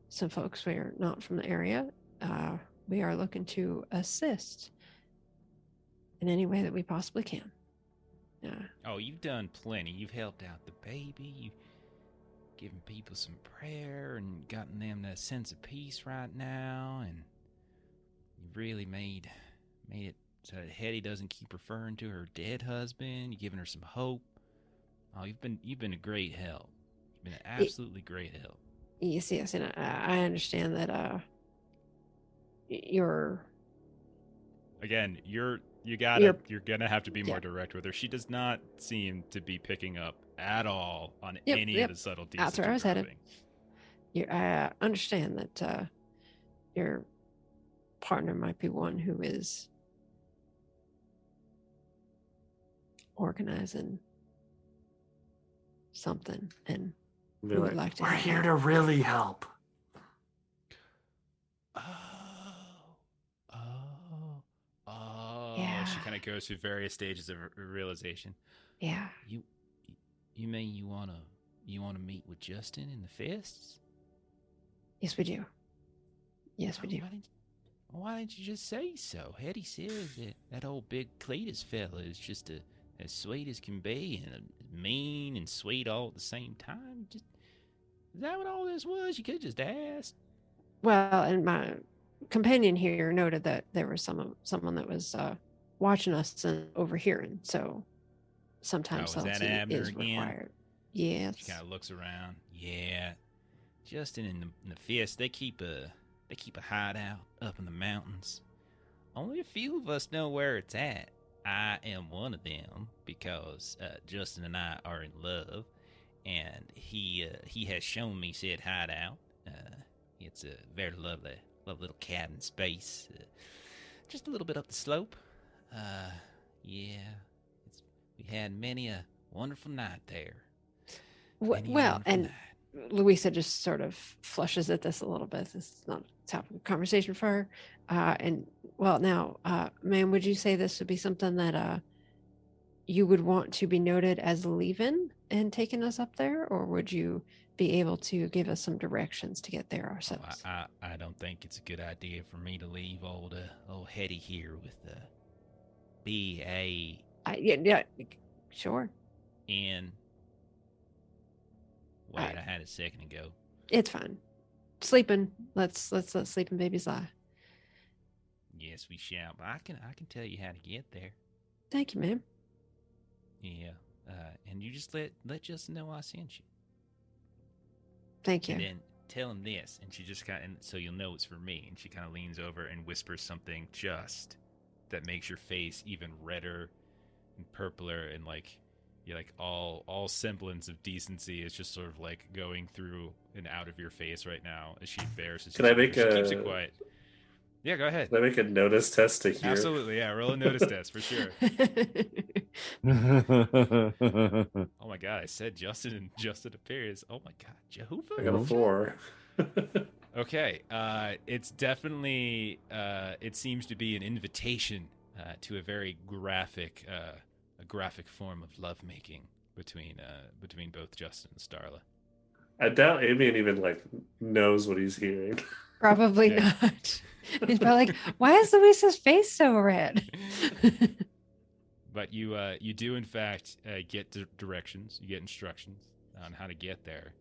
[SPEAKER 3] some folks. We are not from the area. We are looking to assist in any way that we possibly can.
[SPEAKER 1] Oh, you've done plenty. You've helped out the baby. giving people some prayer and gotten them that sense of peace right now, and you've really made it so that Hetty doesn't keep referring to her dead husband. You're giving her some hope. Oh, you've been a great help. You've been an absolutely great help.
[SPEAKER 3] Yes, and I understand that you're
[SPEAKER 1] Again, you're gonna have to be more direct with her. She does not seem to be picking up at all on any of the subtleties.
[SPEAKER 3] That's where I was headed. I understand that your partner might be one who is organizing something, and we would like to.
[SPEAKER 7] We're here to really help.
[SPEAKER 3] Yeah.
[SPEAKER 1] She kind of goes through various stages of realization.
[SPEAKER 3] Yeah.
[SPEAKER 1] You mean you wanna meet with Justin in the fists?
[SPEAKER 3] Yes, we do. Yes, we do.
[SPEAKER 1] Why didn't you just say so? Hetty says that old big Cletus fella is just as sweet as can be, and mean and sweet all at the same time. Is that what all this was? You could have just asked.
[SPEAKER 3] Well, and my companion here noted that there was someone that was watching us and overhearing, so sometimes subtlety is required. Yes.
[SPEAKER 1] She kind of looks around. Yeah, Justin and the Fist, they keep a hideout up in the mountains. Only a few of us know where it's at. I am one of them because Justin and I are in love, and he has shown me said hideout. It's a very lovely little cabin space, just a little bit up the slope. We had many a wonderful night there.
[SPEAKER 3] Well, and Luisa just sort of flushes at this a little bit. This is not a topic of conversation for her. Ma'am, would you say this would be something that you would want to be noted as leaving and taking us up there, or would you be able to give us some directions to get there ourselves?
[SPEAKER 1] I don't think it's a good idea for me to leave old Hetty here with B.A.
[SPEAKER 3] Yeah, sure.
[SPEAKER 1] Wait, I had a second ago.
[SPEAKER 3] It's fine. Sleeping. Let's let sleeping babies lie.
[SPEAKER 1] Yes, we shall. But I can tell you how to get there.
[SPEAKER 3] Thank you, ma'am.
[SPEAKER 1] Yeah. And you just let Justin know I sent you.
[SPEAKER 3] Thank you.
[SPEAKER 1] And then tell him this, and she just so you'll know it's for me. And she kind of leans over and whispers something just that makes your face even redder and purpler, and you're like all semblance of decency is just sort of like going through and out of your face right now as she embarrasses you.
[SPEAKER 7] Can I make
[SPEAKER 1] she keeps it quiet. Yeah, go ahead.
[SPEAKER 7] Can I make a notice test to hear?
[SPEAKER 1] Absolutely, yeah. Roll a notice test for sure. Oh my god, I said Justin and Justin appears. Oh my god, Jehovah.
[SPEAKER 7] I got a 4.
[SPEAKER 1] Okay, it's definitely it seems to be an invitation to a very graphic form of lovemaking between both Justin and Starla.
[SPEAKER 7] I doubt Amian even knows what he's hearing.
[SPEAKER 3] Probably not. He's probably like, why is Luisa's face so red?
[SPEAKER 1] But you do in fact get directions. You get instructions on how to get there.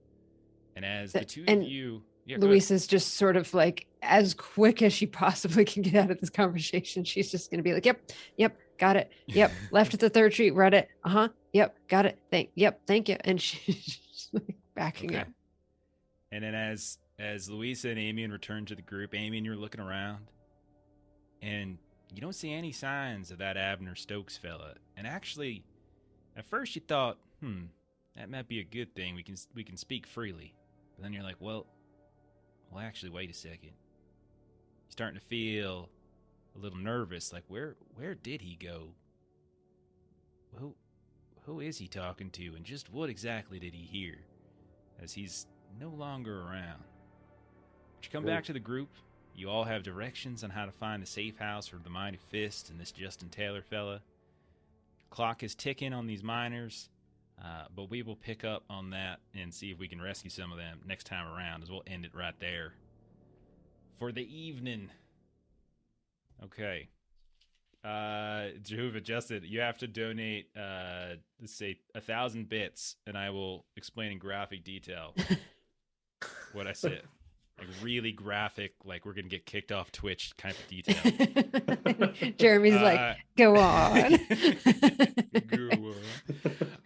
[SPEAKER 1] And as the two of you,
[SPEAKER 3] Luisa's just sort of like, as quick as she possibly can get out of this conversation, she's just going to be like, yep, got it. Yep, left at the 3rd Street, read it. Yep, got it. Thank you. And she's like backing up.
[SPEAKER 1] And then as Luisa and Amian return to the group, Amian, you're looking around, and you don't see any signs of that Abner Stokes fella. And actually, at first you thought, that might be a good thing. We can speak freely. But then you're like, well, actually, wait a second. You're starting to feel a little nervous. Like, where did he go? Who is he talking to? And just what exactly did he hear? As he's no longer around. But you come back to the group. You all have directions on how to find a safe house for the Mighty Fist and this Justin Taylor fella. Clock is ticking on these miners, but we will pick up on that and see if we can rescue some of them next time around, as we'll end it right there for the evening. Okay. Jehovah Justin, you have to donate, let's say 1,000 bits, and I will explain in graphic detail what I said. Like really graphic, like we're gonna get kicked off Twitch kind of detail.
[SPEAKER 3] Jeremy's like, go on.
[SPEAKER 1] Go on.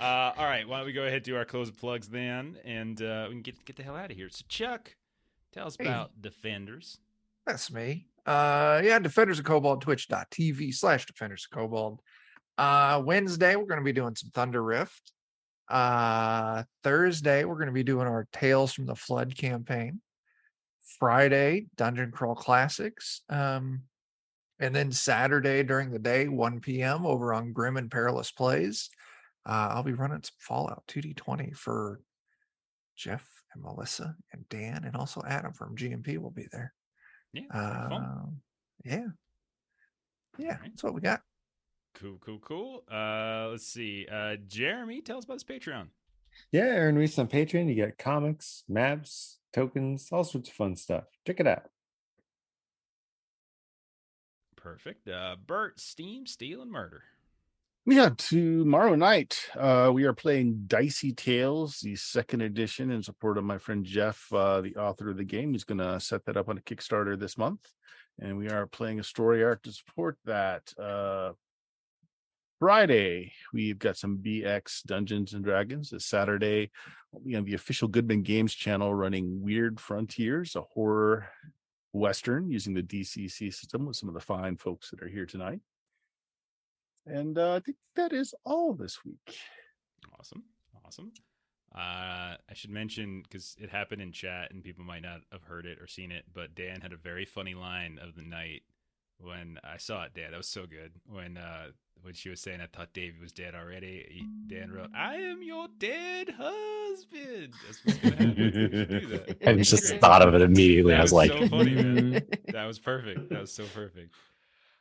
[SPEAKER 1] All right, why don't we go ahead and do our close plugs then, and we can get the hell out of here. So Chuck, tell us about Defenders.
[SPEAKER 2] That's me. Defenders of Kobold, twitch.tv/Defenders of Kobold. Wednesday, we're going to be doing some Thunder Rift. Thursday, we're going to be doing our Tales from the Flood campaign. Friday, Dungeon Crawl Classics. And then Saturday during the day, 1 p.m. over on Grim and Perilous Plays. I'll be running some Fallout 2D20 for Jeff and Melissa and Dan, and also Adam from GMP will be there. Yeah,
[SPEAKER 1] Right.
[SPEAKER 2] That's what we got.
[SPEAKER 1] Cool. Let's see. Jeremy, tell us about his Patreon.
[SPEAKER 5] Yeah, earn me some Patreon. You get comics, maps, tokens, all sorts of fun stuff. Check it out.
[SPEAKER 1] Perfect. Bert, Steam, Steal, and Murder.
[SPEAKER 6] Yeah, tomorrow night, we are playing Dicey Tales, the second edition, in support of my friend Jeff, the author of the game. He's going to set that up on a Kickstarter this month. And we are playing a story arc to support that. Friday, we've got some BX Dungeons and Dragons. This Saturday, we have the official Goodman Games channel running Weird Frontiers, a horror Western using the DCC system with some of the fine folks that are here tonight. And I think that is all this week.
[SPEAKER 1] Awesome. I should mention, because it happened in chat and people might not have heard it or seen it, but Dan had a very funny line of the night when I saw it, Dan. That was so good. When she was saying, I thought Davey was dead already, Dan wrote, I am your dead husband. That's what's going to happen. You should do that.
[SPEAKER 4] I just thought of it immediately. I was like,
[SPEAKER 1] so funny, man. That was perfect. That was so perfect.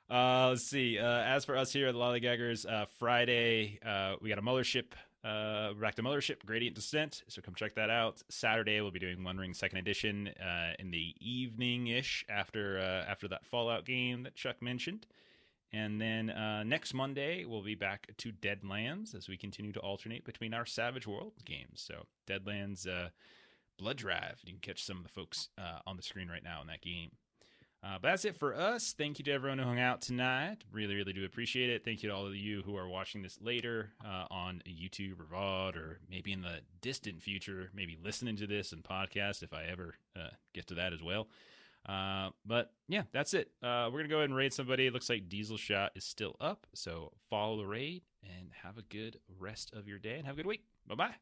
[SPEAKER 1] Let's see. As for us here at the Lollygaggers, Friday, we got a Mothership. We're back to Mothership, Gradient Descent. So come check that out. Saturday, we'll be doing One Ring Second Edition in the evening-ish after that Fallout game that Chuck mentioned. And then next Monday, we'll be back to Deadlands as we continue to alternate between our Savage Worlds games. So Deadlands Blood Drive. You can catch some of the folks on the screen right now in that game. But that's it for us. Thank you to everyone who hung out tonight. Really, really do appreciate it. Thank you to all of you who are watching this later on YouTube or VOD, or maybe in the distant future, maybe listening to this in podcast if I ever get to that as well. But yeah, that's it. We're going to go ahead and raid somebody. It looks like Diesel Shot is still up. So follow the raid and have a good rest of your day and have a good week. Bye-bye.